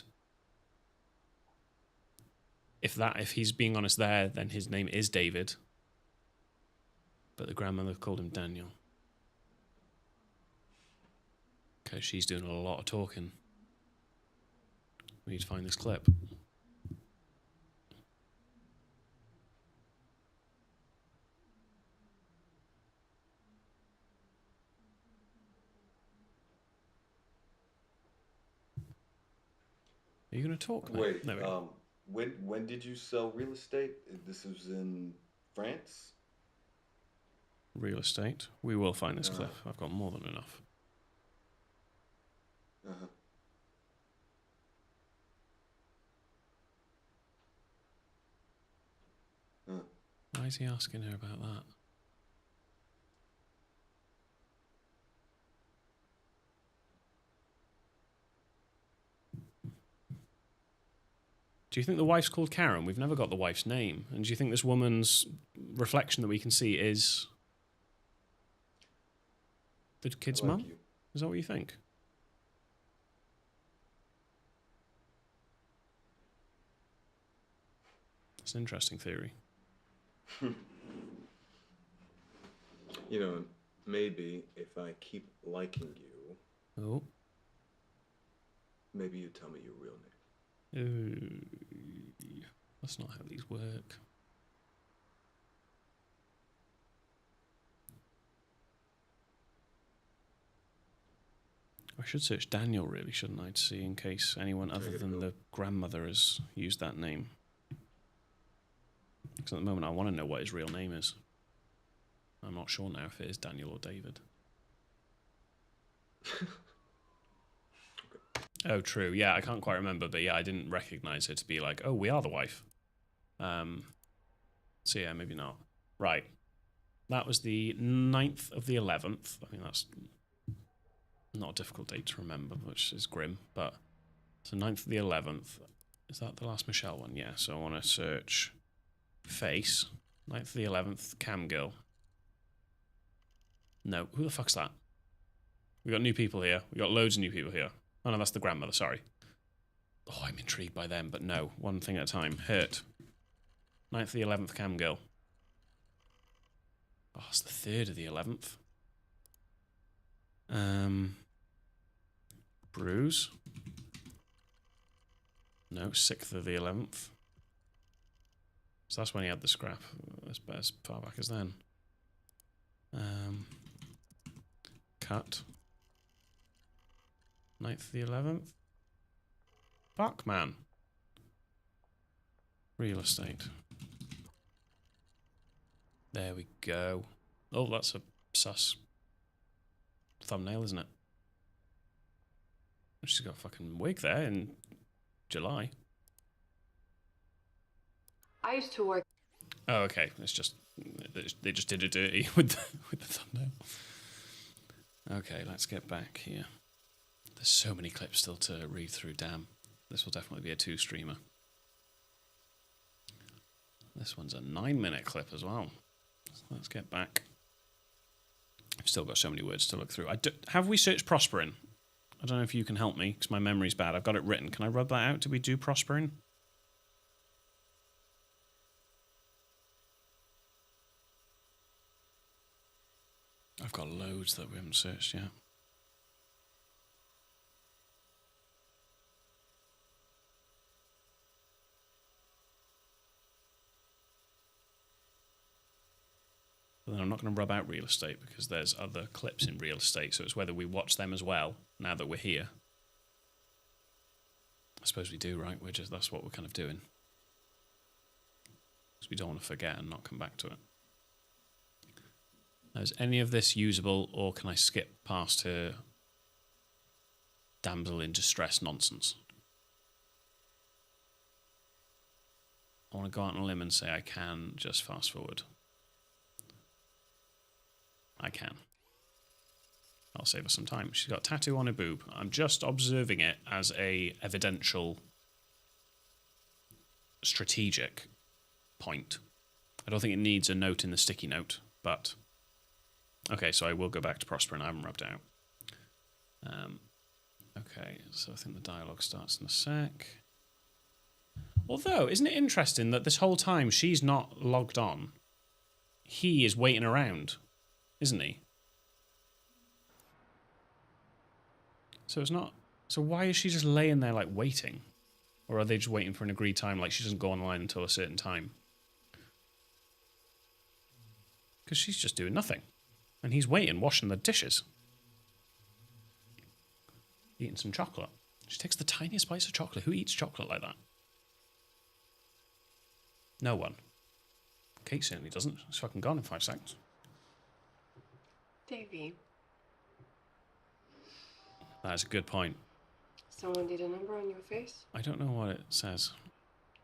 S1: If he's being honest there, then his name is David. But the grandmother called him Daniel. Okay, she's doing a lot of talking. We need to find this clip. Are you going to talk, mate?
S12: Wait,
S1: There we go.
S12: when did you sell real estate? This was in France?
S1: Real estate. We will find this clip. I've got more than enough.
S12: Uh-huh.
S1: Why is he asking her about that? Do you think the wife's called Karen? We've never got the wife's name. And do you think this woman's reflection that we can see is the kid's mum? Is that what you think? That's an interesting theory.
S12: You know, maybe if I keep liking you,
S1: Oh.
S12: maybe you tell me your real name.
S1: That's not how these work. I should search Daniel, really, shouldn't I, to see in case anyone other than the grandmother has used that name. Because at the moment I want to know what his real name is. I'm not sure now if it is Daniel or David. Oh, true. Yeah, I can't quite remember, but yeah, I didn't recognize her to be like, oh, we are the wife. So yeah, maybe not. Right. That was the 9th of the 11th. I mean, that's not a difficult date to remember, which is grim, but so 9th of the 11th. Is that the last Michelle one? Yeah, so I want to search face. 9th of the 11th, cam girl. No, who the fuck's that? We got new people here. We got loads of new people here. Oh no, that's the grandmother, sorry. Oh, I'm intrigued by them, but no. One thing at a time. Hurt. 9th of the 11th, cam girl. Oh, it's the 3rd of the 11th. Bruise. No, 6th of the 11th. So that's when he had the scrap. As far back as then. Cut. 9th of the 11th. Fuck, man. Real estate. There we go. Oh, that's a sus thumbnail, isn't it? She's got a fucking wig there in July.
S10: I used to work.
S1: Oh, okay. It's just they just did it dirty with the thumbnail. Okay, let's get back here. There's so many clips still to read through. Damn, this will definitely be a 2-streamer. This one's a 9-minute clip as well. So let's get back. I've still got so many words to look through. Have we searched Prosperin? I don't know if you can help me because my memory's bad. I've got it written. Can I rub that out? Did we do Prosperin? I've got loads that we haven't searched yet. But then I'm not going to rub out real estate because there's other clips in real estate, so it's whether we watch them as well now that we're here. I suppose we do, right? That's what we're kind of doing. Because we don't want to forget and not come back to it. Now, is any of this usable, or can I skip past her damsel in distress nonsense? I want to go out on a limb and say I can just fast forward. I can. I'll save her some time. She's got a tattoo on her boob. I'm just observing it as a evidential, strategic point. I don't think it needs a note in the sticky note, but... Okay, so I will go back to Prosper and I haven't rubbed out. Okay, so I think the dialogue starts in a sec. Although, isn't it interesting that this whole time she's not logged on? He is waiting around, isn't he? So it's not... So why is she just laying there, like, waiting? Or are they just waiting for an agreed time, like she doesn't go online until a certain time? Because she's just doing nothing. And he's waiting, washing the dishes. Eating some chocolate. She takes the tiniest bites of chocolate. Who eats chocolate like that? No one. Kate certainly doesn't. It's fucking gone in 5 seconds.
S10: Davey.
S1: That's a good point.
S10: Someone did a number on your face?
S1: I don't know what it says.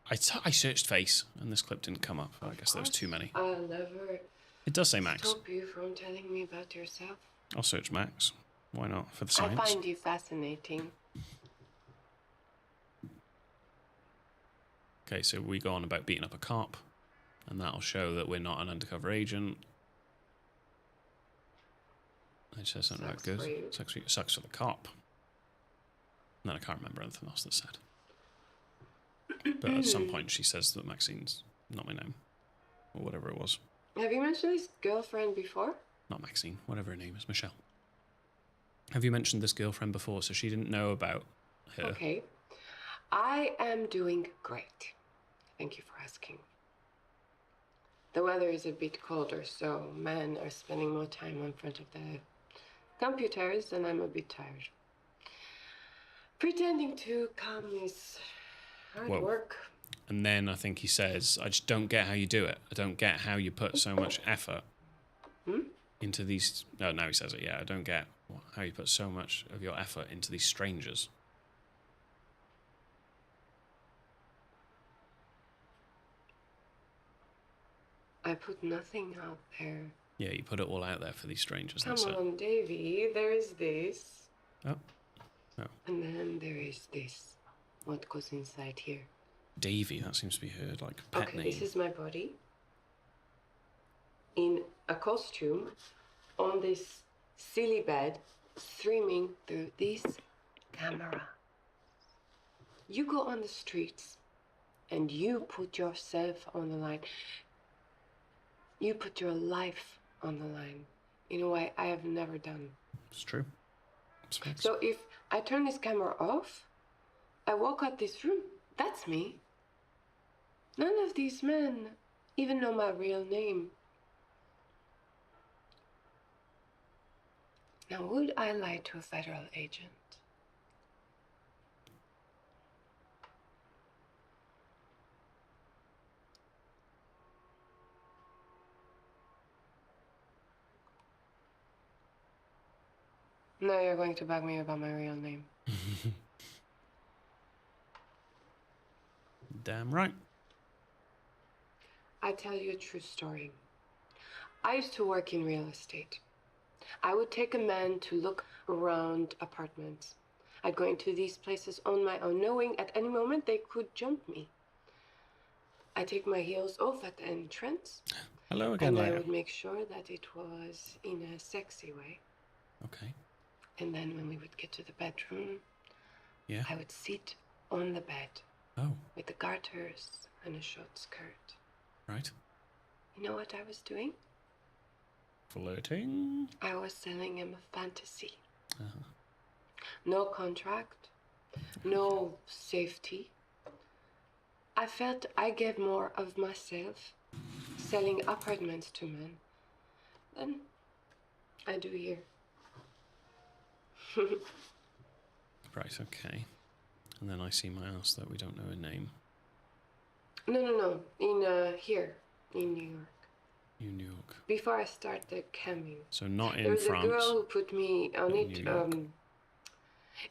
S1: I searched face, and this clip didn't come up. I guess there was too many.
S10: I'll never
S1: It does say Max.
S10: stop you from telling me about yourself.
S1: I'll search Max. Why not? For the science.
S10: I find you fascinating.
S1: Okay, so we go on about beating up a cop, and that'll show that we're not an undercover agent. It says something about good. Sucks for the cop. And then I can't remember anything else that's said. But at some point she says that Maxine's not my name. Or whatever it was.
S10: Have you mentioned his girlfriend before?
S1: Not Maxine, whatever her name is, Michelle. Have you mentioned this girlfriend before, so she didn't know about her?
S10: Okay. I am doing great. Thank you for asking. The weather is a bit colder, so men are spending more time in front of the computers, and I'm a bit tired. Pretending to calm is hard work.
S1: And then I think he says, I just don't get how you do it. I don't get how you put so much effort into these... No, now he says it, yeah. I don't get how you put so much of your effort into these strangers.
S10: I put nothing out there.
S1: Yeah, you put it all out there for these strangers.
S10: Come
S1: that's
S10: on,
S1: it.
S10: Davey. There is this.
S1: Oh. Oh.
S10: And then there is this. What goes inside here?
S1: Davey, that seems to be her, like, pet name.
S10: This is my body. In a costume, on this silly bed, streaming through this camera. You go on the streets, and you put yourself on the line. You put your life on the line in a way I have never done.
S1: It's true. It's facts.
S10: So if I turn this camera off, I walk out this room. That's me. None of these men even know my real name. Now, would I lie to a federal agent? No, you're going to bug me about my real name.
S1: Damn right.
S10: I tell you a true story. I used to work in real estate. I would take a man to look around apartments. I'd go into these places on my own, knowing at any moment they could jump me. I'd take my heels off at the entrance.
S1: Hello again,
S10: And
S1: Leia.
S10: I would make sure that it was in a sexy way.
S1: Okay.
S10: And then when we would get to the bedroom,
S1: Yeah.
S10: I would sit on the bed.
S1: Oh.
S10: With the garters and a short skirt.
S1: Right.
S10: You know what I was doing?
S1: Flirting.
S10: I was selling him a fantasy.
S1: Uh-huh.
S10: No contract, no safety. I felt I gave more of myself selling apartments to men than I do here.
S1: Right, okay. And then I see my ass that we don't know her name.
S10: No. In here, in New York.
S1: In New York.
S10: Before I started camming.
S1: So not in
S10: There was
S1: France.
S10: a girl who put me on
S1: in
S10: it.
S1: New York.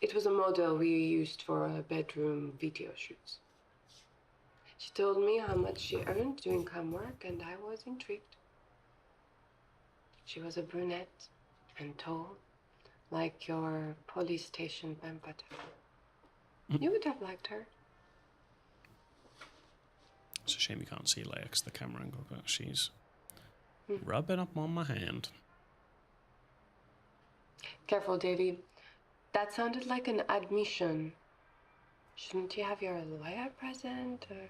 S10: It was a model we used for bedroom video shoots. She told me how much she earned doing cam work, and I was intrigued. She was a brunette and tall, Like your police station pen pal. You would have liked her.
S1: It's a shame you can't see Leia because the camera angle, but she's rubbing up on my hand.
S10: Careful, Davy. That sounded like an admission. Shouldn't you have your lawyer present, or...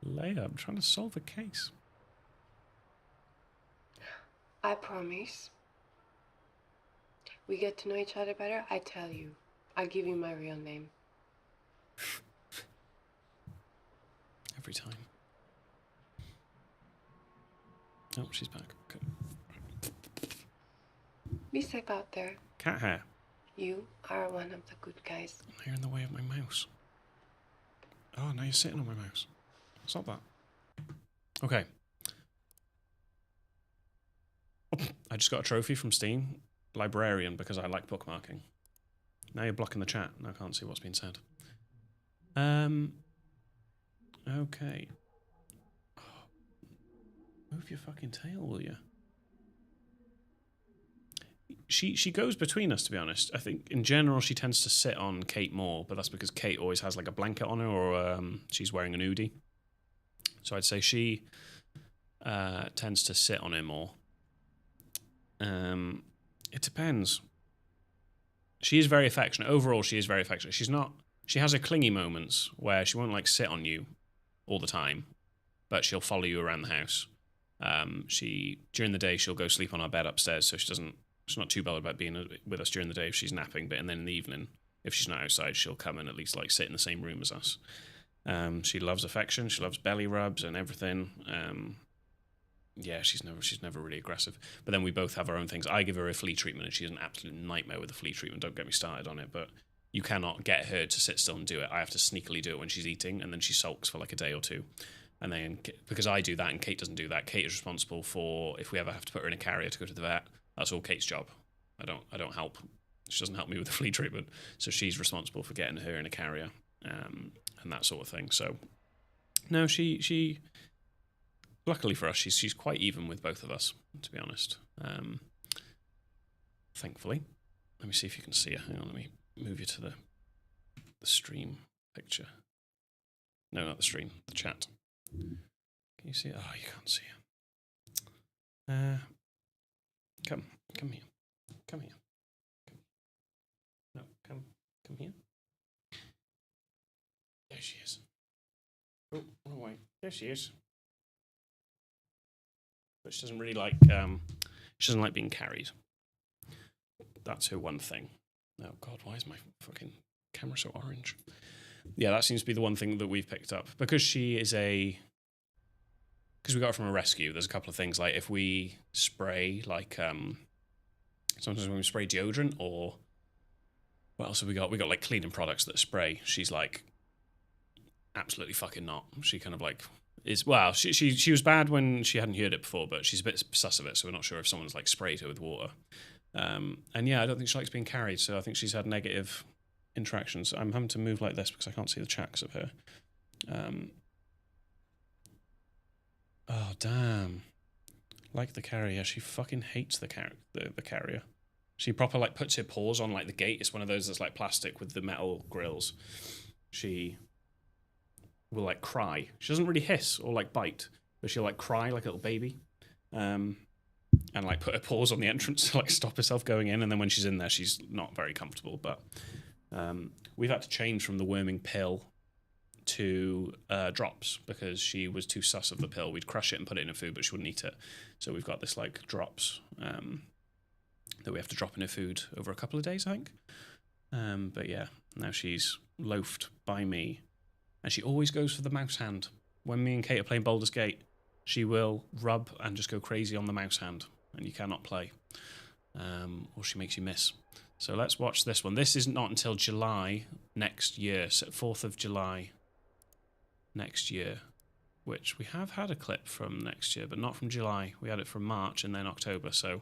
S1: Leia, I'm trying to solve a case.
S10: I promise. We get to know each other better, I tell you. I'll give you my real name.
S1: Every time. Oh, she's back. Okay.
S10: Be safe out there.
S1: Cat hair.
S10: You are one of the good guys.
S1: You're in the way of my mouse. Oh, now you're sitting on my mouse. Stop that. Okay. I just got a trophy from Steam. Librarian, because I like bookmarking. Now you're blocking the chat. Now I can't see what's being said. Okay. Move your fucking tail, will you? She goes between us, to be honest. I think in general she tends to sit on Kate more, but that's because Kate always has like a blanket on her, or she's wearing an hoodie. So I'd say she tends to sit on her more. It depends. She is very affectionate. Overall, she is very affectionate. She has her clingy moments where she won't like sit on you all the time, but she'll follow you around the house. During the day she'll go sleep on our bed upstairs, so she's not too bothered about being with us during the day if she's napping, and then in the evening, if she's not outside, she'll come and at least like sit in the same room as us. She loves affection, she loves belly rubs and everything. Yeah, she's never really aggressive. But then we both have our own things. I give her a flea treatment, and she's an absolute nightmare with the flea treatment. Don't get me started on it, but you cannot get her to sit still and do it. I have to sneakily do it when she's eating, and then she sulks for like a day or two. And then, because I do that and Kate doesn't do that, Kate is responsible for if we ever have to put her in a carrier to go to the vet. That's all Kate's job. I don't help. She doesn't help me with the flea treatment, so she's responsible for getting her in a carrier, and that sort of thing. So, no, she luckily for us, she's quite even with both of us, to be honest. Thankfully. Let me see if you can see her. Hang on, let me move you to the stream picture. No, not the stream, the chat. Can you see it? Oh, you can't see her. Come here. Come here. No, come here. There she is. Oh, wrong way. There she is. But she doesn't really like, she doesn't like being carried. That's her one thing. Oh God, why is my fucking camera so orange? Yeah, that seems to be the one thing that we've picked up. Because she is because we got her from a rescue, there's a couple of things, like if we spray, like, sometimes when we spray deodorant, or what else have we got? We got like cleaning products that spray. She's like, absolutely fucking not. She kind of like she was bad when she hadn't heard it before, but she's a bit sus of it, so we're not sure if someone's like sprayed her with water. And yeah, I don't think she likes being carried, so I think she's had negative interactions. I'm having to move like this because I can't see the chats of her. Oh damn! Like the carrier, she fucking hates the carrier. She proper like puts her paws on like the gate. It's one of those that's like plastic with the metal grills. She will like cry. She doesn't really hiss or like bite, but she'll like cry like a little baby. And like put her paws on the entrance to like stop herself going in, and then when she's in there she's not very comfortable. But we've had to change from the worming pill to drops because she was too sus of the pill. We'd crush it and put it in her food, but she wouldn't eat it. So we've got this like drops that we have to drop in her food over a couple of days, I think. But yeah, now she's loafed by me, and she always goes for the mouse hand. When me and Kate are playing Baldur's Gate, she will rub and just go crazy on the mouse hand, and you cannot play, or she makes you miss. So let's watch this one. This is not until July next year, so 4th of July next year, which we have had a clip from next year, but not from July. We had it from March and then October, so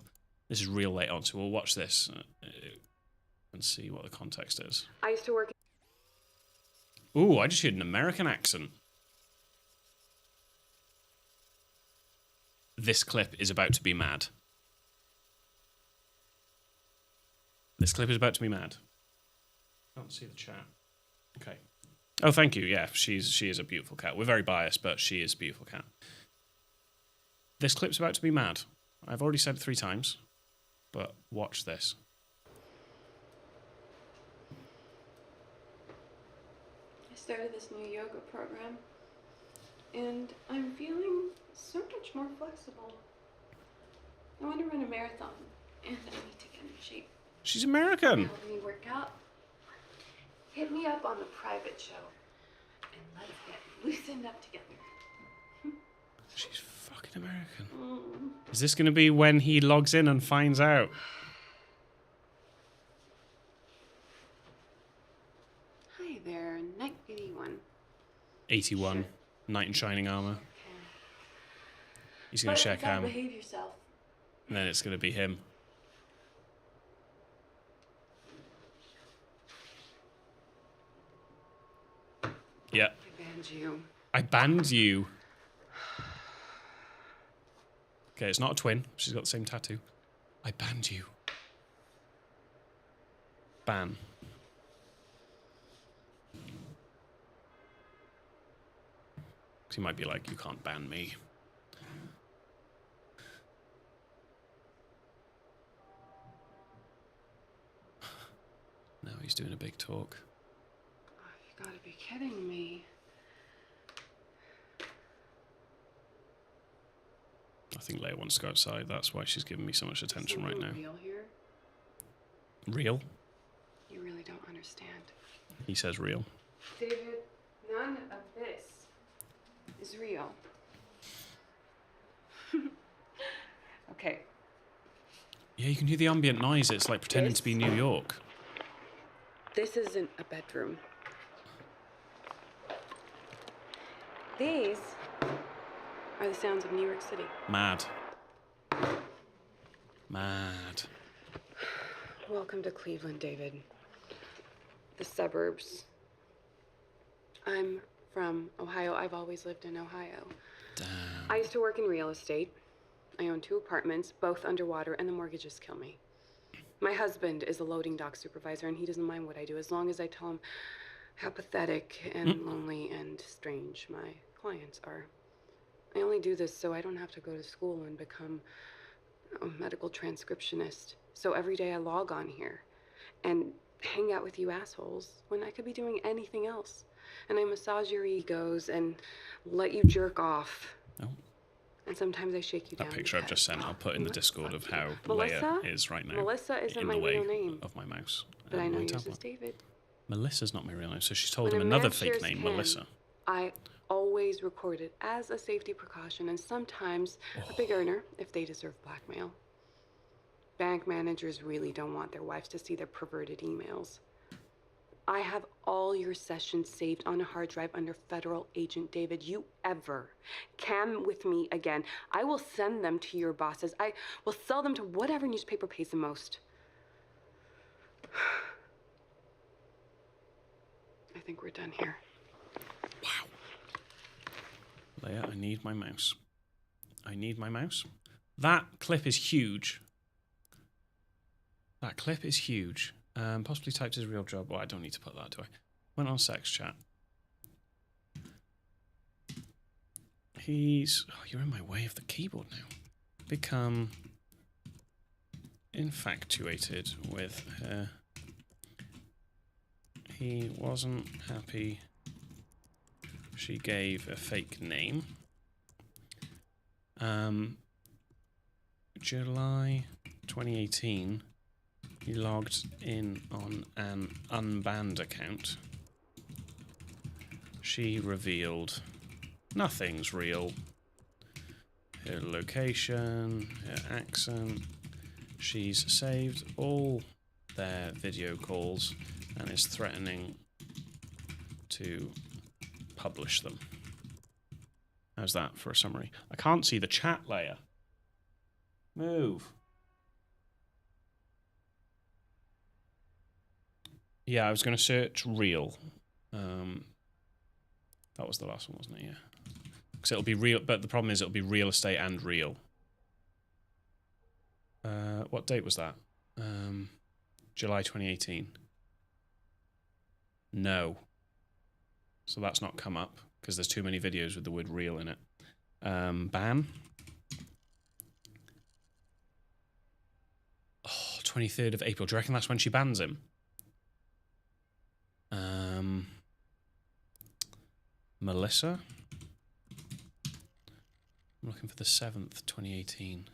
S1: this is real late on, so we'll watch this and see what the context is.
S10: I used to work...
S1: Ooh, I just heard an American accent. this clip is about to be mad. This clip is about to be mad. Can't see the chat. Okay. Oh, thank you. Yeah, she is a beautiful cat. We're very biased, but she is a beautiful cat. This clip's about to be mad. I've already said it 3 times, but watch this.
S10: I started this new yoga program, and I'm feeling so much more flexible. I want to run a marathon, and I need to get in shape.
S1: She's American.
S10: Help me work out. Hit me up on the private show, and let's get loosened up together.
S1: She's fucking American. Is this going to be when he logs in and finds out?
S10: Hi there, Night 81.
S1: 81, knight in shining armor. He's going to check him.
S10: Behave yourself.
S1: And then it's going to be him. Yeah.
S10: I banned you.
S1: I banned you. Okay, it's not a twin. She's got the same tattoo. I banned you. Ban. Because he might be like, you can't ban me. Now he's doing a big talk.
S10: Oh, you gotta be kidding me.
S1: I think Leia wants to go outside. That's why she's giving me so much attention right now.
S10: Real here?
S1: Real?
S10: You really don't understand.
S1: He says real.
S10: David, none of this is real. Okay.
S1: Yeah, you can hear the ambient noise. It's like pretending to be New York.
S10: This isn't a bedroom. These are the sounds of New York City.
S1: Mad. Mad.
S10: Welcome to Cleveland, David. The suburbs. I'm from Ohio. I've always lived in Ohio.
S1: Damn.
S10: I used to work in real estate. I own 2 apartments, both underwater, and the mortgages kill me. My husband is a loading dock supervisor, and he doesn't mind what I do as long as I tell him how pathetic and lonely and strange my clients are. I only do this so I don't have to go to school and become a medical transcriptionist. So every day I log on here and hang out with you assholes when I could be doing anything else. And I massage your egos and let you jerk off.
S1: Oh.
S10: And sometimes I shake you down.
S1: That picture I've just sent, I'll put in the Discord of how
S10: Melissa?
S1: Leia is right now.
S10: Melissa isn't
S1: in
S10: my
S1: the way
S10: real name.
S1: of my mouse.
S10: But I know
S1: my
S10: yours
S1: tablet.
S10: is David.
S1: Melissa's not my real name, so she's told
S10: When
S1: him
S10: a
S1: another
S10: man
S1: fake
S10: shares
S1: name,
S10: him,
S1: Melissa.
S10: I always record it as a safety precaution, and sometimes a big earner if they deserve blackmail. Bank managers really don't want their wives to see their perverted emails. I have all your sessions saved on a hard drive under federal agent David. You ever come with me again, I will send them to your bosses. I will sell them to whatever newspaper pays the most. I think we're done here.
S1: Wow. Leia, I need my mouse. I need my mouse. That clip is huge. That clip is huge. Possibly typed his real job. Well, I don't need to put that, do I? Went on sex chat. He's... Oh, you're in my way of the keyboard now. Become infatuated with her. He wasn't happy. She gave a fake name. July 2018. He logged in on an unbanned account. She revealed nothing's real. Her location, her accent. She's saved all their video calls and is threatening to publish them. How's that for a summary? I can't see the chat layer. Move. Yeah, I was going to search real. That was the last one, wasn't it? Yeah. Because it'll be real, but the problem is it'll be real estate and real. What date was that? July 2018. No. So that's not come up because there's too many videos with the word real in it. Ban. Oh, 23rd of April. Do you reckon that's when she bans him? Melissa. I'm looking for the 7th, 2018.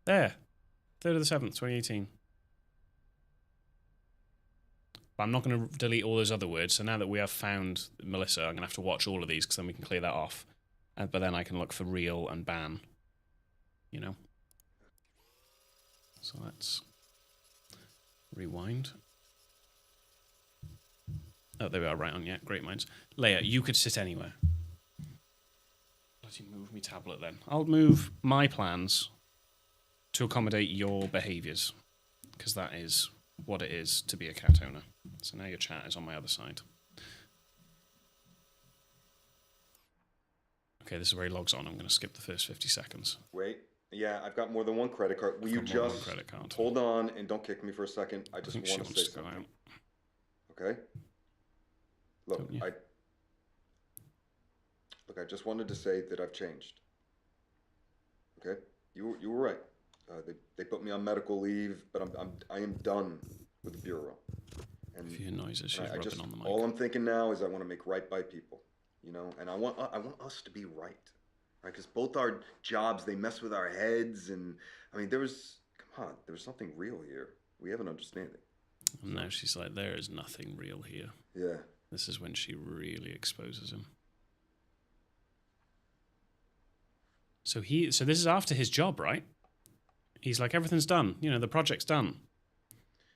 S1: There. 3rd of the 7th, 2018. But I'm not going to delete all those other words. So now that we have found Melissa, I'm going to have to watch all of these because then we can clear that off. But then I can look for real and ban. You know? So let's rewind. Oh, there we are, right on, yeah, great minds. Leia, you could sit anywhere. Let you move me tablet then. I'll move my plans to accommodate your behaviours, because that is what it is to be a cat owner. So now your chat is on my other side. Okay, this is where he logs on. I'm going to skip the first 50 seconds.
S9: Wait. Yeah, I've got more than one credit card. Will you just hold on and don't kick me for a second? I just want to say something. Okay? Look, I just wanted to say that I've changed. Okay? You were right. They put me on medical leave, but I am done with the bureau. And
S1: few noises she's rubbing on the mic.
S9: All I'm thinking now is I want to make right by people, you know, and I want us to be right, because both our jobs, they mess with our heads, and I mean there was something real here. We have an understanding.
S1: And now she's like, there is nothing real here.
S9: Yeah.
S1: This is when she really exposes him. So this is after his job, right? He's like, everything's done. You know, the project's done.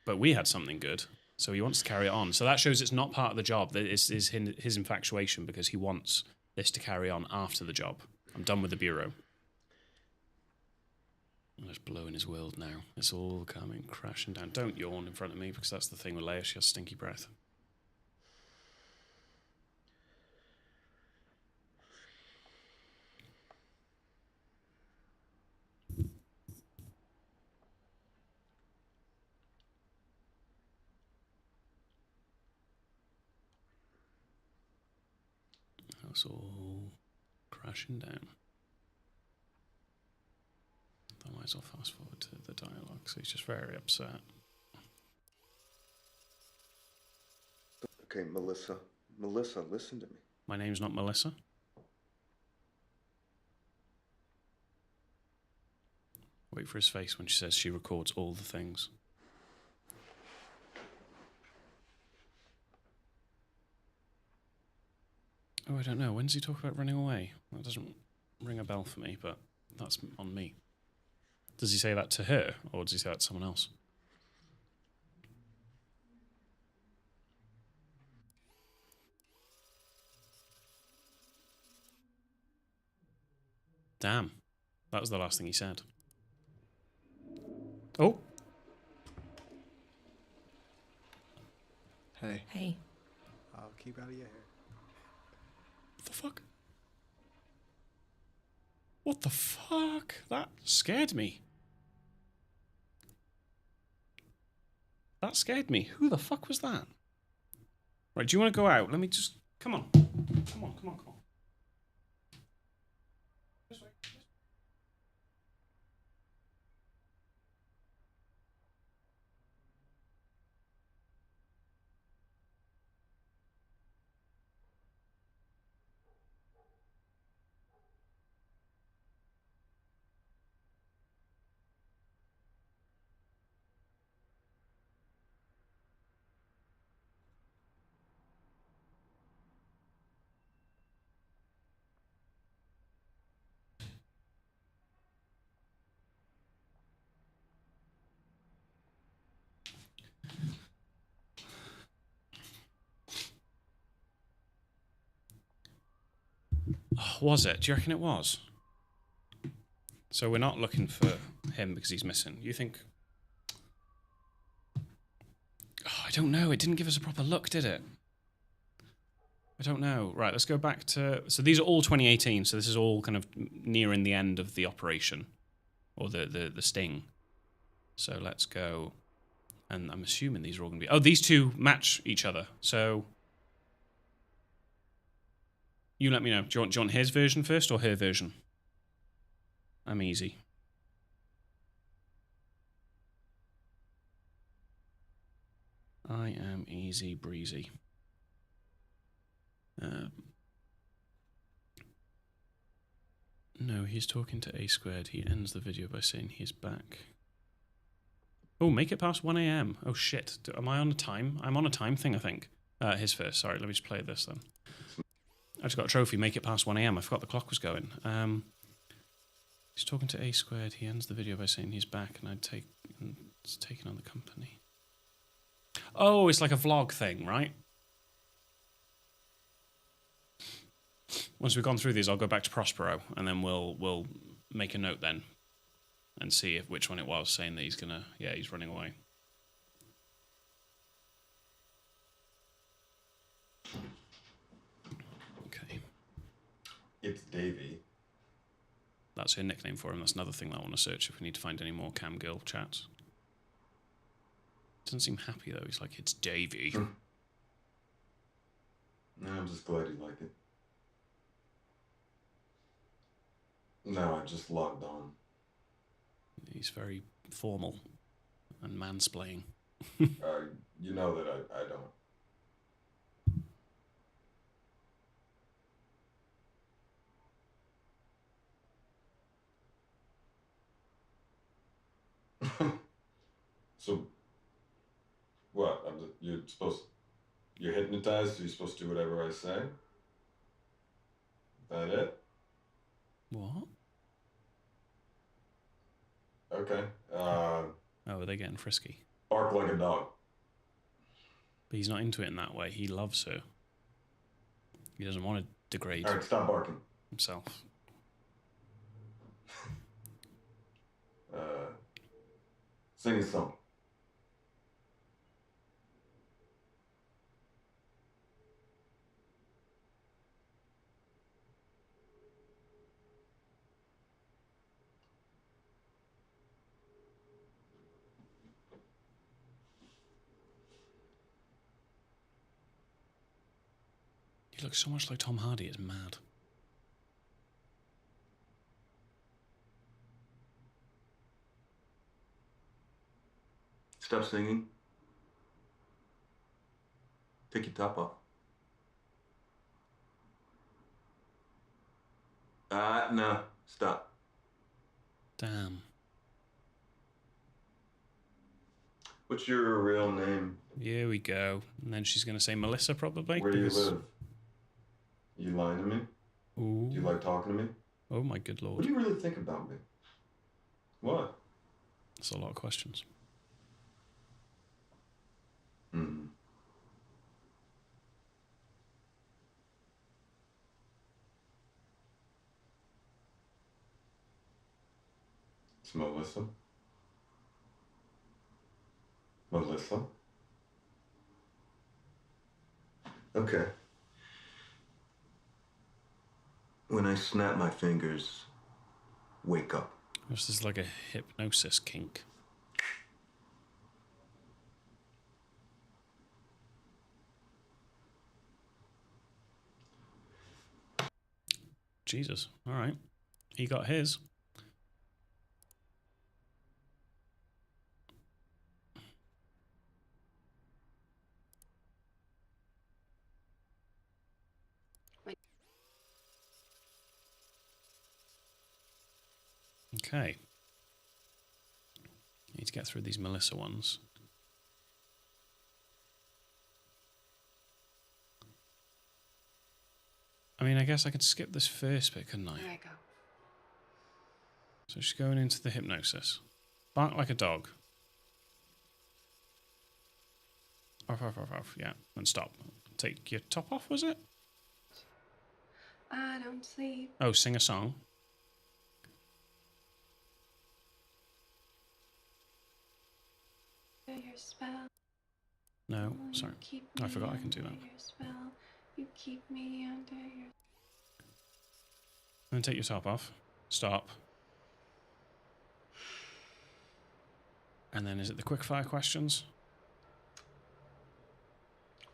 S1: But we had something good, so he wants to carry it on. So that shows it's not part of the job. That is his infatuation, because he wants this to carry on after the job. I'm done with the bureau. I'm just blowing his world now. It's all coming crashing down. Don't yawn in front of me, because that's the thing with Leia. She has stinky breath. It's all crashing down. I might as well fast forward to the dialogue, so he's just very upset.
S9: Okay, Melissa, listen to me.
S1: My name's not Melissa. Wait for his face when she says she records all the things. Oh, I don't know. When does he talk about running away? That doesn't ring a bell for me, but that's on me. Does he say that to her, or does he say that to someone else? Damn. That was the last thing he said. Oh.
S13: Hey.
S6: Hey.
S13: I'll keep out of your hair.
S1: What the fuck? What the fuck? That scared me. That scared me. Who the fuck was that? Right, do you want to go out? Let me just... Come on. Come on, come on, come on. This way. Oh, was it? Do you reckon it was? So we're not looking for him because he's missing. You think... Oh, I don't know. It didn't give us a proper look, did it? I don't know. Right, let's go back to... So these are all 2018, so this is all kind of nearing the end of the operation. Or the sting. So let's go. And I'm assuming these are all going to be... Oh, these two match each other. So you let me know. Do you want his version first or her version? I'm easy. I am easy breezy. No, he's talking to A squared. He ends the video by saying he's back. Oh, make it past 1 a.m. Oh, shit. Am I on a time? I'm on a time thing, I think. His first. Sorry, let me just play this then. I just got a trophy. Make it past 1 a.m. I forgot the clock was going. He's talking to A squared. He ends the video by saying he's back and it's taking on the company. Oh, it's like a vlog thing, right? Once we've gone through these, I'll go back to Prospero, and then we'll make a note then, and see which one it was saying that he's gonna. Yeah, he's running away. Okay.
S12: It's Davey.
S1: That's her nickname for him. That's another thing that I want to search if we need to find any more cam girl chats. Doesn't seem happy though. He's like, it's Davey.
S12: No, I'm just glad you like it. No, I just logged on.
S1: He's very formal and mansplaining.
S12: You know that I don't. So, what? You're hypnotized, so you're supposed to do whatever I say? That it?
S1: What?
S12: Okay.
S1: Oh, are they getting frisky?
S12: Bark like a dog.
S1: But he's not into it in that way. He loves her. He doesn't want to degrade
S12: Alright, stop barking.
S1: himself.
S12: Sing a song.
S1: He looks so much like Tom Hardy, it's mad.
S12: Stop singing. Take your top off. No. Stop.
S1: Damn.
S12: What's your real name?
S1: Here we go. And then she's going to say Melissa, probably.
S12: Where do you live? You lying to me?
S1: Ooh.
S12: Do you like talking to me?
S1: Oh, my good lord.
S12: What do you really think about me? What?
S1: That's a lot of questions.
S12: Hmm. It's Melissa. Melissa? Okay. When I snap my fingers, wake up.
S1: This is like a hypnosis kink. Jesus. All right. He got his. Okay. Need to get through these Melissa ones. I mean, I guess I could skip this first bit, couldn't I?
S10: There I go.
S1: So she's going into the hypnosis. Bark like a dog. Off, off, off, off. Yeah, and stop. Take your top off, was it?
S10: I don't sleep.
S1: Oh, sing a song.
S10: Your spell.
S1: No, sorry. I forgot I can do that.
S10: Your spell. You keep me under your...
S1: Then take your top off. Stop. And then is it the quickfire questions?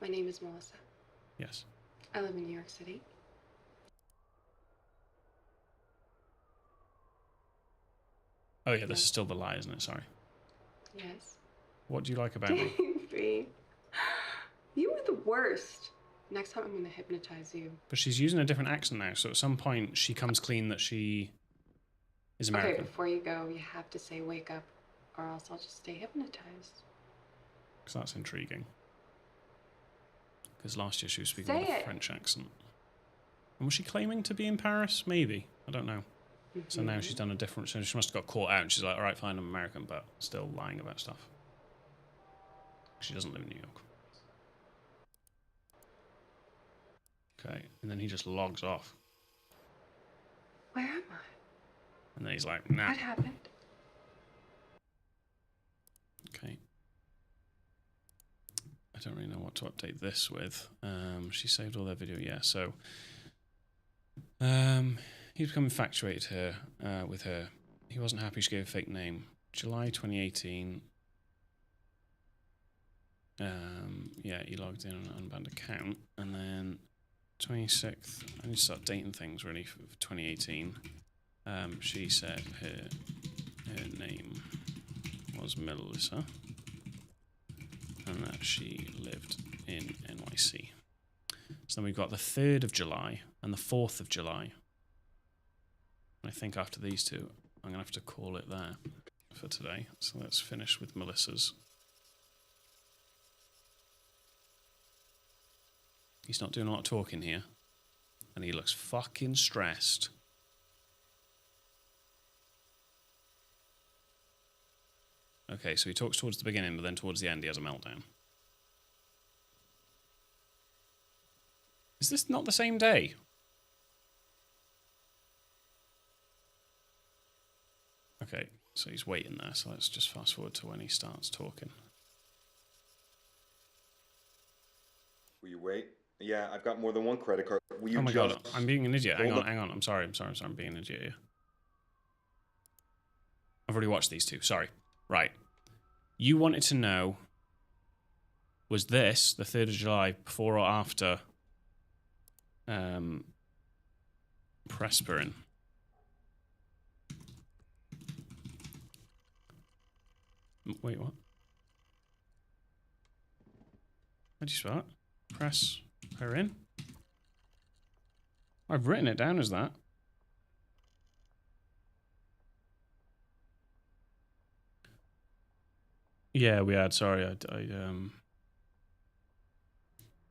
S10: My name is Melissa.
S1: Yes.
S10: I live in New York City.
S1: Oh yeah, this is still the lie, isn't it? Sorry.
S10: Yes.
S1: What do you like about me?
S10: Davey, you were the worst. Next time I'm gonna hypnotize you.
S1: But she's using a different accent now, so at some point she comes clean that she is American.
S10: Okay, before you go, you have to say wake up, or else I'll just stay hypnotized.
S1: Because that's intriguing. Because last year she was speaking
S10: Say
S1: with a
S10: it.
S1: French accent. And was she claiming to be in Paris? Maybe. I don't know. So now she's done a different... So she must have got caught out and she's like, all right, fine, I'm American, but still lying about stuff. She doesn't live in New York. Okay, and then he just logs off.
S10: Where am I?
S1: And then he's like, nah.
S10: What happened?
S1: Okay. I don't really know what to update this with. She saved all their video, yeah, so... He's become infatuated with her. He wasn't happy she gave a fake name. July 2018. Yeah, he logged in on an unbanned account. And then 26th, I need to start dating things really for 2018. She said her name was Melissa. And that she lived in NYC. So then we've got the 3rd of July and the 4th of July. I think after these two, I'm going to have to call it there for today. So let's finish with Melissa's. He's not doing a lot of talking here. And he looks fucking stressed. Okay, so he talks towards the beginning, but then towards the end he has a meltdown. Is this not the same day? Okay, so he's waiting there, so let's just fast forward to when he starts talking.
S5: Will you wait? Yeah, I've got more than one credit card. Will you
S1: Oh my god, I'm being an idiot. Hang
S5: Hold
S1: on. I'm sorry, I'm being an idiot here. I've already watched these two, sorry. Right. You wanted to know, was this, the 3rd of July, before or after Prespering? Wait, what? How'd you spell it? Press her in? I've written it down as that. Yeah, we had. Sorry, I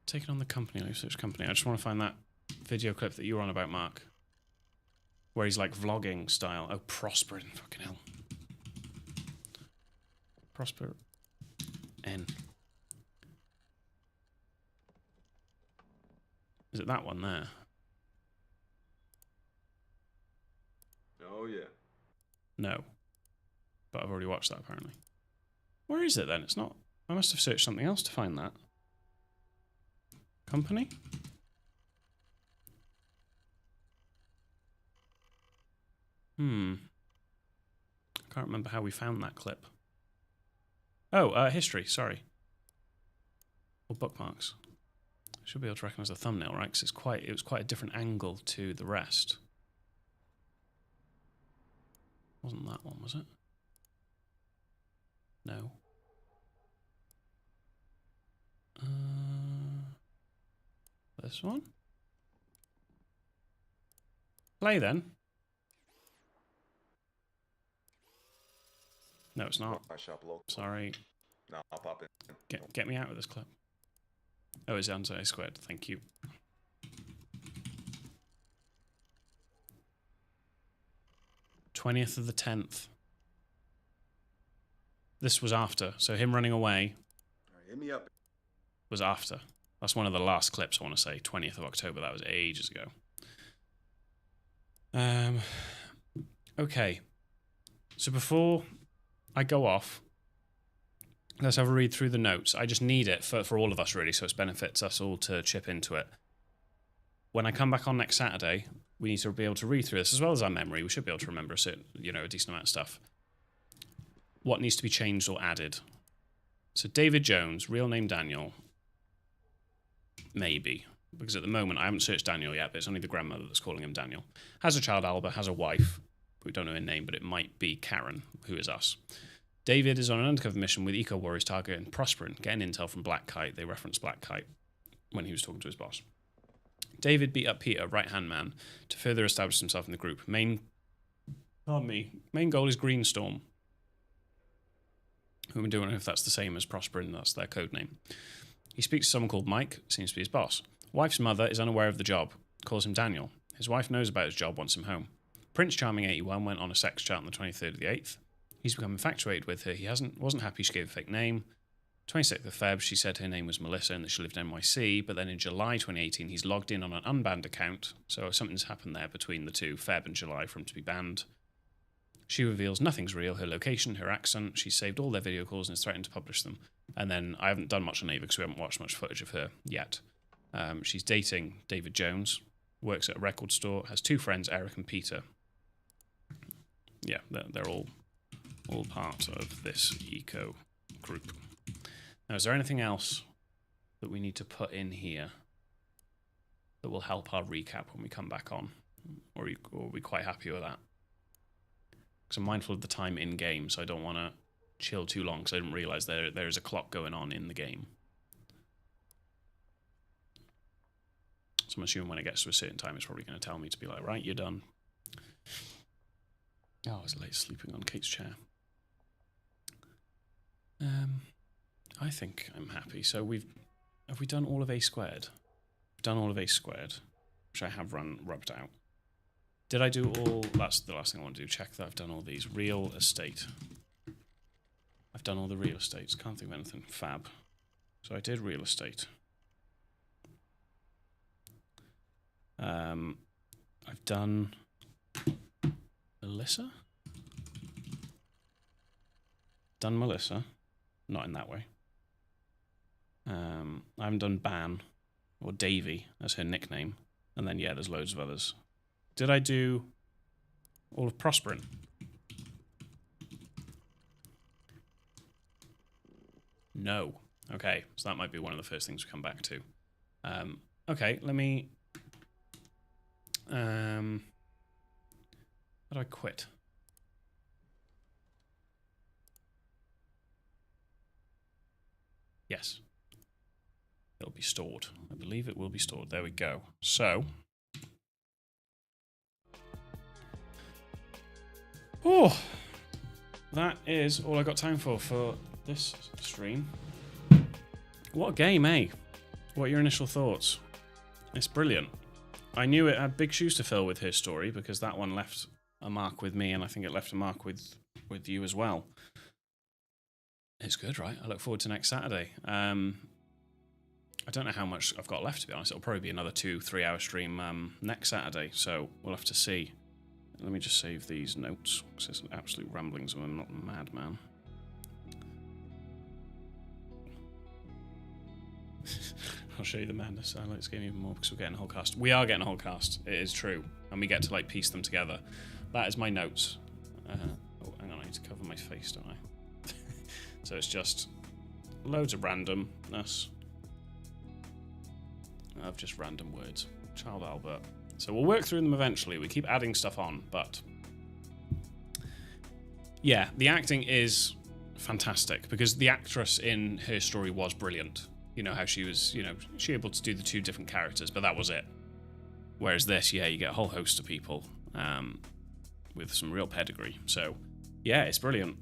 S1: taken on the company, research company. I just want to find that video clip that you were on about, Mark, where he's like vlogging style. Oh, Prospering, fucking hell. Prosper N. Is it that one there?
S5: Oh, yeah.
S1: No. But I've already watched that, apparently. Where is it, then? It's not... I must have searched something else to find that. Company? I can't remember how we found that clip. Oh, history, sorry. Or bookmarks. I should be able to recognize the thumbnail, right? Because it was quite a different angle to the rest. Wasn't that one, was it? No. This one? Play then. No, it's not.
S5: I shop local.
S1: Sorry.
S5: No, I'll pop in.
S1: Get me out with this clip. Oh, it's Anti Squared. Thank you. '20th of the 10th. This was after. So him running away.
S5: All right, hit me up.
S1: Was after. That's one of the last clips, I want to say. 20th of October. That was ages ago. Okay. So before I go off, let's have a read through the notes. I just need it for all of us, really, so it benefits us all to chip into it. When I come back on next Saturday, we need to be able to read through this, as well as our memory. We should be able to remember a decent amount of stuff. what needs to be changed or added. So David Jones, real name Daniel, maybe. Because at the moment, I haven't searched Daniel yet, but it's only the grandmother that's calling him Daniel. Has a child, Alba, has a wife. We don't know her name, but it might be Karen, who is us. David is on an undercover mission with Eco Warriors target and Prospering, getting intel from Black Kite. They referenced Black Kite when he was talking to his boss. David beat up Peter, right-hand man, to further establish himself in the group. Main goal is Greenstorm. Who I don't know if that's the same as Prospering, that's their code name. He speaks to someone called Mike, seems to be his boss. Wife's mother is unaware of the job, calls him Daniel. His wife knows about his job, wants him home. Prince Charming 81 went on a sex chat on the 23rd of the 8th. He's become infatuated with her. He wasn't happy she gave a fake name. 26th of Feb, she said her name was Melissa and that she lived in NYC, but then in July 2018, he's logged in on an unbanned account, so something's happened there between the two, Feb and July, for him to be banned. She reveals nothing's real, her location, her accent. She's saved all their video calls and is threatened to publish them. And then I haven't done much on Ava because we haven't watched much footage of her yet. She's dating David Jones, works at a record store, has two friends, Eric and Peter. Yeah, they're all part of this eco group. Now, is there anything else that we need to put in here that will help our recap when we come back on? Or are we quite happy with that? Because I'm mindful of the time in game, so I don't want to chill too long because I didn't realise there is a clock going on in the game. So I'm assuming when it gets to a certain time, it's probably going to tell me to be like, right, you're done. Oh, I was late sleeping on Kate's chair. I think I'm happy. So have we done all of A squared? Done all of A squared, which I have rubbed out. Did I do all? That's the last thing I want to do. Check that I've done all these. Real estate. I've done all the real estates. Can't think of anything. Fab. So I did real estate. I've done Melissa. Done Melissa. Not in that way. I haven't done Ban or Davy as her nickname. And then, yeah, there's loads of others. Did I do all of Prospering? No. Okay, so that might be one of the first things we come back to. Okay, let me... how do I quit? Yes. It'll be stored. I believe it will be stored. There we go. So... oh, that is all I got time for this stream. What a game, eh? What are your initial thoughts? It's brilliant. I knew it had big shoes to fill with Her Story because that one left a mark with me, and I think it left a mark with you as well. It's good, right? I look forward to next Saturday. I don't know how much I've got left, to be honest. It'll probably be another 2-3 hour stream next Saturday, so we'll have to see. Let me just save these notes, because it's absolute ramblings and I'm not a madman. I'll show you the madness. I like this game even more because we're getting a whole cast. We are getting a whole cast, it is true. And we get to like piece them together. That is my notes. Oh, hang on, I need to cover my face, don't I? So it's just loads of randomness of just random words. Child Albert. So we'll work through them eventually. We keep adding stuff on, but yeah, the acting is fantastic because the actress in Her Story was brilliant. You know how she was, she was able to do the two different characters, but that was it. Whereas this, yeah, you get a whole host of people with some real pedigree. So yeah, it's brilliant.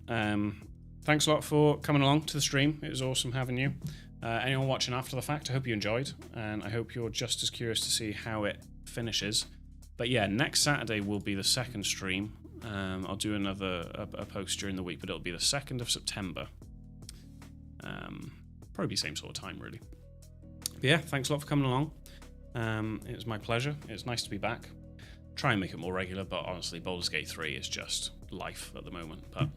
S1: Thanks a lot for coming along to the stream. It was awesome having you. Anyone watching after the fact, I hope you enjoyed, and I hope you're just as curious to see how it finishes. But yeah, next Saturday will be the second stream. I'll do a post during the week, but it'll be the 2nd of September. Probably be same sort of time, really. But yeah, thanks a lot for coming along. It was my pleasure. It's nice to be back. Try and make it more regular, but honestly, Baldur's Gate 3 is just life at the moment. But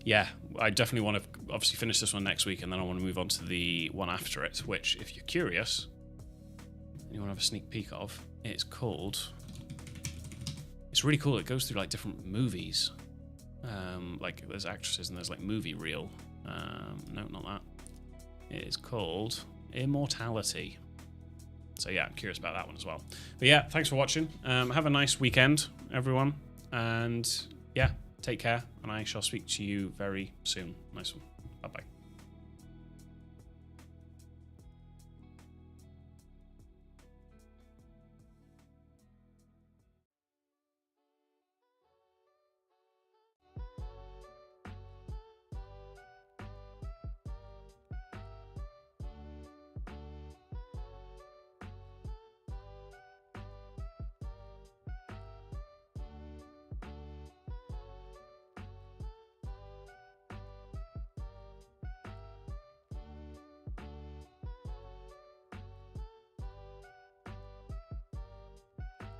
S1: yeah, I definitely want to obviously finish this one next week, and then I want to move on to the one after it, which, if you're curious, and you want to have a sneak peek of, it's called... It's really cool. It goes through like different movies. Like there's actresses and there's like movie reel. No, not that. It is called Immortality. So yeah, I'm curious about that one as well. But yeah, thanks for watching. Have a nice weekend, everyone. And yeah, take care. And I shall speak to you very soon. Nice one. Bye-bye.